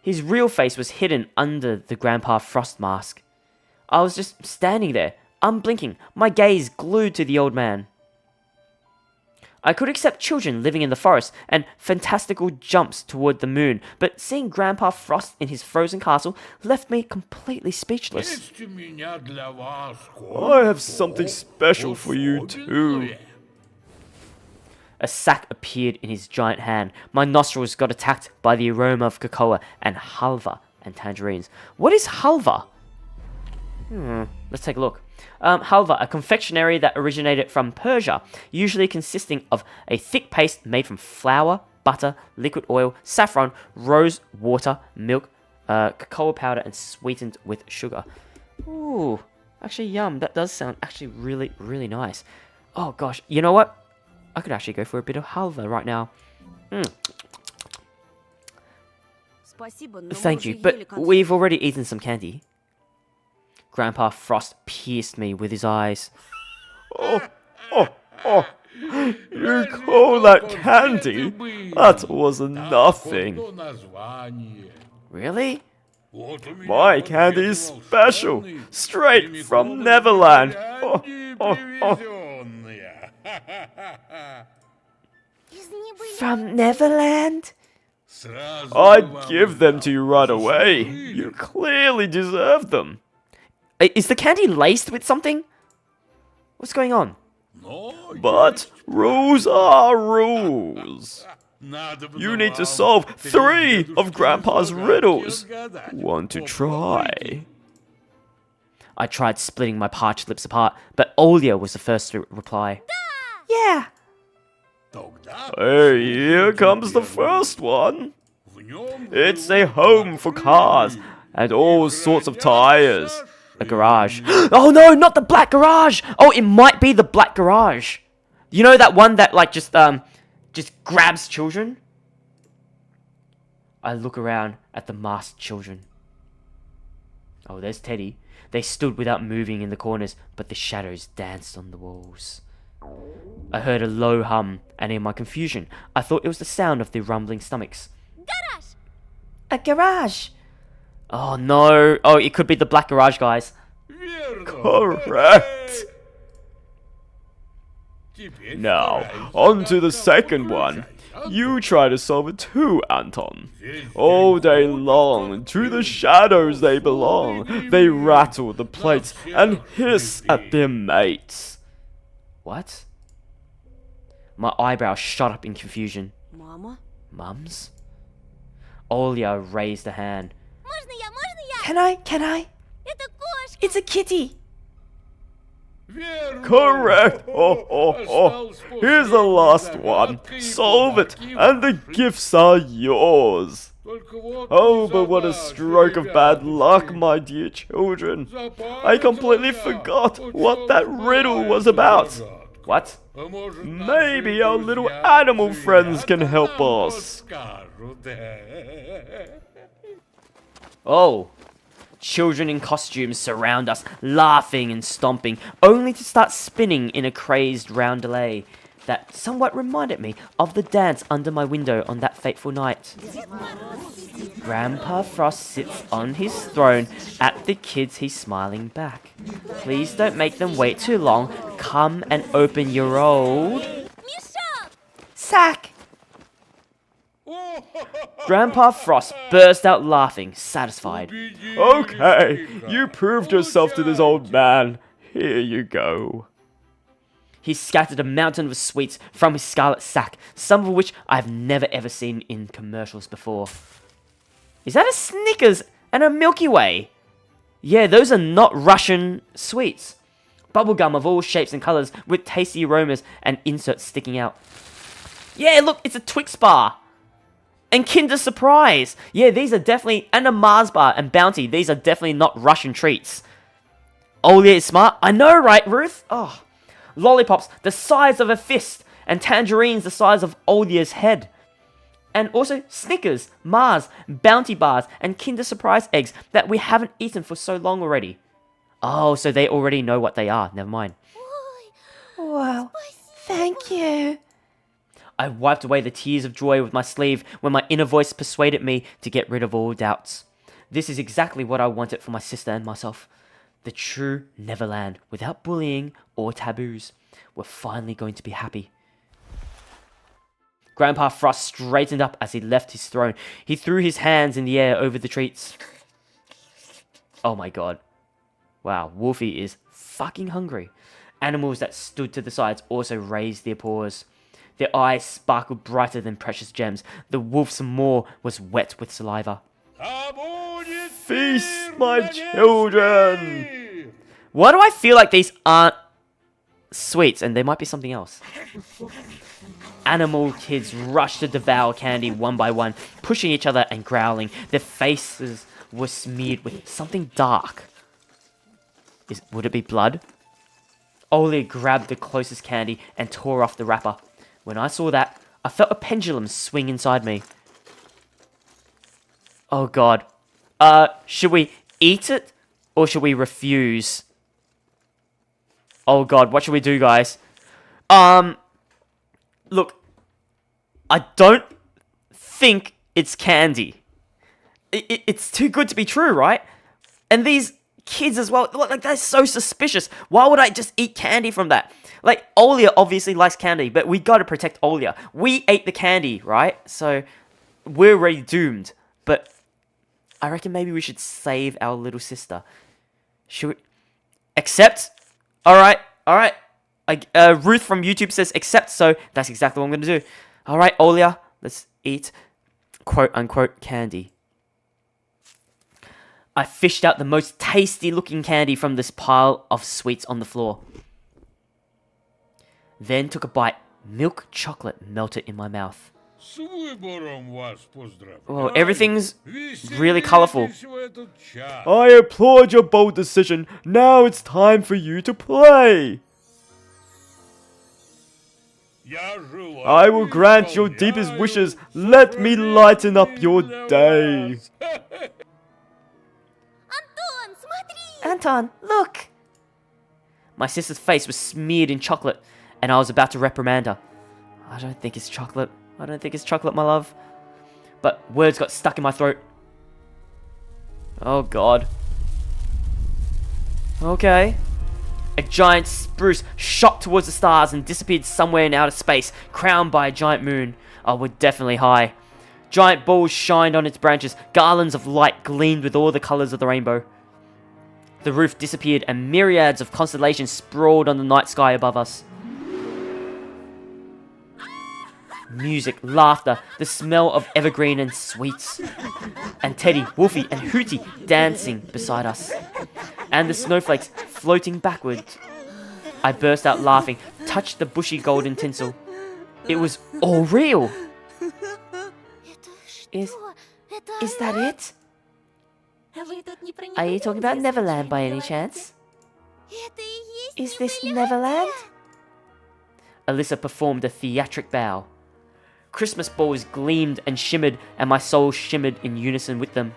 His real face was hidden under the Grandpa Frost mask. I was just standing there, unblinking, my gaze glued to the old man. I could accept children living in the forest and fantastical jumps toward the moon, but seeing Grandpa Frost in his frozen castle left me completely speechless. I have something special for you too. A sack appeared in his giant hand. My nostrils got attacked by the aroma of cocoa and halva and tangerines. What is halva? Let's take a look. Halva, a confectionery that originated from Persia, usually consisting of a thick paste made from flour, butter, liquid oil, saffron, rose water, milk, cocoa powder, and sweetened with sugar. Ooh, actually, yum. That does sound actually really, really nice. Oh gosh, you know what? I could actually go for a bit of halva right now. Thank you, but we've already eaten some candy. Grandpa Frost pierced me with his eyes. You call that candy? That was nothing. Really? My candy is special, straight from Neverland. From Neverland? I'd give them to you right away. You clearly deserve them. Is the candy laced with something? What's going on? But rules are rules. You need to solve 3 of Grandpa's riddles. Want to try? I tried splitting my parched lips apart, but Olya was the first to reply. Yeah. Hey, here comes the first one. It's a home for cars and all sorts of tires. A garage. Oh no, not the black garage! Oh, it might be the black garage. You know that one that like just grabs children? I look around at the masked children. Oh, there's Teddy. They stood without moving in the corners, but the shadows danced on the walls. I heard a low hum, and in my confusion, I thought it was the sound of the rumbling stomachs. Garage! A garage! Oh no! Oh, it could be the black garage, guys. Correct. Now, on to the second one. You try to solve it too, Anton. All day long, to the shadows they belong. They rattle the plates and hiss at their mates. What? My eyebrows shot up in confusion. Мама? Mums? Olia raised a hand. Можно я? Can I? Это кошка! It's a kitty! Correct. Here's the last one. Solve it, and the gifts are yours. Oh, but what a stroke of bad luck, my dear children. I completely forgot what that riddle was about. What? Maybe our little animal friends can help us. Oh. Children in costumes surround us, laughing and stomping, only to start spinning in a crazed roundelay that somewhat reminded me of the dance under my window on that fateful night. Grandpa Frost sits on his throne. At the kids he's smiling back. Please don't make them wait too long. Come and open your old... Мешок! sack! Grandpa Frost burst out laughing, satisfied. Okay, you proved yourself to this old man. Here you go. He scattered a mountain of sweets from his scarlet sack, some of which I've never ever seen in commercials before. Is that a Snickers and a Milky Way? Yeah, those are not Russian sweets. Bubblegum of all shapes and colours with tasty aromas and inserts sticking out. Yeah, look, it's a Twix bar. And Kinder Surprise! Yeah, these are definitely... And a Mars bar and Bounty. These are definitely not Russian treats. Olia is smart. I know, right, Ruth? Oh. Lollipops the size of a fist. And tangerines the size of Olia's head. And also Snickers, Mars, Bounty bars, and Kinder Surprise eggs that we haven't eaten for so long already. Oh, so they already know what they are. Never mind. Wow. Thank you. I wiped away the tears of joy with my sleeve when my inner voice persuaded me to get rid of all doubts. This is exactly what I wanted for my sister and myself. The true Neverland, without bullying or taboos. We're finally going to be happy. Grandpa Frost straightened up as he left his throne. He threw his hands in the air over the treats. Oh my god. Wow, Wolfie is fucking hungry. Animals that stood to the sides also raised their paws. Their eyes sparkled brighter than precious gems. The wolf's maw was wet with saliva. Feast, my children! Why do I feel like these aren't sweets and they might be something else? Animal kids rushed to devour candy one by one, pushing each other and growling. Their faces were smeared with something dark. Would it be blood? Olia grabbed the closest candy and tore off the wrapper. When I saw that, I felt a pendulum swing inside me. Oh god. Should we eat it? Or should we refuse? Oh god, what should we do, guys? Look. I don't think it's candy. It's too good to be true, right? And these kids as well, like, they're so suspicious. Why would I just eat candy from that? Like, Olia obviously likes candy, but we gotta protect Olia. We ate the candy, right? So, we're already doomed. But I reckon maybe we should save our little sister. Should we... Accept? Alright. Ruth from YouTube says accept, so that's exactly what I'm gonna do. Alright, Olia, let's eat quote-unquote candy. I fished out the most tasty-looking candy from this pile of sweets on the floor. Then took a bite Milk chocolate melted in my mouth. С выбором вас поздравляю. Oh, everything's really colorful. Веселитесь в этот час. I applaud your bold decision. Now it's time for you to play. Я желаю I will grant your deepest wishes. Let me lighten up your day. Антон, смотри! Anton, look! My sister's face was smeared in chocolate, and I was about to reprimand her. I don't think it's chocolate. I don't think it's chocolate, my love. But words got stuck in my throat. Oh god. Okay. A giant spruce shot towards the stars and disappeared somewhere in outer space, crowned by a giant moon. Oh, we're definitely high. Giant balls shined on its branches. Garlands of light gleamed with all the colors of the rainbow. The roof disappeared and myriads of constellations sprawled on the night sky above us. Music, laughter, the smell of evergreen and sweets. And Teddy, Wolfie and Hootie dancing beside us. And the snowflakes floating backwards. I burst out laughing, touched the bushy golden tinsel. It was all real! Is that it? Вы тут не про Are you talking about Neverland by any chance? Is this Neverland? Alyssa performed a theatric bow. Christmas balls gleamed and shimmered, and my soul shimmered in unison with them.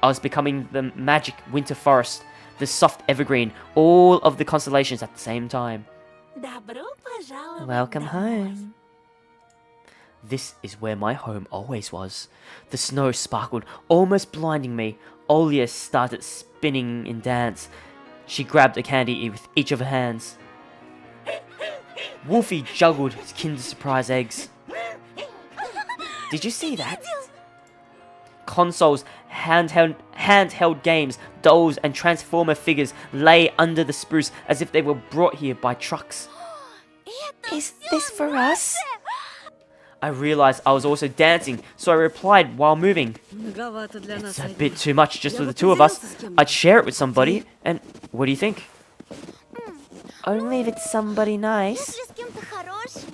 I was becoming the magic winter forest, the soft evergreen, all of the constellations at the same time. Добро пожаловать Welcome домой. home. This is where my home always was. The snow sparkled, almost blinding me. Olia started spinning in dance. She grabbed a candy with each of her hands. Wolfie juggled his Kinder Surprise eggs. Did you see that? Consoles, handheld games, dolls and transformer figures lay under the spruce as if they were brought here by trucks. Is this for us? I realized I was also dancing, so I replied while moving. Многовато для нас It's a одних. bit too much just for the two of us. I'd share it with somebody, and what do you think? Only if it's somebody nice. Если с кем-то хорош.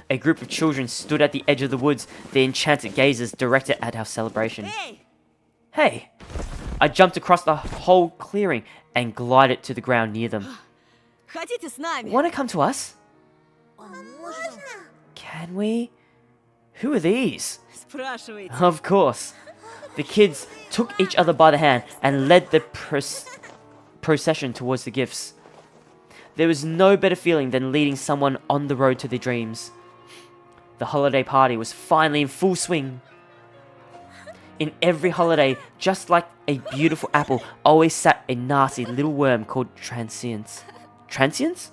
A group of children stood at the edge of the woods, their enchanted gazes directed at our celebration. Hey! I jumped across the whole clearing and glided to the ground near them. Хотите с нами? Want to come to us? Can we? Who are these? Спрашивайте. Of course. The kids took each other by the hand and led the procession towards the gifts. There was no better feeling than leading someone on the road to their dreams. The holiday party was finally in full swing. In every holiday, just like a beautiful apple, always sat a nasty little worm called Transience. Transience?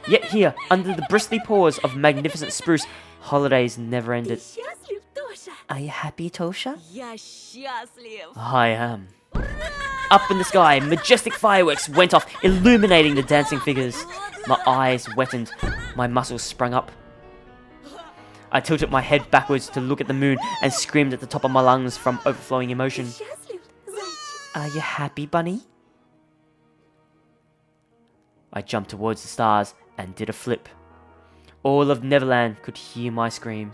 Yet here, under the bristly paws of magnificent spruce, holidays never ended. Счастлив, Тоша? Are you happy, Tosha? Я счастлив. I am. Up in the sky, majestic fireworks went off, illuminating the dancing figures. My eyes wetted, my muscles sprung up. I tilted my head backwards to look at the moon and screamed at the top of my lungs from overflowing emotion. Счастлив, зайчик? Are you happy, bunny? I jumped towards the stars and did a flip. All of Neverland could hear my scream.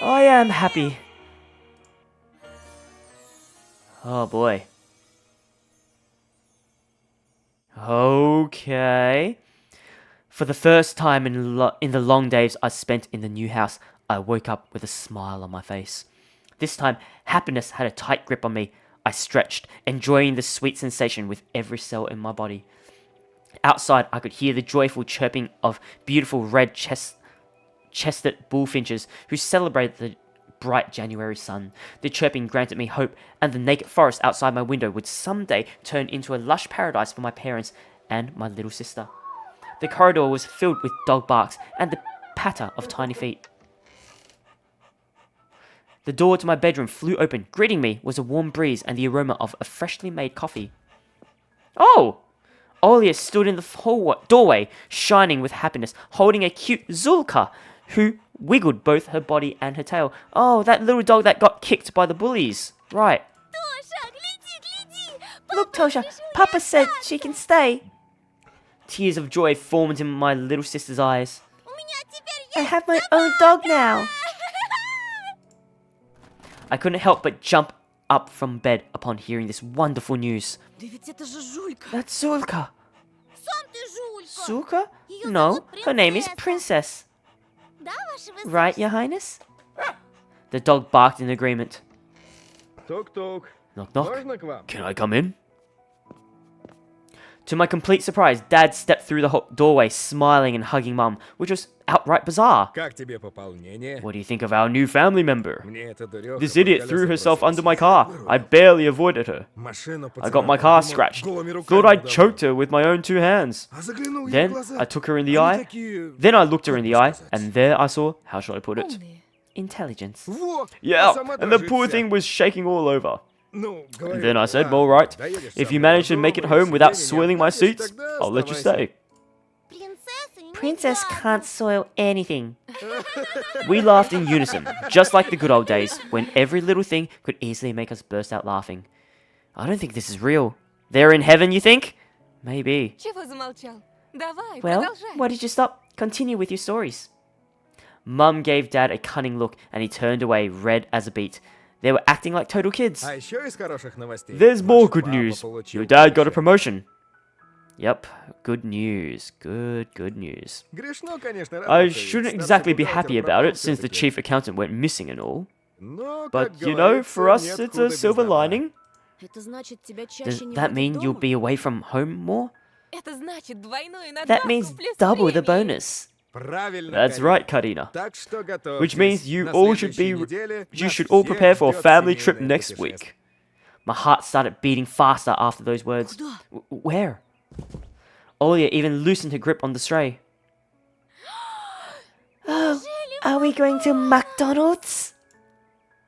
I am happy. Oh boy. Okay. For the first time in the long days I spent in the new house, I woke up with a smile on my face. This time, happiness had a tight grip on me. I stretched, enjoying the sweet sensation with every cell in my body. Outside, I could hear the joyful chirping of beautiful red-chested bullfinches who celebrated the bright January sun. The chirping granted me hope, and the naked forest outside my window would someday turn into a lush paradise for my parents and my little sister. The corridor was filled with dog barks and the patter of tiny feet. The door to my bedroom flew open. Greeting me was a warm breeze and the aroma of a freshly made coffee. Oh! Olia stood in the doorway, shining with happiness, holding a cute Zulka, who wiggled both her body and her tail. Oh, that little dog that got kicked by the bullies. Right. Тоша, гляди, гляди! Look, Tosha, Papa said she can stay. Tears of joy formed in my little sister's eyes. I have my own dog now. I couldn't help but jump up from bed upon hearing this wonderful news. Да ведь это же Жулька. That's Zulka. Сам ты жулька. Zulka? Её No, зовут her name is Принцесса. Princess. Да, ваше высочество? Right, Your Highness? The dog barked in agreement. Тук-тук. Knock, knock. Можно к вам? Can I come in? To my complete surprise, Dad stepped through the doorway, smiling and hugging Mum, which was outright bizarre. Как тебе пополнение? What do you think of our new family member? Мне эта дуреха This под idiot колеса threw herself бросилась. under my car. I barely avoided her. Машину I got my поцарапала, car думал, scratched. голыми руками Thought I'd удавлю. choked her with my own 2 hands. А заглянул ей в Then глаза. I took her in the Они eye. такие, Then I looked her как in бы the eye, сказать, and there I saw, how shall I put it? Умные. Intelligence. Во, Yeah, а сама and the дрожит poor вся. thing was shaking all over. Ну, And говорю, then I said, ладно, well, right, доедешь if сам you до manage to make it дома, home without если soiling my сиденья seats, тогда I'll let you оставайся. stay. Принцесса не Princess главная. can't soil anything. We laughed in unison, just like the good old days, when every little thing could easily make us burst out laughing. I don't think this is real. They're in heaven, you think? Maybe. Чего замолчал? Давай, Well, продолжай. why did you stop? Continue with your stories. Mum gave Dad a cunning look, and he turned away, red as a beet. They were acting like total kids. А еще из хороших новостей. There's Ваш more good папа news. получил Your dad got a повышение. promotion. Yep, good news. Good news. Грешно, конечно, I радоваться, ведь shouldn't старший exactly be бухгалтер happy about пропал it since the всё-таки. chief accountant went missing and all. Но, But как you know, for us, говорится, it's нет a худа без silver добра. lining. Это значит, тебя чаще Does не that будет mean you'll дома? be away from home more? Это значит двойную надбавку That means плюс double the премии. bonus. Правильно, That's Карина. right, Karina. Так что готовьтесь. Which means you На all should следующей be, неделе you нас should all всех prepare for a ждет family trip семейное next путешествие. week. My heart started beating faster after those words. Куда? Where? Olia even loosened her grip on the stray. Oh, are we going to McDonald's?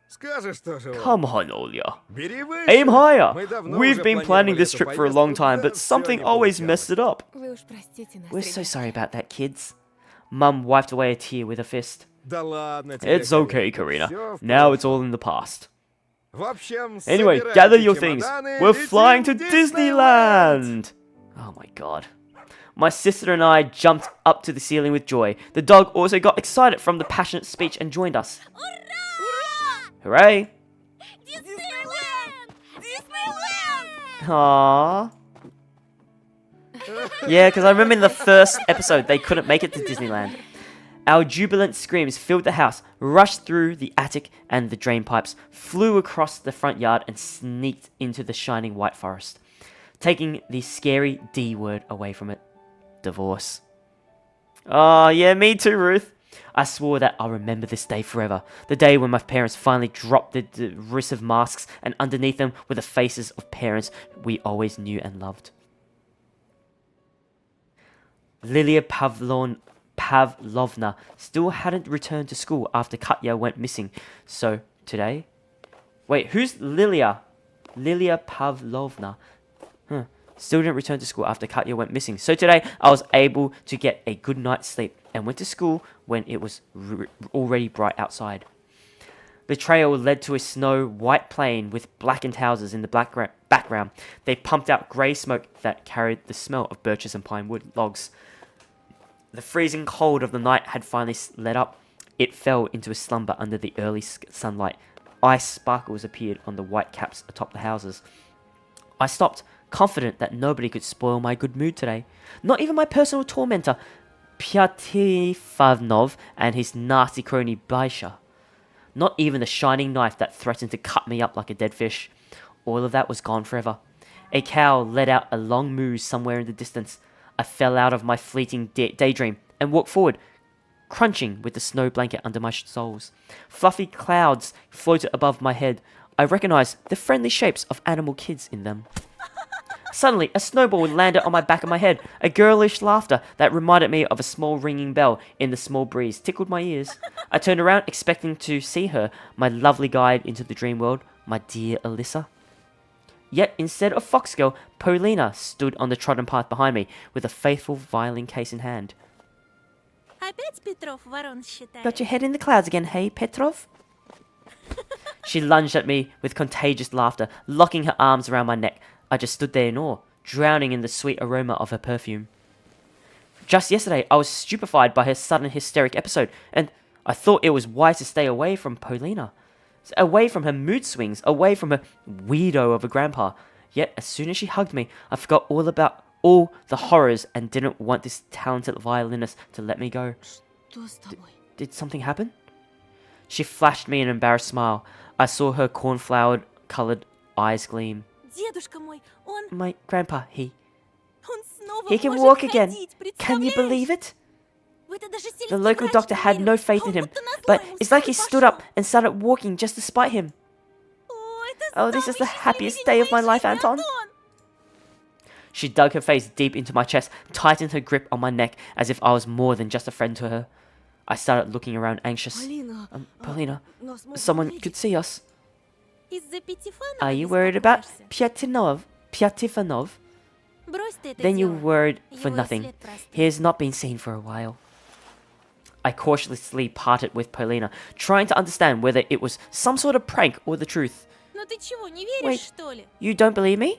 Скажешь тоже. вот. Come on, Olia. Бери выше. Aim higher. Мы давно We've уже been planning планировали this эту trip for a long поездку, time, да but всё something не always получалось. messed it up. Вы уж простите нас, We're so ребята. sorry about that, kids. Mum wiped away a tear with a fist. Да ладно тебе, It's okay, Karina. Всё в Now it's прошлом. all in the past. В общем, Anyway, собирайте gather your things. чемоданы, We're летим flying в to Диснейленд. Disneyland! Oh my god. My sister and I jumped up to the ceiling with joy. The dog also got excited from the passionate speech and joined us. Hooray! Диснейленд! Диснейленд! Aww. Yeah, because I remember in the first episode they couldn't make it to Disneyland. Our jubilant screams filled the house, rushed through the attic and the drain pipes, flew across the front yard, and sneaked into the shining white forest, taking the scary D word away from it. Divorce. Oh, yeah, me too, Ruth. I swore that I'll remember this day forever. The day when my parents finally dropped the derisive masks and underneath them were the faces of parents we always knew and loved. Lilia Pavlovna still hadn't returned to school after Katya went missing. So, today... Wait, who's Lilia? Lilia Pavlovna. Still didn't return to school after Katya went missing. So today, I was able to get a good night's sleep and went to school when it was already bright outside. The trail led to a snow-white plain with blackened houses in the background. They pumped out grey smoke that carried the smell of birches and pine wood logs. The freezing cold of the night had finally let up. It fell into a slumber under the early sunlight. Ice sparkles appeared on the white caps atop the houses. I stopped, confident that nobody could spoil my good mood today. Not even my personal tormentor, Pyatifavnov, and his nasty crony Baisha. Not even the shining knife that threatened to cut me up like a dead fish. All of that was gone forever. A cow let out a long moo somewhere in the distance. I fell out of my fleeting daydream and walked forward, crunching with the snow blanket under my soles. Fluffy clouds floated above my head. I recognized the friendly shapes of animal kids in them. Suddenly, a snowball landed on my back of my head. A girlish laughter that reminded me of a small ringing bell in the small breeze tickled my ears. I turned around expecting to see her, my lovely guide into the dream world, my dear Alyssa. Yet, instead of Foxgirl, Polina stood on the trodden path behind me with a faithful violin case in hand. Опять Петров ворон считает? Got your head in the clouds again, hey, Petrov? She lunged at me with contagious laughter, locking her arms around my neck. I just stood there in awe, drowning in the sweet aroma of her perfume. Just yesterday, I was stupefied by her sudden hysteric episode, and I thought it was wise to stay away from Polina. Away from her mood swings, away from her weirdo of a grandpa. Yet, as soon as she hugged me, I forgot all about all the horrors and didn't want this talented violinist to let me go. Что с тобой? Did something happen? She flashed me an embarrassed smile. I saw her cornflower-colored eyes gleam. Дедушка мой, он My grandpa, снова he can может walk again. ходить, Can you представляешь? believe it? В это даже The сельский local врач doctor не had верил, no а faith он in him, будто назло but ему it's like he сам stood пошел. up and started walking just to spite him. О, это Oh, this is the самый счастливый happiest день day в of my моей life, жизни, Anton. Антон! She dug her face deep into my chest, tightened her grip on my neck as if I was more than just a friend to her. I started looking around anxious. Полина, Paulina, нас могут someone увидеть. could see us. Из-за Пятифанова Are you worried about беспокоишься? Pyatifanov? Брось ты это Then you're дело. worried for Его и nothing. след простыл. He has not been seen for a while. I cautiously parted with Polina, trying to understand whether it was some sort of prank or the truth. Ну ты чего, не Wait. веришь, что ли? You don't believe me?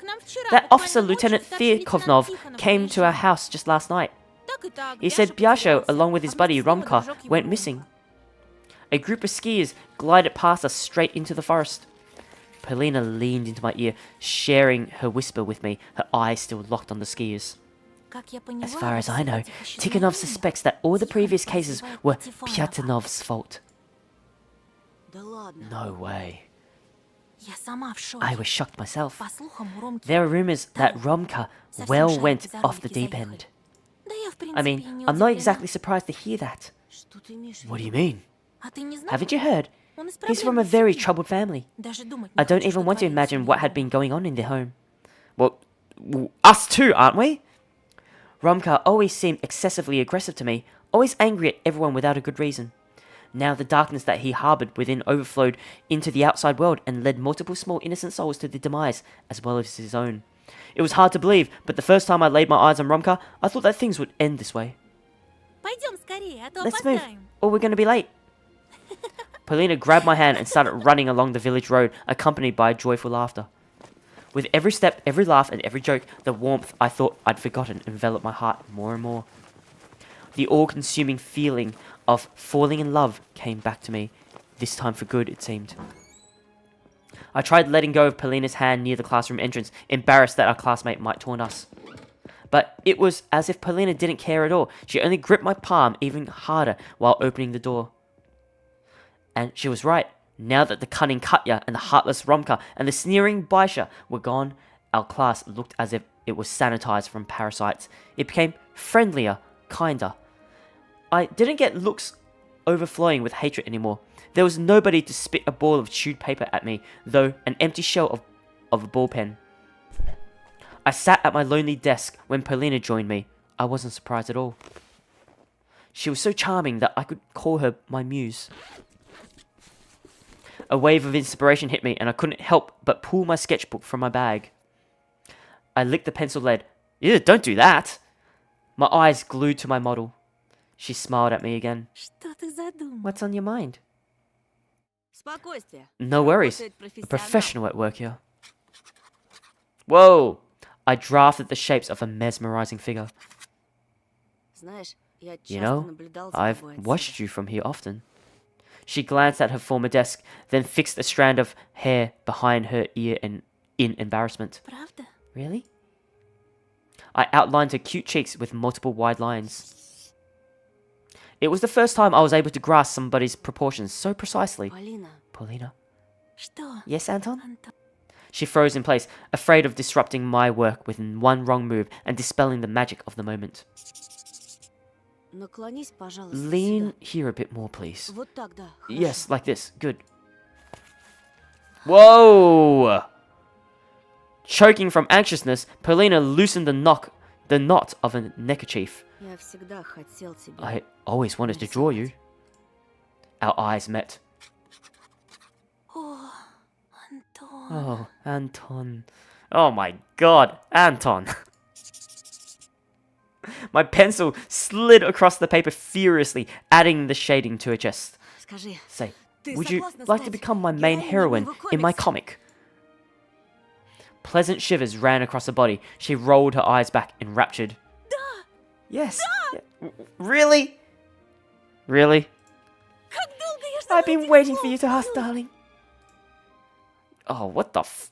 К нам вчера That буквально officer, ночью Lieutenant старший лейтенант Thykovnov, Тихонов came to our приезжал. house just last night. Так и так, He said Бяша Biasho, потерялся, along with his а buddy вместе с ним Romka, дружок его went Ромка. missing. A group of skiers glided past us straight into the forest. Polina leaned into my ear, sharing her whisper with me, her eyes still locked on the skiers. Как я поняла, As far as I всех know, этих Tikhonov исчезновений suspects that all the previous cases Тихонов were подозревает Пятифанова. Pyatanov's fault. Да ладно. No way. Я сама в шоке. I was shocked myself. По слухам, у Ромки There are rumors that Romka совсем well шарики went за off the ролики deep end. заехали. Да я, в I принципе, и mean, не I'm not удивлена. exactly surprised to hear that. Что ты имеешь в What do виду? you mean? А ты не знал? Haven't you heard? Он из He's from a проблемной very семьи. troubled family. Даже думать I не don't хочу, even что want to творится imagine у what них had been дома. going on in their home. Well, us too, aren't we? Romka always seemed excessively aggressive to me, always angry at everyone without a good reason. Now the darkness that he harbored within overflowed into the outside world and led multiple small innocent souls to their demise, as well as his own. It was hard to believe, but the first time I laid my eyes on Romka, I thought that things would end this way. Пойдем скорее, а то Let's move, опоздаем. or we're going to be late. Polina grabbed my hand and started running along the village road, accompanied by joyful laughter. With every step, every laugh, and every joke, the warmth I thought I'd forgotten enveloped my heart more and more. The all-consuming feeling of falling in love came back to me, this time for good, it seemed. I tried letting go of Polina's hand near the classroom entrance, embarrassed that our classmate might taunt us. But it was as if Polina didn't care at all. She only gripped my palm even harder while opening the door. And she was right. Now that the cunning Katya and the heartless Romka and the sneering Baisha were gone, our class looked as if it was sanitized from parasites. It became friendlier, kinder. I didn't get looks overflowing with hatred anymore. There was nobody to spit a ball of chewed paper at me, though an empty shell of a ball pen. I sat at my lonely desk when Polina joined me. I wasn't surprised at all. She was so charming that I could call her my muse. A wave of inspiration hit me and I couldn't help but pull my sketchbook from my bag. I licked the pencil lead. Ew, don't do that! My eyes glued to my model. She smiled at me again. Что ты задумал? What's on your mind? Спокойствие. No worries. Работает A профессионал. professional at work here. Whoa! I drafted the shapes of a mesmerizing figure. Знаешь, я You часто know, наблюдал за I've тобой отсюда. watched you from here often. She glanced at her former desk, then fixed a strand of hair behind her ear in embarrassment. Правда? Really? I outlined her cute cheeks with multiple wide lines. It was the first time I was able to grasp somebody's proportions so precisely. Полина, Paulina? Что? Yes, Anton? Антон? She froze in place, afraid of disrupting my work with one wrong move and dispelling the magic of the moment. наклонись, пожалуйста, Lean сюда. here a bit more, please. Вот так, да. Yes, like this. Good. Whoa! Choking from anxiousness, Polina loosened the knot of a neckerchief. Я всегда хотел тебя. I always wanted to draw you. Our eyes met. О, Антон. Oh, Anton. Oh my god, Anton. My pencil slid across the paper furiously, adding the shading to her chest. Скажи, Say, ты would you согласна like to стать become my main героиней heroine моего in my комикса? comic? Pleasant shivers ran across her body. She rolled her eyes back, enraptured. Yes. Yeah. Really? Really? I've been waiting for you to ask, darling. Oh, what the f...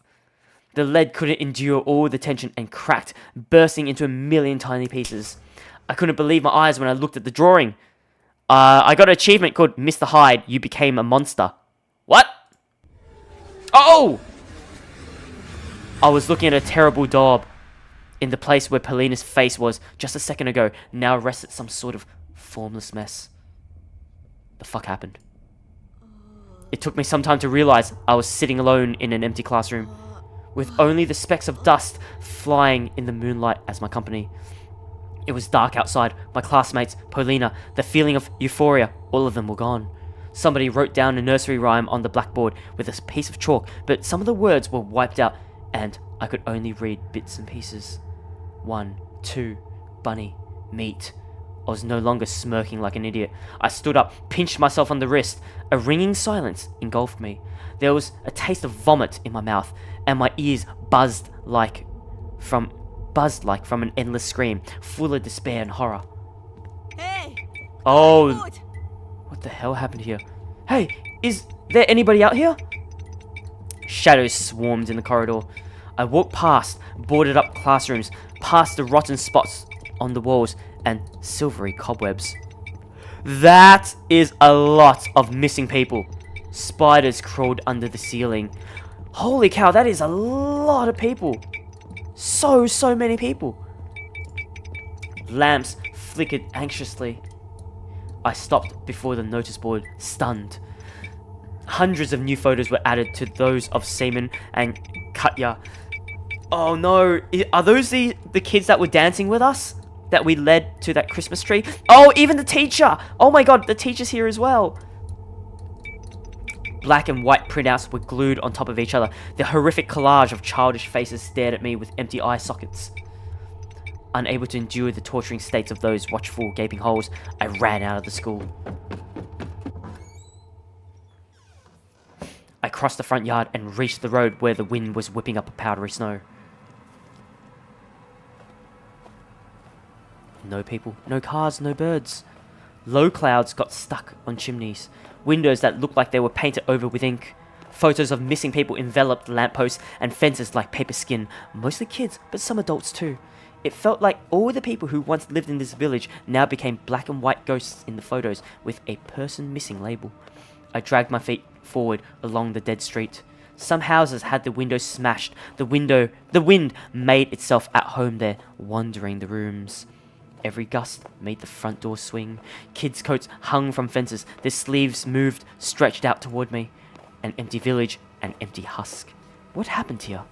The lead couldn't endure all the tension and cracked, bursting into a million tiny pieces. I couldn't believe my eyes when I looked at the drawing. I got an achievement called Mr. Hyde, you became a monster. What? Oh! I was looking at a terrible daub. In the place where Paulina's face was just a second ago, now rested some sort of formless mess. The fuck happened? It took me some time to realize I was sitting alone in an empty classroom, with only the specks of dust flying in the moonlight as my company. It was dark outside. My classmates, Paulina, the feeling of euphoria, all of them were gone. Somebody wrote down a nursery rhyme on the blackboard with a piece of chalk, but some of the words were wiped out, and I could only read bits and pieces. 1, 2, bunny, meat. I was no longer smirking like an idiot. I stood up, pinched myself on the wrist. A ringing silence engulfed me. There was a taste of vomit in my mouth, and my ears buzzed like from an endless scream, full of despair and horror. Эй! Oh, Будь! what the hell happened here? Hey, is there anybody out here? Shadows swarmed in the corridor. I walked past boarded up classrooms, past the rotten spots on the walls and silvery cobwebs. That is a lot of missing people. Spiders crawled under the ceiling. Holy cow, that is a lot of people. So many people. Lamps flickered anxiously. I stopped before the notice board, stunned. Hundreds of new photos were added to those of Seaman and Katya. Oh no, are those the kids that were dancing with us? That we led to that Christmas tree? Oh, even the teacher! Oh my god, the teacher's here as well. Black and white printouts were glued on top of each other. The horrific collage of childish faces stared at me with empty eye sockets. Unable to endure the torturing states of those watchful, gaping holes, I ran out of the school. I crossed the front yard and reached the road where the wind was whipping up a powdery snow. No people, no cars, no birds. Low clouds got stuck on chimneys. Windows that looked like they were painted over with ink. Photos of missing people enveloped lampposts and fences like paper skin. Mostly kids, but some adults too. It felt like all the people who once lived in this village now became black and white ghosts in the photos with a person missing label. I dragged my feet forward along the dead street. Some houses had the windows smashed. The wind made itself at home there, wandering the rooms. Every gust made the front door swing. Kids' coats hung from fences. Their sleeves moved, stretched out toward me. An empty village, an empty husk. What happened here?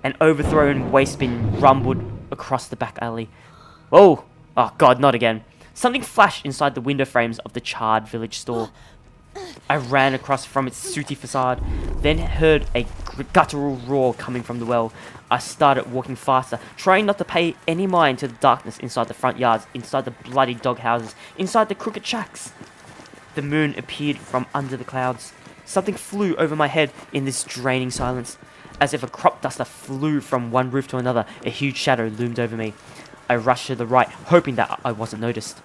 An overthrown waste bin rumbled across the back alley. Oh god, not again. Something flashed inside the window frames of the charred village store. I ran across from its sooty facade, then heard a guttural roar coming from the well. I started walking faster, trying not to pay any mind to the darkness inside the front yards, inside the bloody dog houses, inside the crooked shacks. The moon appeared from under the clouds. Something flew over my head in this draining silence. As if a crop duster flew from one roof to another, a huge shadow loomed over me. I rushed to the right, hoping that I wasn't noticed.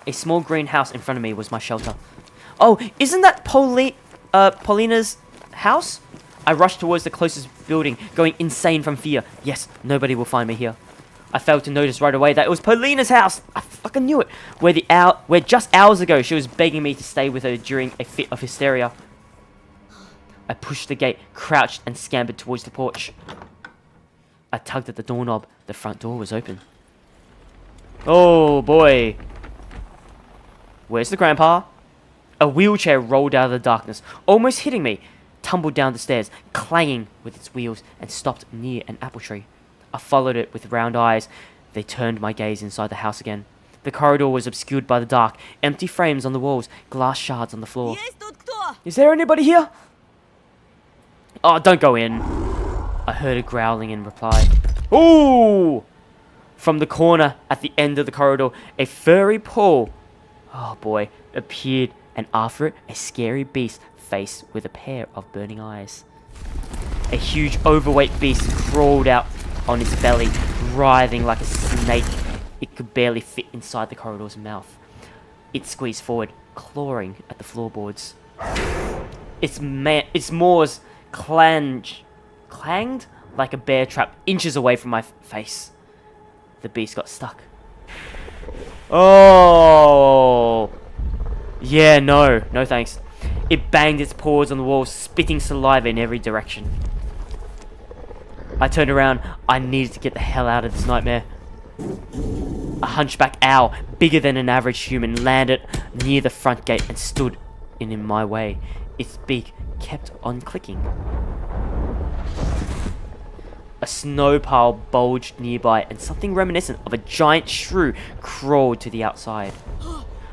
A small green house in front of me was my shelter. Oh, isn't that Paulina's house? I rushed towards the closest building, going insane from fear. Yes, nobody will find me here. I failed to notice right away that it was Paulina's house. I fucking knew it. Where just hours ago she was begging me to stay with her during a fit of hysteria. I pushed the gate, crouched, and scampered towards the porch. I tugged at the doorknob. The front door was open. Oh boy. Where's the grandpa? A wheelchair rolled out of the darkness, almost hitting me, tumbled down the stairs, clanging with its wheels, and stopped near an apple tree. I followed it with round eyes. They turned my gaze inside the house again. The corridor was obscured by the dark, empty frames on the walls, glass shards on the floor. Есть тут кто? Is there anybody here? Oh, don't go in. I heard a growling in reply. Ooh! From the corner at the end of the corridor, a furry paw, oh boy, appeared, and after it, a scary beast faced with a pair of burning eyes. A huge overweight beast crawled out on its belly, writhing like a snake. It could barely fit inside the corridor's mouth. It squeezed forward, clawing at the floorboards. Its maws clanged like a bear trap inches away from my face. The beast got stuck. Oh! Yeah, no thanks. It banged its paws on the wall, spitting saliva in every direction. I turned around. I needed to get the hell out of this nightmare. A hunchback owl, bigger than an average human, landed near the front gate and stood in my way. Its beak kept on clicking. A snow pile bulged nearby, and something reminiscent of a giant shrew crawled to the outside.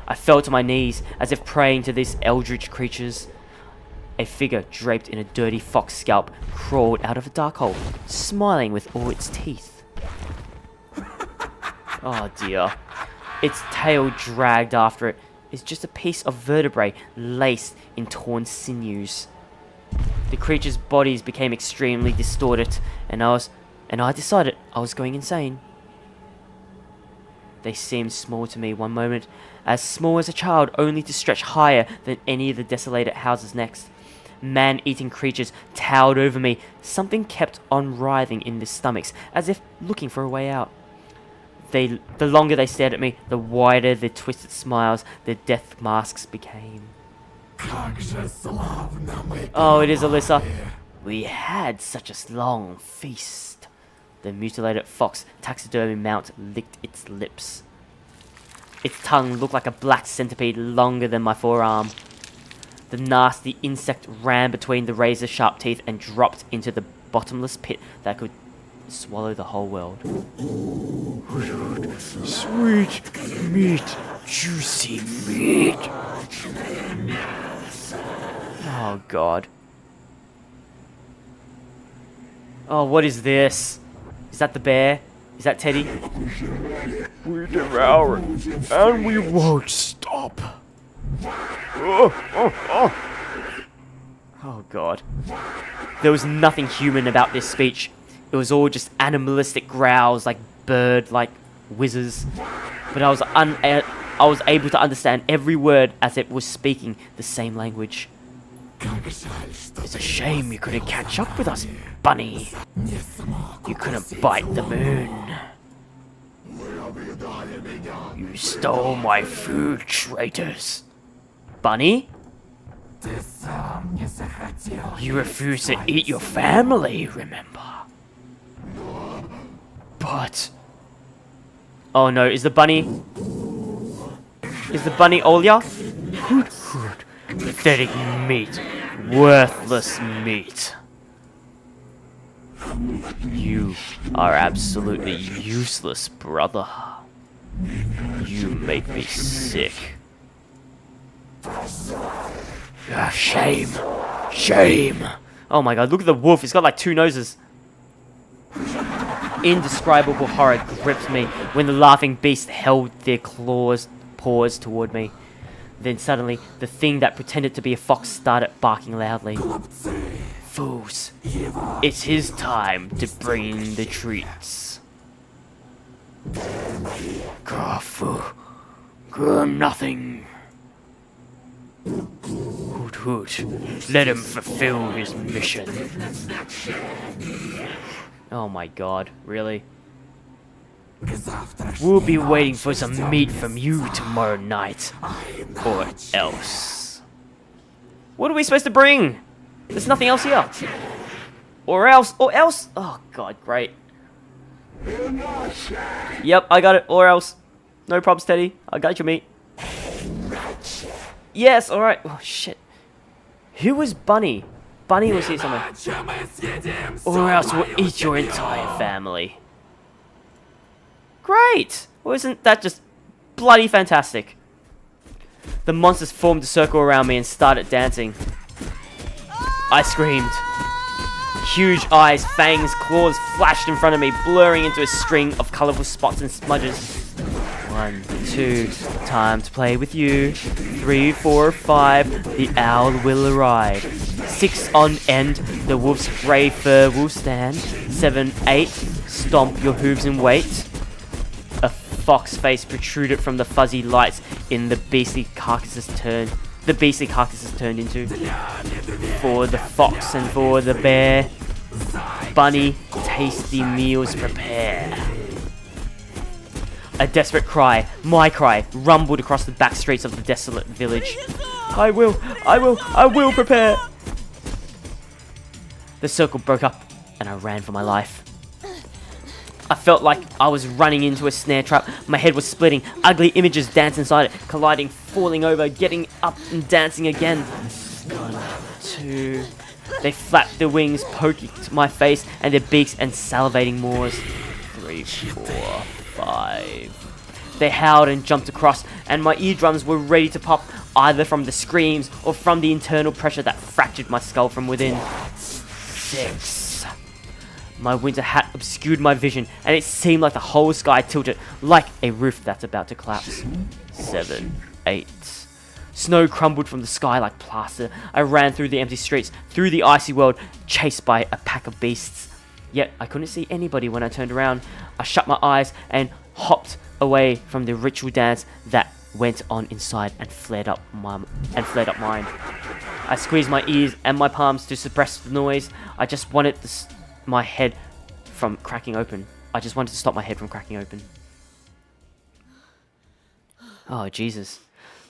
I fell to my knees, as if praying to these eldritch creatures. A figure draped in a dirty fox scalp crawled out of a dark hole, smiling with all its teeth. Oh dear. Its tail dragged after it is just a piece of vertebrae laced in torn sinews. The creature's bodies became extremely distorted, and I decided I was going insane. They seemed small to me one moment, as small as a child, only to stretch higher than any of the desolated houses next. Man-eating creatures towered over me. Something kept on writhing in their stomachs, as if looking for a way out. The longer they stared at me, the wider their twisted smiles, their death masks became. Oh, it is Alyssa. We had such a long feast. The mutilated fox taxidermy mount licked its lips. Its tongue looked like a black centipede longer than my forearm. The nasty insect ran between the razor-sharp teeth and dropped into the bottomless pit that could swallow the whole world. Sweet meat, juicy meat. Oh god. Oh, what is this? Is that the bear? Is that Teddy? We devour it, and we won't stop. Oh god. There was nothing human about this speech. It was all just animalistic growls, like bird-like whizzes. But I was able to understand every word as it was speaking the same language. It's a shame you couldn't catch up with us, Bunny. You couldn't bite the moon. You stole my food, traitors. Bunny? You refused to eat your family, remember? But... oh no, is the bunny... is the bunny Olya? Pathetic meat. Worthless meat. You are absolutely useless, brother. You make me sick. Shame. Shame. Oh my god, look at the wolf. He's got like 2 noses. Indescribable horror gripped me when the laughing beast held their paws toward me. Then suddenly, the thing that pretended to be a fox started barking loudly. Fools. It's his time to bring in the treats. Garfu. Nothing. Hoot hoot. Let him fulfill his mission. Oh my god, really? We'll be waiting for some meat from you tomorrow night. Or else. What are we supposed to bring? There's nothing else here. Or else. Oh god, great. Yep, I got it. Or else. No problems, Teddy. I got your meat. Yes, alright. Oh shit. Who was Bunny? Bunny was here somewhere. Or else we'll eat your entire family. Great! Well, isn't that just bloody fantastic? The monsters formed a circle around me and started dancing. I screamed. Huge eyes, fangs, claws flashed in front of me, blurring into a string of colourful spots and smudges. 1, 2, time to play with you. 3, 4, 5, the owl will arrive. 6 on end, the wolf's grey fur will stand. 7, 8, Stomp your hooves and wait. A fox face protruded from the fuzzy lights in the beastly carcasses turned into. For the fox and for the bear, bunny, tasty meals prepare. A desperate cry, my cry, rumbled across the back streets of the desolate village. I will prepare. The circle broke up and I ran for my life. I felt like I was running into a snare trap. My head was splitting. Ugly images danced inside it, colliding, falling over, getting up and dancing again. 1, 2. They flapped their wings, poking my face and their beaks and salivating maws. 3, 4, 5. They howled and jumped across, and my eardrums were ready to pop, either from the screams or from the internal pressure that fractured my skull from within. 6. My winter hat obscured my vision, and it seemed like the whole sky tilted, like a roof that's about to collapse. 7, 8. Snow crumbled from the sky like plaster. I ran through the empty streets, through the icy world, chased by a pack of beasts. Yet I couldn't see anybody when I turned around. I shut my eyes and hopped away from the ritual dance that went on inside and flared up mine. I squeezed my ears and my palms to suppress the noise. I just wanted my head from cracking open. I just wanted to stop my head from cracking open. Oh, Jesus.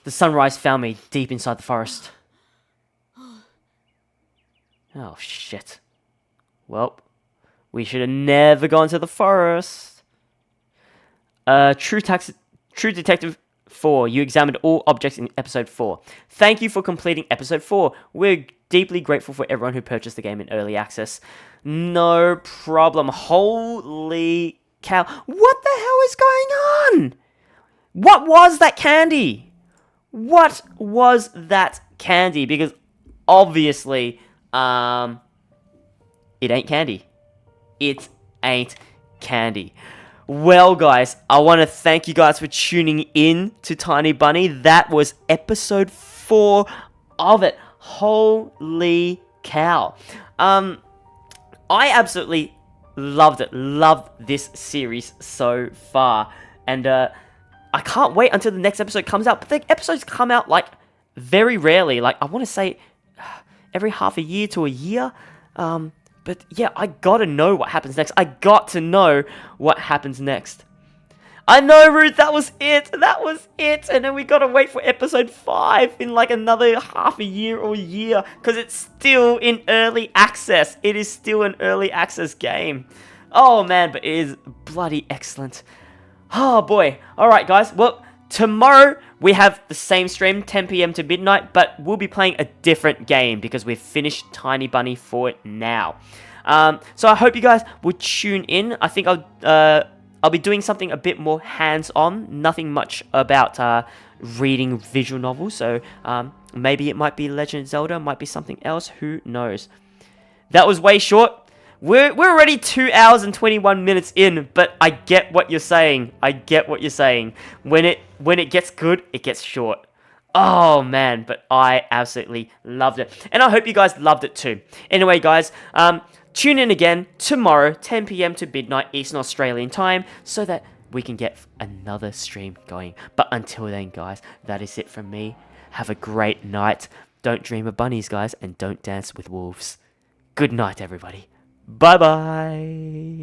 The sunrise found me deep inside the forest. Oh, shit. Well, we should have never gone to the forest. True Detective 4, you examined all objects in episode 4. Thank you for completing episode 4. We're deeply grateful for everyone who purchased the game in early access. No problem. Holy cow. What the hell is going on? What was that candy? What was that candy? Because obviously, it ain't candy. It ain't candy. Well, guys, I want to thank you guys for tuning in to Tiny Bunny. That was episode 4 of it. Holy cow. I absolutely loved it. Loved this series so far. And I can't wait until the next episode comes out. But the episodes come out, like, very rarely. Like, I want to say every half a year to a year. But yeah, I gotta know what happens next. I got to know what happens next. I know, Ruth, that was it. That was it. And then we gotta wait for episode 5 in like another half a year or a year. Because it's still in early access. It is still an early access game. Oh man, but it is bloody excellent. Oh boy. Alright guys, well, tomorrow we have the same stream, 10 PM to midnight, but we'll be playing a different game because we've finished Tiny Bunny for now. So I hope you guys will tune in. I think I'll be doing something a bit more hands-on, nothing much about reading visual novels. So maybe it might be Legend of Zelda, might be something else. Who knows? That was way short. We're already 2 hours and 21 minutes in, but I get what you're saying. I get what you're saying. When it gets good, it gets short. Oh man, but I absolutely loved it. And I hope you guys loved it too. Anyway, guys, tune in again tomorrow, 10 PM to midnight Eastern Australian time, so that we can get another stream going. But until then, guys, that is it from me. Have a great night. Don't dream of bunnies, guys, and don't dance with wolves. Good night, everybody. Bye-bye.